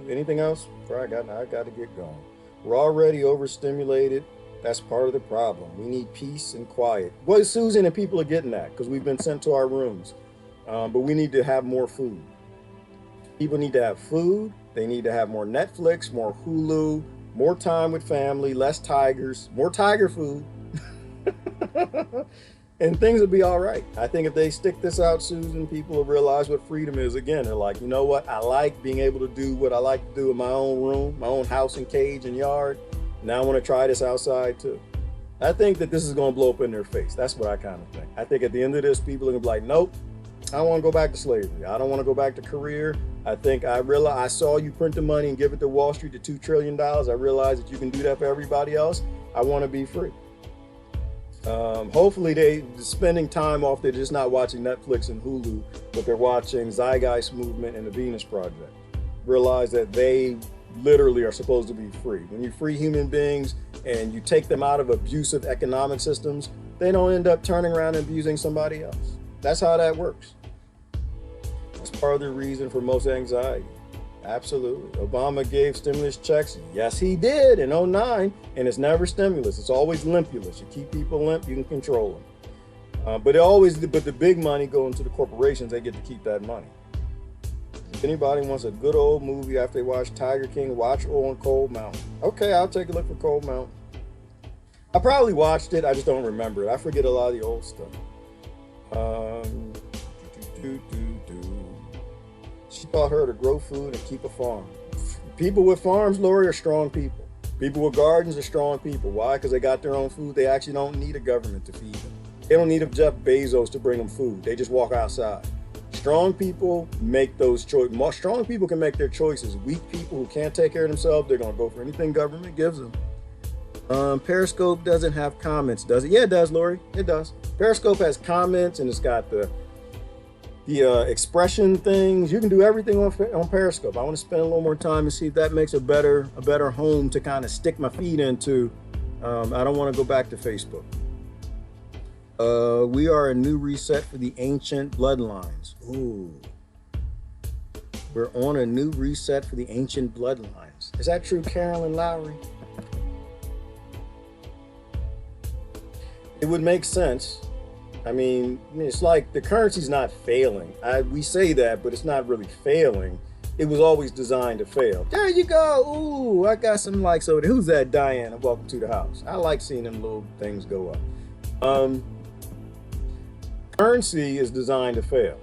Anything else? I got to get going. We're already overstimulated. That's part of the problem. We need peace and quiet. Well, Susan and people are getting that because we've been sent to our rooms. But we need to have more food. People need to have food. They need to have more Netflix, more Hulu, more time with family, less tigers, more tiger food. And things will be all right. I think if they stick this out, Susan, people will realize what freedom is. Again, they're like, you know what? I like being able to do what I like to do in my own room, my own house and cage and yard. Now I want to try this outside too. I think that this is going to blow up in their face. That's what I kind of think. I think at the end of this, people are going to be like, nope, I don't want to go back to slavery. I don't want to go back to career. I think I saw you print the money and give it to Wall Street to $2 trillion. I realized that you can do that for everybody else. I want to be free. Hopefully they're spending time off. They're just not watching Netflix and Hulu, but they're watching Zeitgeist Movement and the Venus Project. Realize that they literally are supposed to be free. When you free human beings and you take them out of abusive economic systems, they don't end up turning around and abusing somebody else. That's how that works. That's part of the reason for most anxiety. Absolutely. Obama gave stimulus checks. Yes, he did in 2009. And it's never stimulus. It's always limpulus. You keep people limp, you can control them. But the big money going to the corporations, they get to keep that money. If anybody wants a good old movie after they watch Tiger King, watch On Cold Mountain. Okay, I'll take a look for Cold Mountain. I probably watched it. I just don't remember it. I forget a lot of the old stuff. She taught her to grow food and keep a farm. People with farms, Lori, are strong people. People with gardens are strong people. Why? Because they got their own food. They actually don't need a government to feed them. They don't need a Jeff Bezos to bring them food. They just walk outside. Strong people make those choices. Strong people can make their choices. Weak people who can't take care of themselves, they're going to go for anything government gives them. Periscope doesn't have comments, does it? Yeah, it does, Lori. It does. Periscope has comments and it's got the expression things. You can do everything on Periscope. I want to spend a little more time and see if that makes a better home to kind of stick my feet into. I don't want to go back to Facebook. We are a new reset for the ancient bloodlines. Ooh. We're on a new reset for the ancient bloodlines. Is that true, Carolyn Lowry? It would make sense. I mean, it's like the currency's not failing. We say that, but it's not really failing. It was always designed to fail. There you go. Ooh, I got some likes over there. Who's that, Diana? Welcome to the house. I like seeing them little things go up. Currency is designed to fail.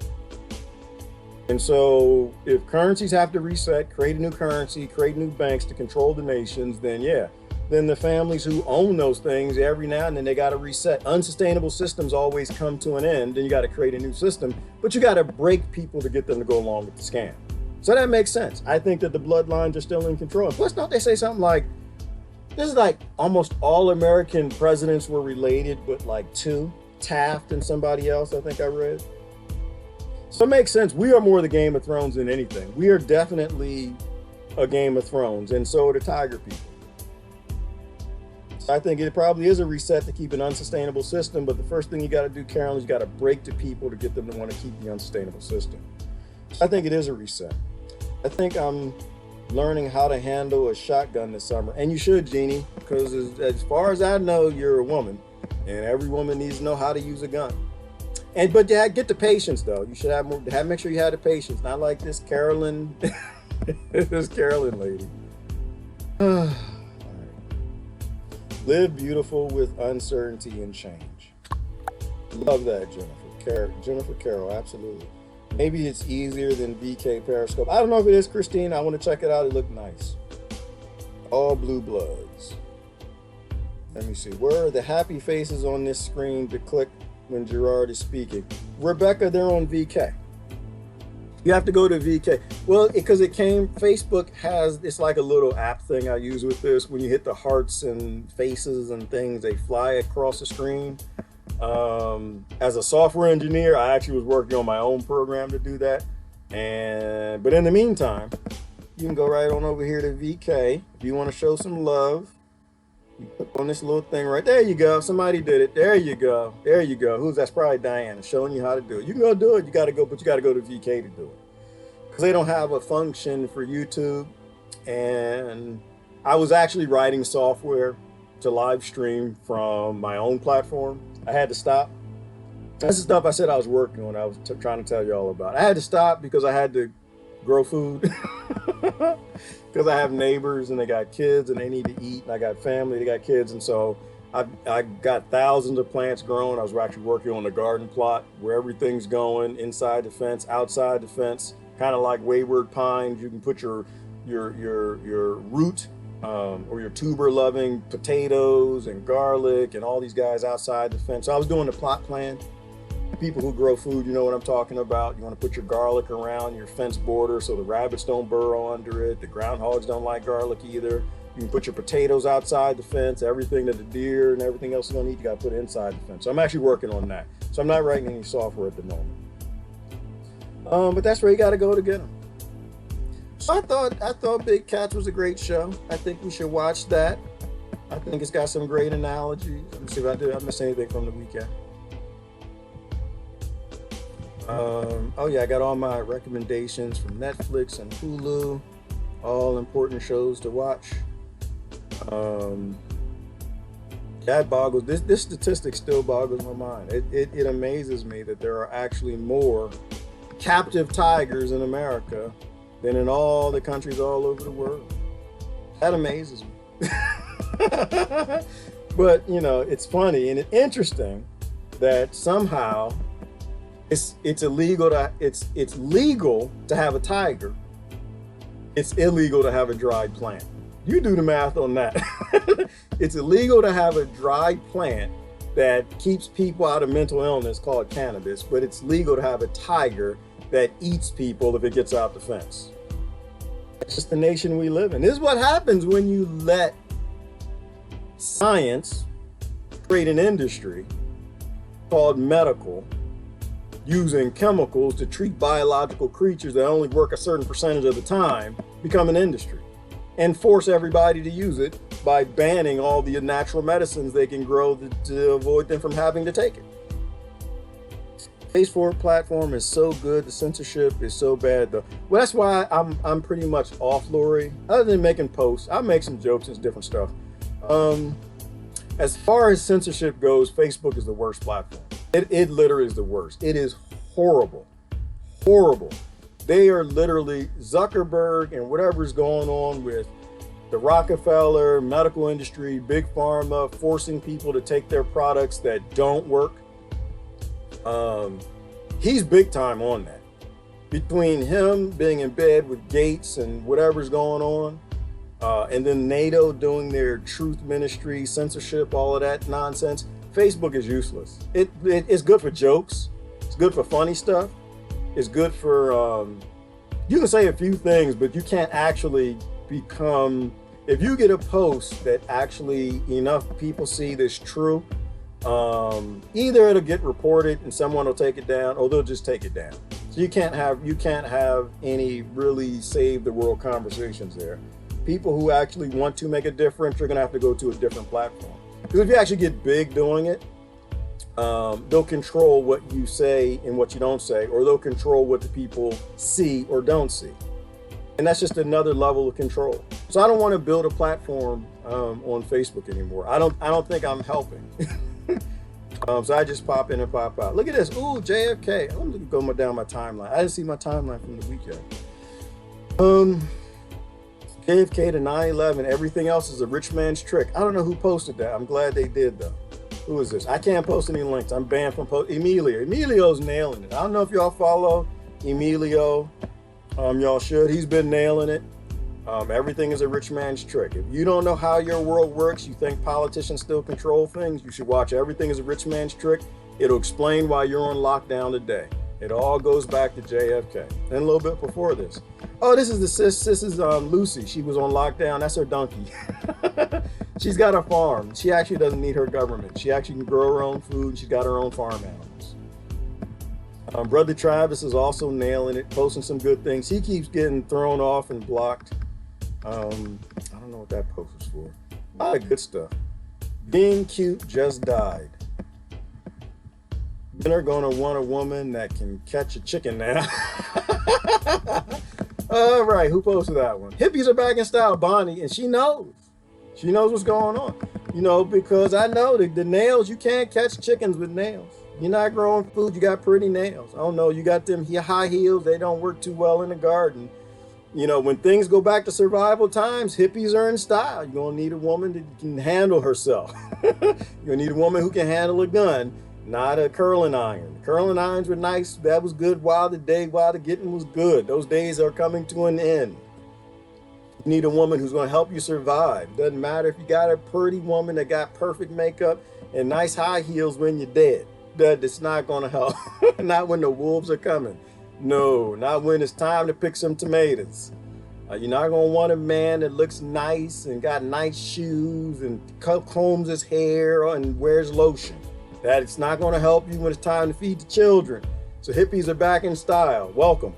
And so if currencies have to reset, create a new currency, create new banks to control the nations, then yeah. Then the families who own those things, every now and then they got to reset. Unsustainable systems always come to an end. Then you got to create a new system, but you got to break people to get them to go along with the scam. So that makes sense. I think that the bloodlines are still in control. And plus, don't they say something like, this is like almost all American presidents were related, but like two, Taft and somebody else, I think I read. So it makes sense. We are more the Game of Thrones than anything. We are definitely a Game of Thrones, and so are the Tiger people. I think it probably is a reset to keep an unsustainable system, but the first thing you got to do, Carolyn, is you got to break the people to get them to want to keep the unsustainable system. I think it is a reset. I think I'm learning how to handle a shotgun this summer, and you should, Jeannie, because as far as I know, you're a woman, and every woman needs to know how to use a gun. But get the patience though. You should make sure you have the patience, not like this Carolyn, this Carolyn lady. Live beautiful with uncertainty and change. Love that, Jennifer. Jennifer Carroll, absolutely. Maybe it's easier than VK Periscope. I don't know if it is, Christine. I want to check it out. It looked nice. All blue bloods. Let me see. Where are the happy faces on this screen to click when Gerard is speaking? Rebecca, they're on VK. You have to go to VK. Well, because Facebook has, it's like a little app thing I use with this. When you hit the hearts and faces and things, they fly across the screen. As a software engineer, I actually was working on my own program to do that. But in the meantime, you can go right on over here to VK if you want to show some love. You click on this little thing right there. You go. Somebody did it. There you go. There you go. Who's that's probably Diana showing you how to do it. You can go do it. You got to go, but you got to go to VK to do it because they don't have a function for YouTube. And I was actually writing software to live stream from my own platform. I had to stop. That's the stuff I said I was working on. I was trying to tell you all about. I had to stop because I had to grow food because I have neighbors and they got kids and they need to eat. And I got family, they got kids. And so I got thousands of plants growing. I was actually working on the garden plot where everything's going inside the fence, outside the fence, kind of like wayward pines. You can put your root or your tuber loving potatoes and garlic and all these guys outside the fence. So I was doing the plot plan. People who grow food, you know what I'm talking about. You want to put your garlic around your fence border so the rabbits don't burrow under it. The groundhogs don't like garlic either. You can put your potatoes outside the fence. Everything that the deer and everything else is going to eat, you got to put it inside the fence. So I'm actually working on that. So I'm not writing any software at the moment. But that's where you got to go to get them. So I thought Big Cats was a great show. I think we should watch that. I think it's got some great analogies. Let me see if I miss anything from the weekend. Oh yeah, I got all my recommendations from Netflix and Hulu, all important shows to watch. That boggles, this statistic still boggles my mind. It amazes me that there are actually more captive tigers in America than in all the countries all over the world. That amazes me. But you know, it's funny and it's interesting that somehow it's illegal it's legal to have a tiger. It's illegal to have a dried plant. You do the math on that. It's illegal to have a dried plant that keeps people out of mental illness called cannabis, but it's legal to have a tiger that eats people if it gets out the fence. It's just the nation we live in. This is what happens when you let science create an industry called medical, using chemicals to treat biological creatures that only work a certain percentage of the time, become an industry and force everybody to use it by banning all the natural medicines they can grow to avoid them from having to take it. Facebook platform is so good, the censorship is so bad though. Well, that's why I'm pretty much off Lori. Other than making posts, I make some jokes and different stuff. As far as censorship goes, Facebook is the worst platform. It literally is the worst. It is horrible, horrible. They are literally Zuckerberg and whatever's going on with the Rockefeller, medical industry, big pharma, forcing people to take their products that don't work. He's big time on that. Between him being in bed with Gates and whatever's going on, and then NATO doing their truth ministry, censorship, all of that nonsense, Facebook is useless. It's good for jokes. It's good for funny stuff. It's good for, you can say a few things, but you can't actually become, if you get a post that actually enough people see that's true, either it'll get reported and someone will take it down, or they'll just take it down. So you can't have any really save the world conversations there. People who actually want to make a difference are gonna have to go to a different platform. Because if you actually get big doing it, they'll control what you say and what you don't say, or they'll control what the people see or don't see. And that's just another level of control. So I don't want to build a platform on Facebook anymore. I don't think I'm helping. So I just pop in and pop out. Look at this. Ooh, JFK. Let me go down my timeline. I didn't see my timeline from the weekend. JFK to 9/11. Everything else is a rich man's trick. I don't know who posted that. I'm glad they did though. Who is this? I can't post any links. I'm banned from Emilio. Emilio's nailing it. I don't know if y'all follow Emilio. Y'all should. He's been nailing it. Everything is a rich man's trick. If you don't know how your world works, you think politicians still control things, you should watch Everything is a Rich Man's Trick. It'll explain why you're on lockdown today. It all goes back to JFK and a little bit before this. Oh, this is the sis. This is Lucy. She was on lockdown. That's her donkey. She's got a farm. She actually doesn't need her government. She actually can grow her own food. She's got her own farm animals. Brother Travis is also nailing it, posting some good things. He keeps getting thrown off and blocked. I don't know what that post is for. A lot of good stuff. Being cute just died. Men are going to want a woman that can catch a chicken now. All right, who posted that one? Hippies are back in style, Bonnie, and she knows. She knows what's going on. You know, because I know that the nails, you can't catch chickens with nails. You're not growing food, you got pretty nails. I don't know, you got them high heels, they don't work too well in the garden. You know, when things go back to survival times, hippies are in style. You're gonna need a woman that can handle herself. You're gonna need a woman who can handle a gun, not a curling iron. Curling irons were nice, that was good while the getting was good. Those days are coming to an end. You need a woman who's gonna help you survive. Doesn't matter if you got a pretty woman that got perfect makeup and nice high heels when you're dead. That's not gonna help. Not when the wolves are coming. No, not when it's time to pick some tomatoes. You're not gonna want a man that looks nice and got nice shoes and combs his hair and wears lotion. That's not gonna help you when it's time to feed the children. So hippies are back in style. Welcome.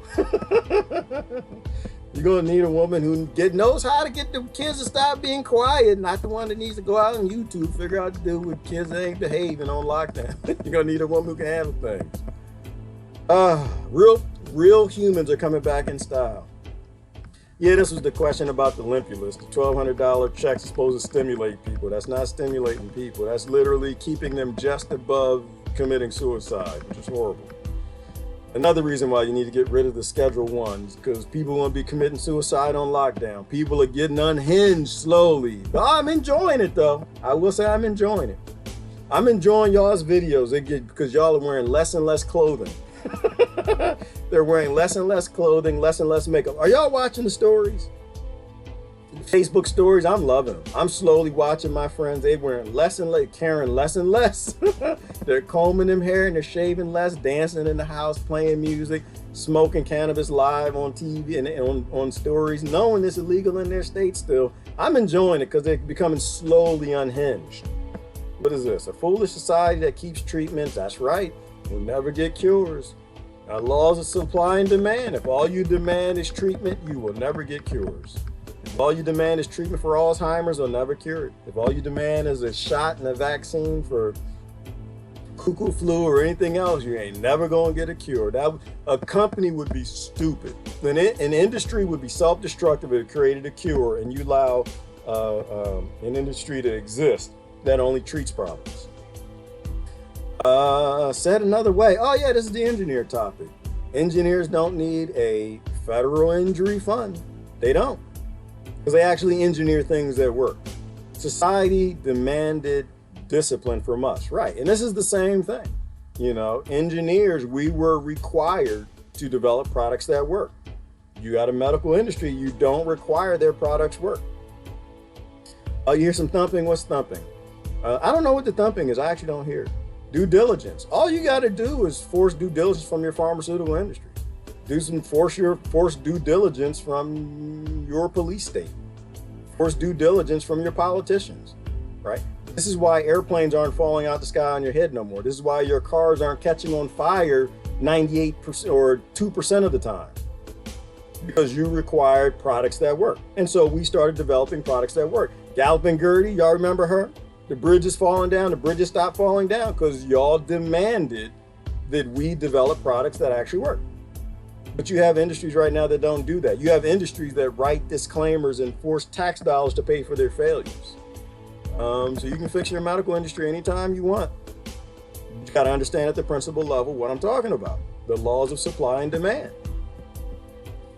You're gonna need a woman who knows how to get the kids to stop being quiet, not the one that needs to go out on YouTube, figure out what to do with kids that ain't behaving on lockdown. You're gonna need a woman who can handle things. Real humans are coming back in style. Yeah, this was the question about the Olympulus. The $1,200 checks are supposed to stimulate people. That's not stimulating people. That's literally keeping them just above committing suicide, which is horrible. Another reason why you need to get rid of the Schedule 1s, because people won't be committing suicide on lockdown. People are getting unhinged slowly. But I'm enjoying it though. I will say I'm enjoying it. I'm enjoying y'all's videos because y'all are wearing less and less clothing. They're wearing less and less clothing, less and less makeup. Are y'all watching the stories? Facebook stories, I'm loving them. I'm slowly watching my friends. They're wearing less and less, caring less and less. They're combing them hair and they're shaving less, dancing in the house, playing music, smoking cannabis live on TV and on stories, knowing it's illegal in their state still. I'm enjoying it because they're becoming slowly unhinged. What is this? A foolish society that keeps treatments? That's right. We'll never get cures. Our laws of supply and demand. If all you demand is treatment, you will never get cures. If all you demand is treatment for Alzheimer's, they'll never cure it. If all you demand is a shot and a vaccine for cuckoo flu or anything else, you ain't never gonna get a cure. A company would be stupid. An industry would be self-destructive if it created a cure and you allow an industry to exist that only treats problems. Said another way. Oh yeah, this is the engineer topic. Engineers don't need a federal injury fund. They don't. Because they actually engineer things that work. Society demanded discipline from us, right? And this is the same thing. You know, engineers, we were required to develop products that work. You got a medical industry, you don't require their products work. Oh, you hear some thumping? What's thumping? I don't know what the thumping is. I actually don't hear it. Due diligence. All you got to do is force due diligence from your pharmaceutical industry. Force due diligence from your police state. Force due diligence from your politicians, right? This is why airplanes aren't falling out the sky on your head no more. This is why your cars aren't catching on fire 98% or 2% of the time. Because you required products that work. And so we started developing products that work. Galloping Gertie, y'all remember her? The bridge is falling down, the bridges stopped falling down because y'all demanded that we develop products that actually work. But you have industries right now that don't do that. You have industries that write disclaimers and force tax dollars to pay for their failures. So you can fix your medical industry anytime you want. You got to understand at the principal level what I'm talking about. The laws of supply and demand.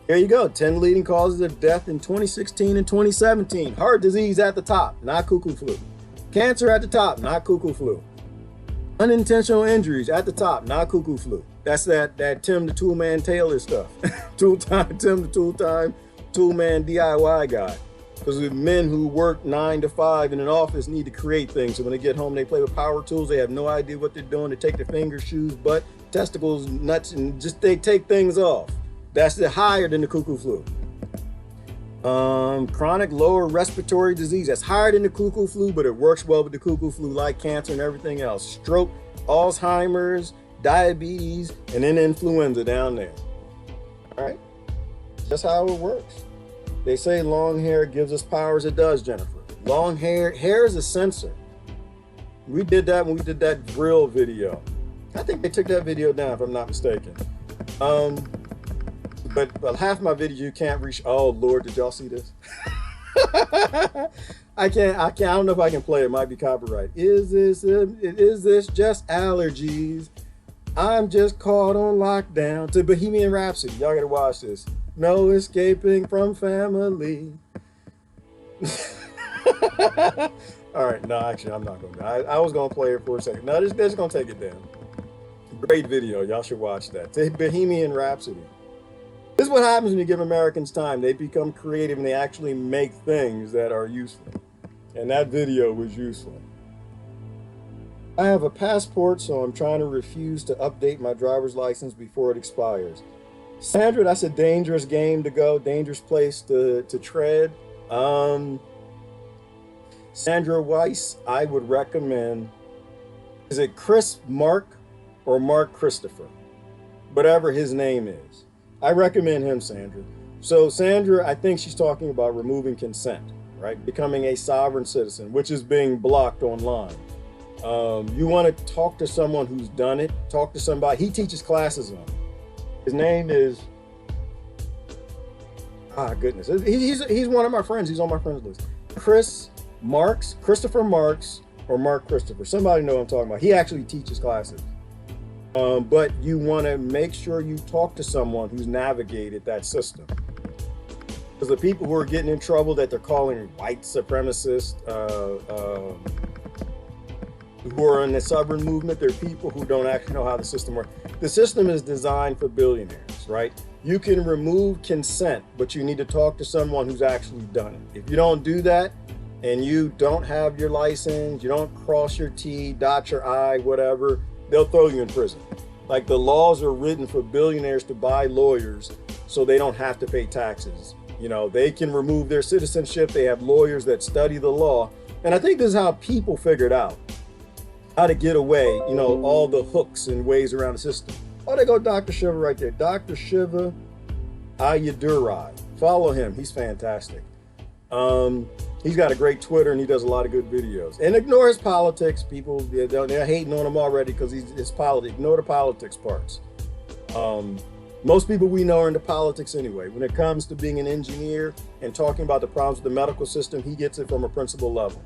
Here you go, 10 leading causes of death in 2016 and 2017. Heart disease at the top, not cuckoo flu. Cancer at the top, not cuckoo flu. Unintentional injuries at the top, not cuckoo flu. That's that Tim the Toolman Taylor stuff. Tim the Toolman DIY guy. Because men who work 9 to 5 in an office need to create things. So when they get home, they play with power tools. They have no idea what they're doing. They take their fingers, shoes, butt, testicles, nuts, and just they take things off. That's higher than the cuckoo flu. Chronic lower respiratory disease. That's higher than the cuckoo flu, but it works well with the cuckoo flu, like cancer and everything else. Stroke, Alzheimer's, diabetes, and then influenza down there. All right? That's how it works. They say long hair gives us powers. It does, Jennifer. Long hair is a sensor. We did that when we did that grill video. I think they took that video down if I'm not mistaken. But half my videos you can't reach. Oh Lord, did y'all see this? I don't know if I can play it. It might be copyright. Is this just allergies? I'm just caught on lockdown. To Bohemian Rhapsody. Y'all gotta watch this. No escaping from family. All right, no, actually, I'm not gonna. I was gonna play it for a second. No, they're just gonna take it down. Great video. Y'all should watch that. Bohemian Rhapsody. This is what happens when you give Americans time. They become creative and they actually make things that are useful. And that video was useful. I have a passport, so I'm trying to refuse to update my driver's license before it expires. Sandra, that's a dangerous game to go, dangerous place to tread. Sandra Weiss, I would recommend, is it Chris Mark or Mark Christopher? Whatever his name is. I recommend him, Sandra. So Sandra, I think she's talking about removing consent, right? Becoming a sovereign citizen, which is being blocked online. You want to talk to someone who's done it. Talk to somebody. He teaches classes on it. His name is, goodness. He's one of my friends. He's on my friends list. Christopher Marks, or Mark Christopher. Somebody know what I'm talking about. He actually teaches classes. But you want to make sure you talk to someone who's navigated that system. Because the people who are getting in trouble that they're calling white supremacists, who are in the sovereign movement, they're people who don't actually know how the system works. The system is designed for billionaires, right? You can remove consent, but you need to talk to someone who's actually done it. If you don't do that, and you don't have your license, you don't cross your T, dot your I, whatever, they'll throw you in prison. Like the laws are written for billionaires to buy lawyers so they don't have to pay taxes. You know, they can remove their citizenship. They have lawyers that study the law. And I think this is how people figured out how to get away, you know, all the hooks and ways around the system. Oh, there go Dr. Shiva right there. Dr. Shiva Ayyadurai. Follow him. He's fantastic. He's got a great Twitter and he does a lot of good videos. And ignore his politics. People, they're hating on him already because his politics. Ignore the politics parts. Most people we know are into politics anyway. When it comes to being an engineer and talking about the problems with the medical system, he gets it from a principal level.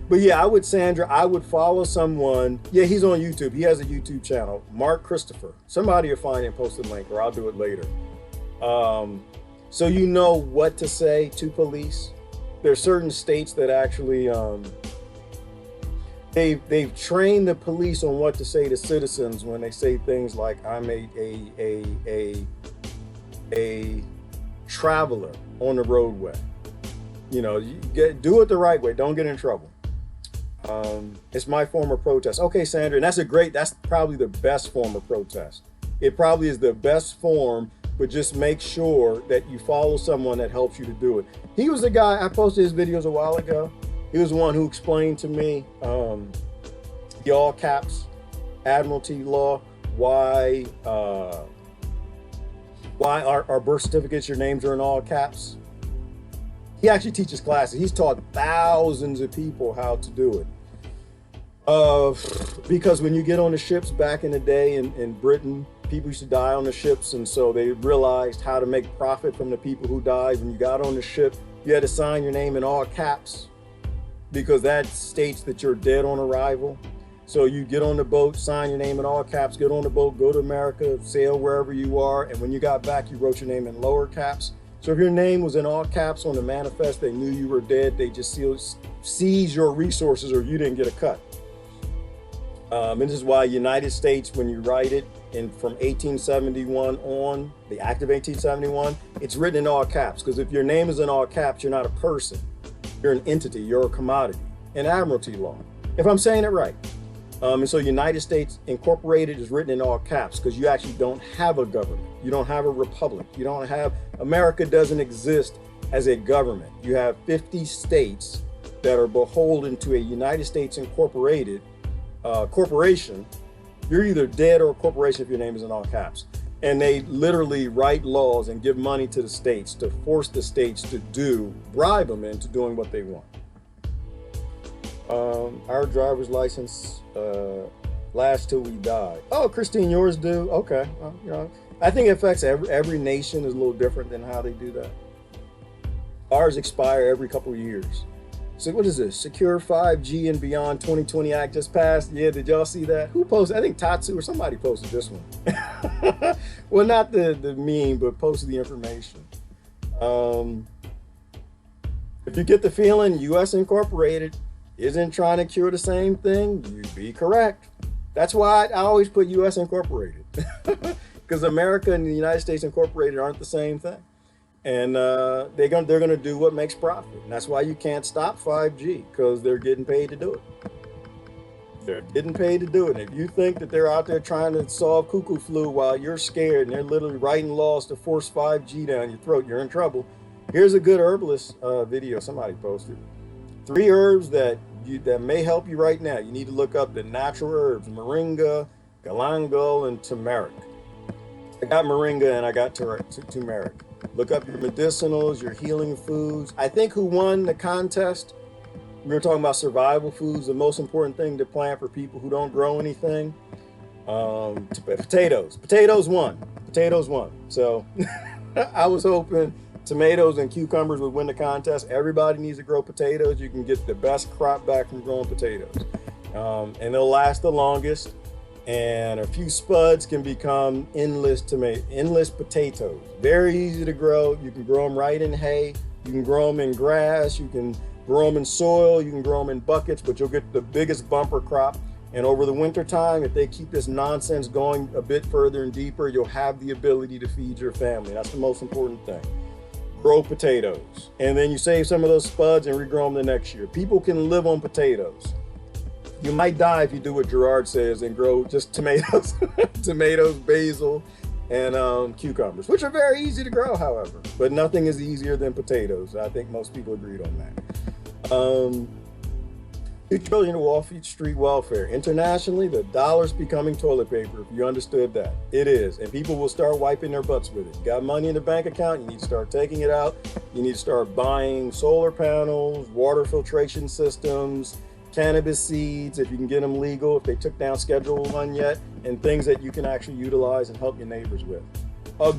But yeah, Sandra, I would follow someone. Yeah, he's on YouTube. He has a YouTube channel, Mark Christopher. Somebody will find it and post a link, or I'll do it later. So you know what to say to police. There are certain states that actually they've trained the police on what to say to citizens when they say things like, "I'm a traveler on the roadway." You know, do it the right way. Don't get in trouble. It's my form of protest. Okay, Sandra, and that's probably the best form of protest. It probably is the best form, but just make sure that you follow someone that helps you to do it. He was the guy, I posted his videos a while ago. He was the one who explained to me the all caps admiralty law, why our birth certificates, your names are in all caps. He actually teaches classes. He's taught thousands of people how to do it. Because when you get on the ships back in the day in Britain, people used to die on the ships, and so they realized how to make profit from the people who died. When you got on the ship, you had to sign your name in all caps because that states that you're dead on arrival. So you get on the boat, sign your name in all caps, get on the boat, go to America, sail wherever you are, and when you got back, you wrote your name in lower caps. So if your name was in all caps on the manifest, they knew you were dead. They just seized your resources, or you didn't get a cut. And this is why United States, when you write it, from 1871 on, the Act of 1871, it's written in all caps. Because if your name is in all caps, you're not a person. You're an entity. You're a commodity. In admiralty law, if I'm saying it right. And so United States Incorporated is written in all caps because you actually don't have a government. You don't have a republic. You don't have, America doesn't exist as a government. You have 50 states that are beholden to a United States Incorporated corporation. You're either dead or a corporation if your name is in all caps. And they literally write laws and give money to the states to force the states to bribe them into doing what they want. Our driver's license lasts till we die. Oh, Christine, yours do? Okay. Well, you know, I think it affects every nation is a little different than how they do that. Ours expire every couple of years. So what is this? Secure 5G and Beyond 2020 Act just passed. Yeah, did y'all see that? Who posted? I think Tatsu or somebody posted this one. Well, not the meme, but posted the information. If you get the feeling US Incorporated isn't trying to cure the same thing, you'd be correct. That's why I always put US Incorporated. Because America and the United States Incorporated aren't the same thing. And they're gonna do what makes profit. And that's why you can't stop 5G, because they're getting paid to do it. They're getting paid to do it. And if you think that they're out there trying to solve cuckoo flu while you're scared and they're literally writing laws to force 5G down your throat, you're in trouble. Here's a good herbalist video somebody posted. 3 herbs that may help you right now. You need to look up the natural herbs: moringa, galangal, and turmeric. I got moringa and I got turmeric. Look up your medicinals, your healing foods. I think who won the contest, we were talking about survival foods, the most important thing to plant for people who don't grow anything. Potatoes. Potatoes won. So I was hoping tomatoes and cucumbers would win the contest. Everybody needs to grow potatoes. You can get the best crop back from growing potatoes. And they'll last the longest. And a few spuds can become endless potatoes. Very easy to grow. You can grow them right in hay. You can grow them in grass. You can grow them in soil. You can grow them in buckets, but you'll get the biggest bumper crop. And over the winter time, if they keep this nonsense going a bit further and deeper, you'll have the ability to feed your family. That's the most important thing. Grow potatoes. And then you save some of those spuds and regrow them the next year. People can live on potatoes. You might die if you do what Gerard says and grow just tomatoes, tomatoes, basil, and cucumbers, which are very easy to grow, however. But nothing is easier than potatoes. I think most people agreed on that. $2 trillion to Wall Street welfare. Internationally, the dollar's becoming toilet paper, if you understood that. It is, and people will start wiping their butts with it. Got money in the bank account, you need to start taking it out. You need to start buying solar panels, water filtration systems, cannabis seeds, if you can get them legal, if they took down Schedule 1 yet, and things that you can actually utilize and help your neighbors with.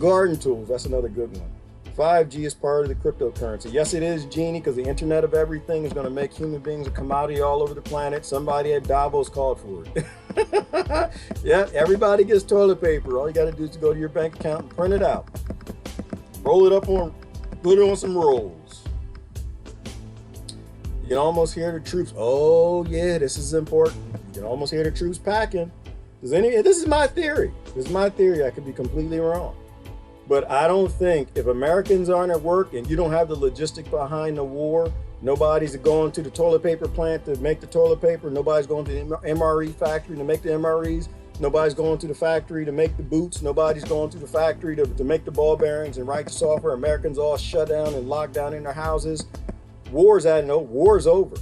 Garden tools, that's another good one. 5G is part of the cryptocurrency. Yes, it is, Genie, because the Internet of Everything is going to make human beings a commodity all over the planet. Somebody at Davos called for it. Yeah, everybody gets toilet paper. All you got to do is go to your bank account and print it out. Roll it up put it on some rolls. You can almost hear the troops. Oh yeah, this is important. You can almost hear the troops packing. This is my theory. I could be completely wrong. But I don't think if Americans aren't at work and you don't have the logistics behind the war, nobody's going to the toilet paper plant to make the toilet paper. Nobody's going to the MRE factory to make the MREs. Nobody's going to the factory to make the boots. Nobody's going to the factory to make the ball bearings and write the software. Americans all shut down and locked down in their houses. War's over.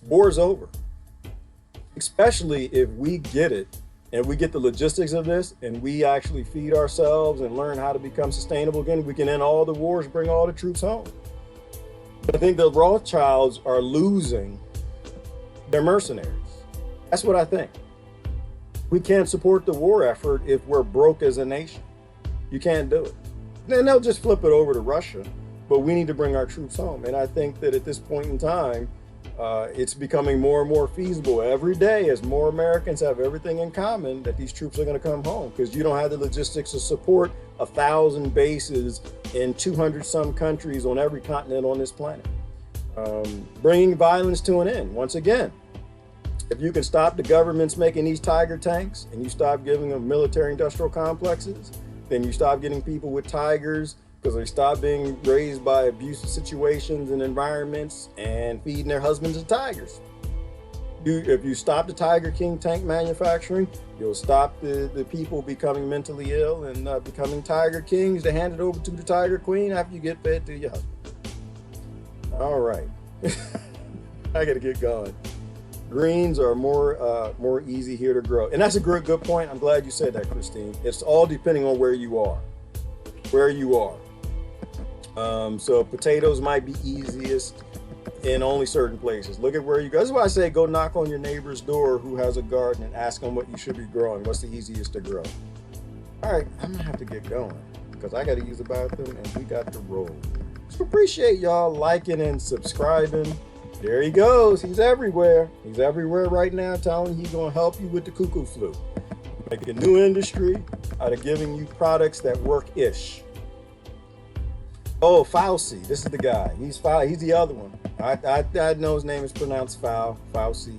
War's over. Especially if we get it and we get the logistics of this and we actually feed ourselves and learn how to become sustainable again, we can end all the wars, bring all the troops home. But I think the Rothschilds are losing their mercenaries. That's what I think. We can't support the war effort if we're broke as a nation. You can't do it. Then they'll just flip it over to Russia. But we need to bring our troops home. And I think that at this point in time, it's becoming more and more feasible every day as more Americans have everything in common that these troops are going to come home, because you don't have the logistics to support 1,000 bases in 200 some countries on every continent on this planet. Bringing violence to an end. Once again, if you can stop the governments making these Tiger tanks and you stop giving them military industrial complexes, then you stop getting people with Tigers, because they stop being raised by abusive situations and environments and feeding their husbands to tigers. If you stop the Tiger King tank manufacturing, you'll stop the people becoming mentally ill and becoming Tiger Kings to hand it over to the Tiger Queen after you get fed to your husband. All right. I got to get going. Greens are more easy here to grow. And that's a good point. I'm glad you said that, Christine. It's all depending on where you are. So potatoes might be easiest. in only certain places. Look at where you go. That's why I say go knock on your neighbor's door who has a garden and ask them what you should be growing. What's the easiest to grow? All right, I'm gonna have to get going because I got to use the bathroom and we got to roll. So appreciate y'all liking and subscribing. There he goes. He's everywhere. He's everywhere right now, telling he's gonna help you with the cuckoo flu. Make a new industry out of giving you products that work-ish. Oh, Fauci. This is the guy. He's the other one. I know his name is pronounced Fauci.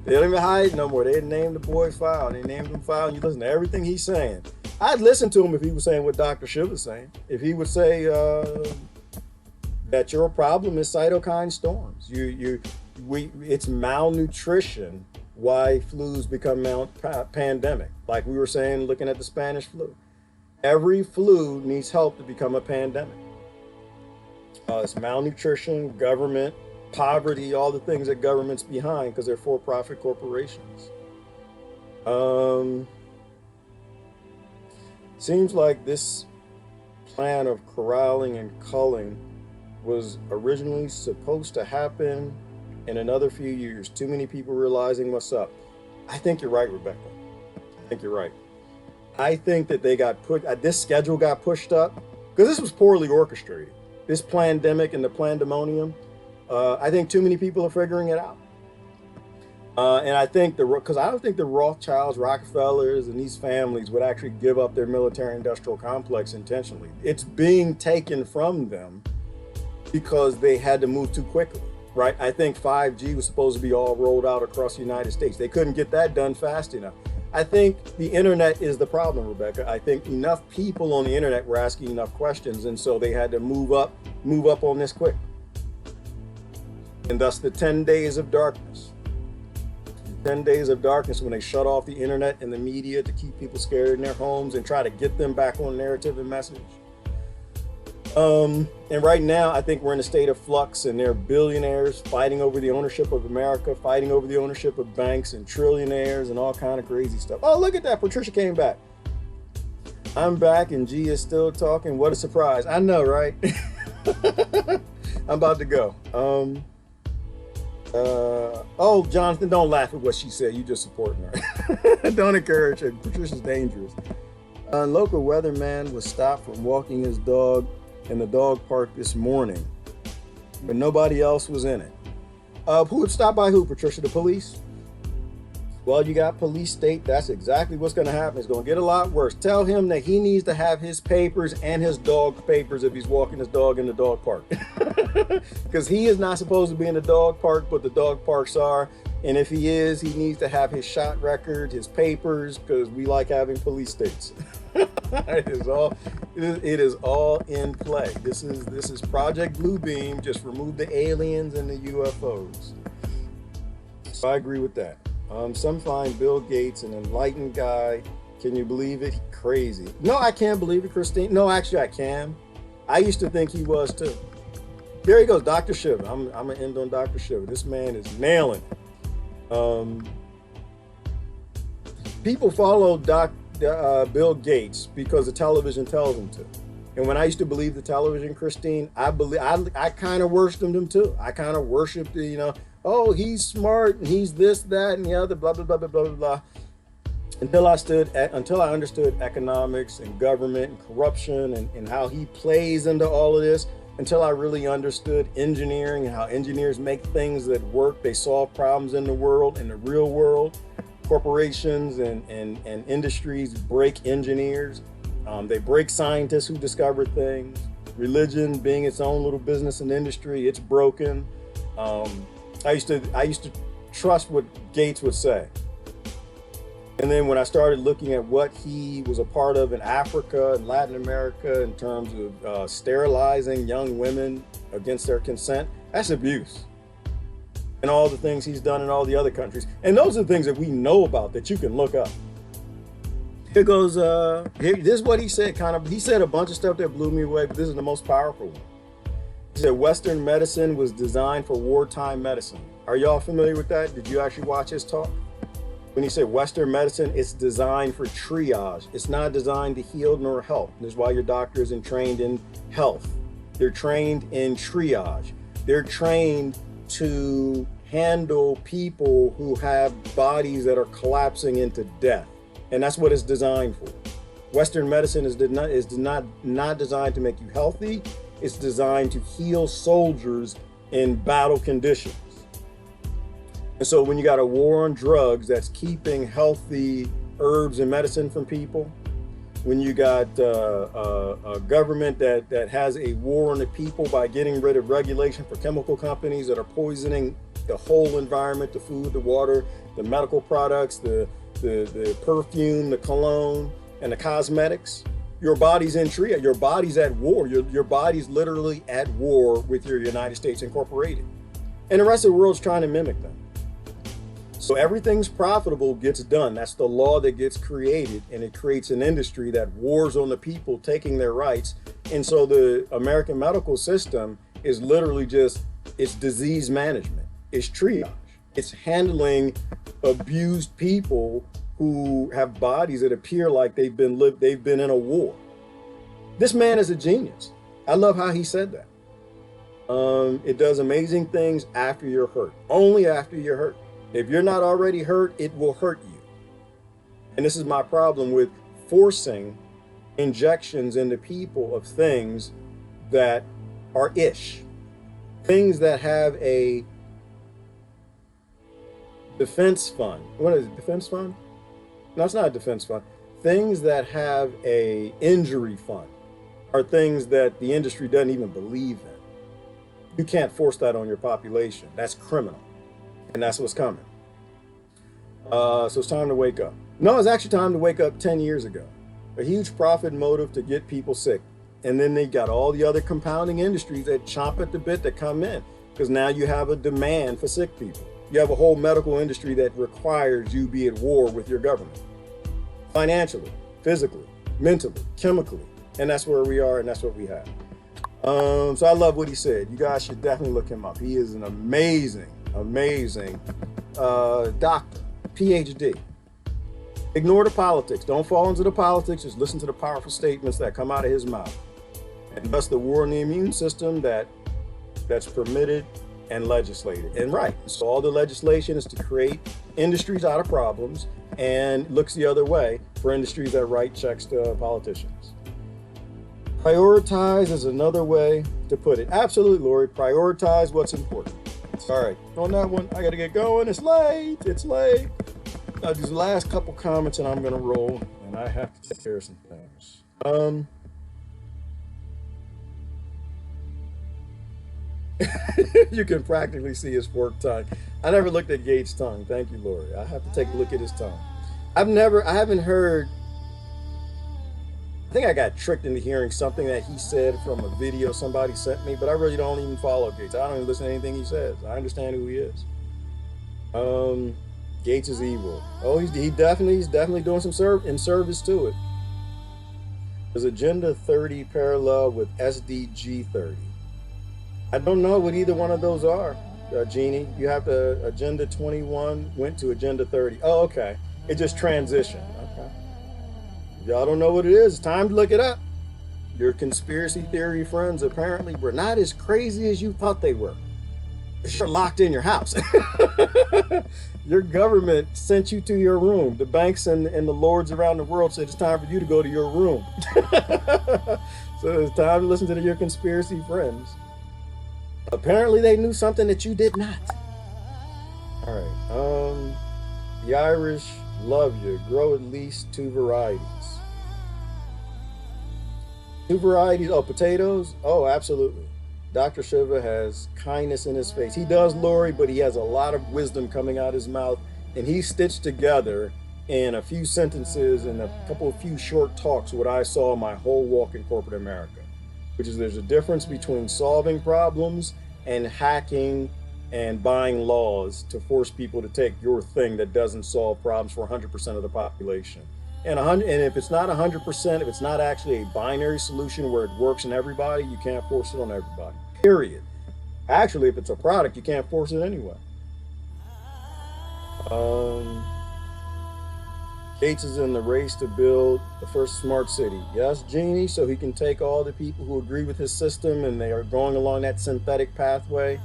They don't even hide no more. They named the boy Fau. They named him Fau, and you listen to everything he's saying. I'd listen to him if he was saying what Dr. Shiv is saying. If he would say that your problem is cytokine storms. It's malnutrition why flus become pandemic. Like we were saying, looking at the Spanish flu. Every flu needs help to become a pandemic. It's malnutrition, government, poverty, all the things that government's behind because they're for-profit corporations. Seems like this plan of corralling and culling was originally supposed to happen in another few years. Too many people realizing what's up. I think you're right, Rebecca. I think you're right. I think that they got this schedule got pushed up because this was poorly orchestrated. This pandemic and the pandemonium. I think too many people are figuring it out. And I think because I don't think the Rothschilds, Rockefellers, and these families would actually give up their military-industrial complex intentionally. It's being taken from them because they had to move too quickly, right? I think 5G was supposed to be all rolled out across the United States. They couldn't get that done fast enough. I think the internet is the problem, Rebecca. I think enough people on the internet were asking enough questions, and so they had to move up on this quick. And thus the 10 days of darkness. 10 days of darkness when they shut off the internet and the media to keep people scared in their homes and try to get them back on narrative and message. And right now, I think we're in a state of flux, and there are billionaires fighting over the ownership of America, fighting over the ownership of banks, and trillionaires and all kind of crazy stuff. Oh, look at that. Patricia came back. I'm back, and G is still talking. What a surprise. I know, right? I'm about to go. Oh, Jonathan, don't laugh at what she said. You just supporting her. Don't encourage her. Patricia's dangerous. A local weatherman was stopped from walking his dog in the dog park this morning, but nobody else was in it. Who would stop by who, Patricia? The police? Well, you got police state. That's exactly what's going to happen. It's going to get a lot worse. Tell him that he needs to have his papers and his dog papers if he's walking his dog in the dog park. Because he is not supposed to be in the dog park, but the dog parks are. And if he is, he needs to have his shot record, his papers, because we like having police states. It is all in play. This is Project Bluebeam. Just remove the aliens and the UFOs. So I agree with that. Some find Bill Gates an enlightened guy. Can you believe it? Crazy. No, I can't believe it, Christine. No, actually I can. I used to think he was too. There he goes, Dr. Shiva. I'm gonna end on Dr. Shiva. This man is nailing it. People follow Bill Gates because the television tells them to. And when I used to believe the television, Christine, I kind of worshipped him too. I kind of worshipped, oh, he's smart and he's this, that, and the other, blah, blah, blah, blah, blah, blah. Until I understood economics and government and corruption and how he plays into all of this, until I really understood engineering and how engineers make things that work. They solve problems in the world, in the real world. Corporations and industries break engineers. They break scientists who discover things. Religion being its own little business and industry, it's broken. I used to trust what Gates would say. And then when I started looking at what he was a part of in Africa and Latin America in terms of sterilizing young women against their consent, that's abuse. And all the things he's done in all the other countries. And those are the things that we know about that you can look up. Here goes, this is what he said, he said a bunch of stuff that blew me away, but this is the most powerful one. He said Western medicine was designed for wartime medicine. Are y'all familiar with that? Did you actually watch his talk? When he said Western medicine, it's designed for triage. It's not designed to heal nor help. This is why your doctor isn't trained in health. They're trained in triage. They're trained to handle people who have bodies that are collapsing into death. And that's what it's designed for. Western medicine is not designed to make you healthy. It's designed to heal soldiers in battle conditions. And so when you got a war on drugs that's keeping healthy herbs and medicine from people, when you got a government that has a war on the people by getting rid of regulation for chemical companies that are poisoning the whole environment, the food, the water, the medical products, the perfume, the cologne, and the cosmetics, your body's in triage. Your body's at war. Your body's literally at war with your United States Incorporated. And the rest of the world's trying to mimic them. So everything's profitable gets done. That's the law that gets created, and it creates an industry that wars on the people taking their rights. And so the American medical system is literally just, it's disease management. It's triage. It's handling abused people who have bodies that appear like they've been in a war. This man is a genius. I love how he said that. It does amazing things after you're hurt. Only after you're hurt. If you're not already hurt, it will hurt you. And this is my problem with forcing injections into people of things that are ish. Things that have a defense fund. What is it, defense fund? No, it's not a defense fund. Things that have a injury fund are things that the industry doesn't even believe in. You can't force that on your population. That's criminal. And that's what's coming. So it's time to wake up. No, it's actually time to wake up 10 years ago. A huge profit motive to get people sick. And then they got all the other compounding industries that chomp at the bit that come in. Because now you have a demand for sick people. You have a whole medical industry that requires you be at war with your government. Financially, physically, mentally, chemically. And that's where we are, and that's what we have. So I love what he said. You guys should definitely look him up. He is an amazing doctor, PhD. Ignore the politics. Don't fall into the politics. Just listen to the powerful statements that come out of his mouth. And thus the war on the immune system that's permitted and legislated. And right, so all the legislation is to create industries out of problems and looks the other way for industries that write checks to politicians. Prioritize is another way to put it. Absolutely, Lori. Prioritize what's important. All right, on that one, I got to get going. It's late. It's late. Now, these last couple comments, and I'm going to roll, and I have to take care of some things. You can practically see his forked tongue. I never looked at Gates' tongue. Thank you, Lori. I have to take a look at his tongue. I haven't heard. I think I got tricked into hearing something that he said from a video somebody sent me, but I really don't even follow Gates. I don't even listen to anything he says. I understand who he is. Gates is evil. Oh, he's definitely doing some service to it. There's Agenda 30 parallel with SDG 30. I don't know what either one of those are, Jeannie. You have to, Agenda 21 went to Agenda 30. Oh, okay. It just transitioned. Okay. Y'all don't know what it is. It's time to look it up. Your conspiracy theory friends apparently were not as crazy as you thought they were. You're locked in your house. Your government sent you to your room. The banks and the lords around the world said it's time for you to go to your room. So it's time to listen to your conspiracy friends. Apparently they knew something that you did not. All right. The Irish love you. Grow at least 2 varieties. 2 varieties. Oh, potatoes? Oh, absolutely. Dr. Shiva has kindness in his face. He does, Lori, but he has a lot of wisdom coming out of his mouth. And he stitched together in a few sentences and a few short talks what I saw my whole walk in corporate America. Which is there's a difference between solving problems and hacking and buying laws to force people to take your thing that doesn't solve problems for 100% of the population. And if it's not 100%, if it's not actually a binary solution where it works in everybody, you can't force it on everybody, period. Actually, if it's a product, you can't force it anyway. Gates is in the race to build the first smart city. Yes, Jeannie, so he can take all the people who agree with his system and they are going along that synthetic pathway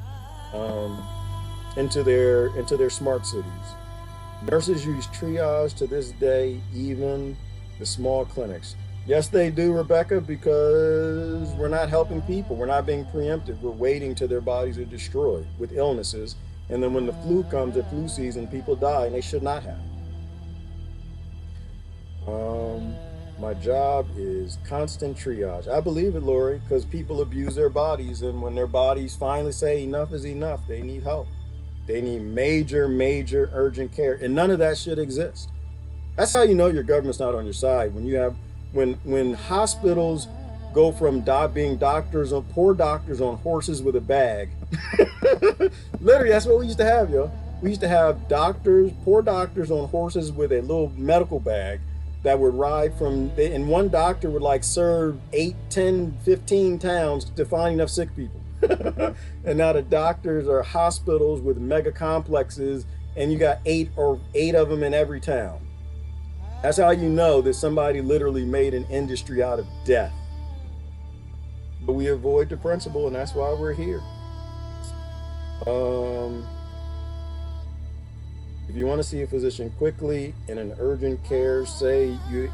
into their smart cities. Nurses use triage to this day, even the small clinics. Yes, they do, Rebecca, because we're not helping people. We're not being preemptive. We're waiting till their bodies are destroyed with illnesses. And then when the flu comes at flu season, people die and they should not have. My job is constant triage. I believe it, Lori, because people abuse their bodies, and when their bodies finally say enough is enough, they need help. They need major, major urgent care, and none of that should exist. That's how you know your government's not on your side. When hospitals go from being poor doctors on horses with a bag. Literally, that's what we used to have, yo. We used to have poor doctors on horses with a little medical bag that would ride and one doctor would like serve 8, 10, 15 towns to find enough sick people. And now the doctors are hospitals with mega complexes, and you got eight of them in every town. That's how you know that somebody literally made an industry out of death. But we avoid the principle, and that's why we're here. If you want to see a physician quickly in an urgent care, say you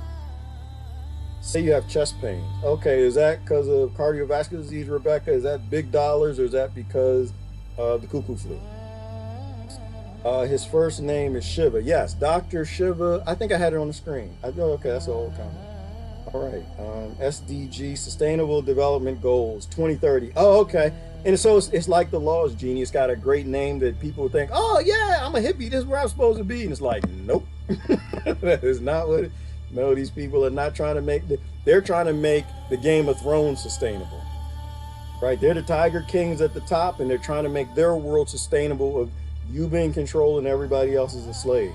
have chest pains. Okay, is that because of cardiovascular disease, Rebecca? Is that big dollars, or is that because of the cuckoo flu? His first name is Shiva. Yes, Dr. Shiva. I think I had it on the screen. Okay, that's an old comment. All right. SDG, Sustainable Development Goals, 2030. Oh, okay. And so it's like the laws, Jeannie. It's got a great name that people think, oh, yeah, I'm a hippie. This is where I'm supposed to be. And it's like, nope. That is not what it. No, these people are not trying to make they're trying to make the Game of Thrones sustainable. Right? They're the Tiger Kings at the top, and they're trying to make their world sustainable of you being controlled and everybody else is a slave.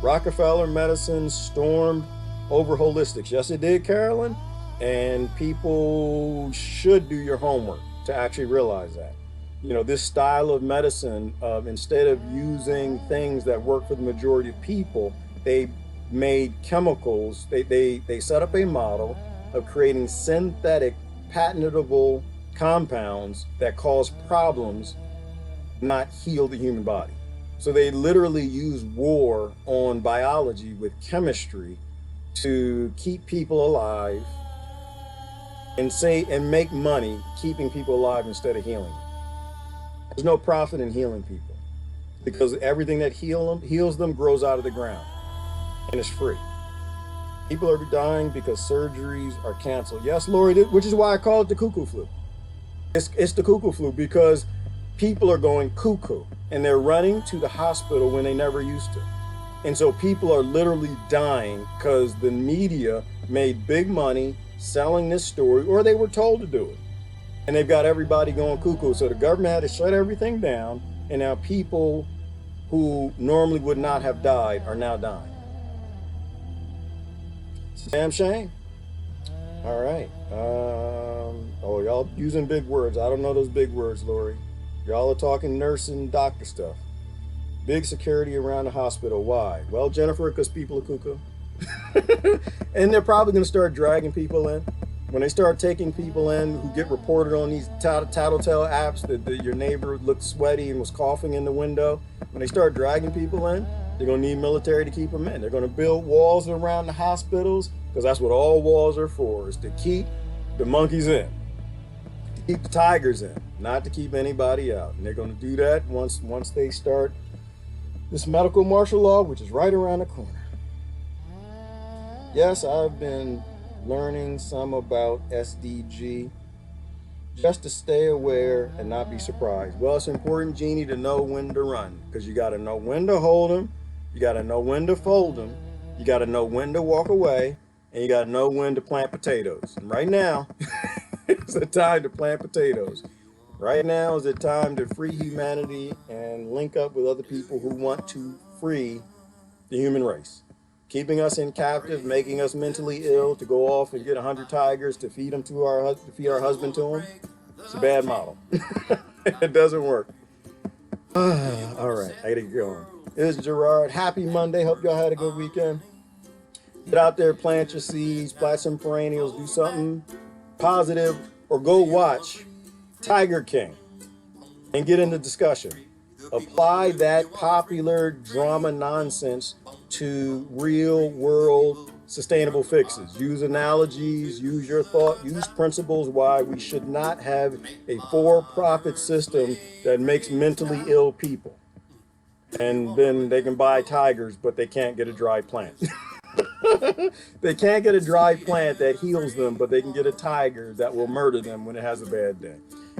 Rockefeller medicine stormed over holistics. Yes, it did, Carolyn. And people should do your homework to actually realize that. You know, this style of medicine, instead of using things that work for the majority of people, they made chemicals. They set up a model of creating synthetic, patentable compounds that cause problems, not heal the human body. So they literally use war on biology with chemistry to keep people alive and make money keeping people alive instead of healing them. There's no profit in healing people because everything that heals them grows out of the ground and it's free. People are dying because surgeries are canceled. Yes, Lori, which is why I call it the cuckoo flu. It's the cuckoo flu because people are going cuckoo and they're running to the hospital when they never used to. And so people are literally dying because the media made big money selling this story, or they were told to do it. And they've got everybody going cuckoo. So the government had to shut everything down, and now people who normally would not have died are now dying. It's a damn shame. All right. Oh, y'all using big words. I don't know those big words, Lori. Y'all are talking nurse and doctor stuff. Big security around the hospital. Why? Well, Jennifer, because people are cuckoo. And they're probably going to start dragging people in. When they start taking people in who get reported on these tattletale apps that your neighbor looked sweaty and was coughing in the window, when they start dragging people in, they're going to need military to keep them in. They're going to build walls around the hospitals because that's what all walls are for, is to keep the monkeys in, to keep the tigers in, not to keep anybody out. And they're going to do that once they start this medical martial law, which is right around the corner. Yes, I've been learning some about SDG just to stay aware and not be surprised. Well, it's important, Jeannie, to know when to run because you got to know when to hold them, you got to know when to fold them, you got to know when to walk away, and you got to know when to plant potatoes. And right now, it's the time to plant potatoes. Right now is the time to free humanity and link up with other people who want to free the human race. Keeping us in captive, making us mentally ill to go off and get 100 tigers to feed them to our husband to them. It's a bad model. It doesn't work. All right, I gotta get going. This is Gerard. Happy Monday. Hope y'all had a good weekend. Get out there, plant your seeds, plant some perennials, do something positive, or go watch Tiger King and get into discussion. Apply that popular drama nonsense to real world sustainable fixes. Use analogies, use your thought, use principles why we should not have a for-profit system that makes mentally ill people. And then they can buy tigers, but they can't get a dry plant. They can't get a dry plant that heals them, but they can get a tiger that will murder them when it has a bad day.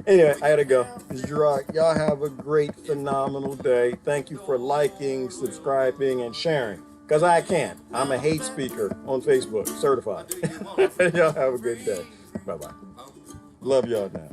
Anyway, I gotta go. This is Gerard. Y'all have a great, phenomenal day. Thank you for liking, subscribing, and sharing. Because I can't. I'm a hate speaker on Facebook, certified. Y'all have a good day. Bye-bye. Love y'all now.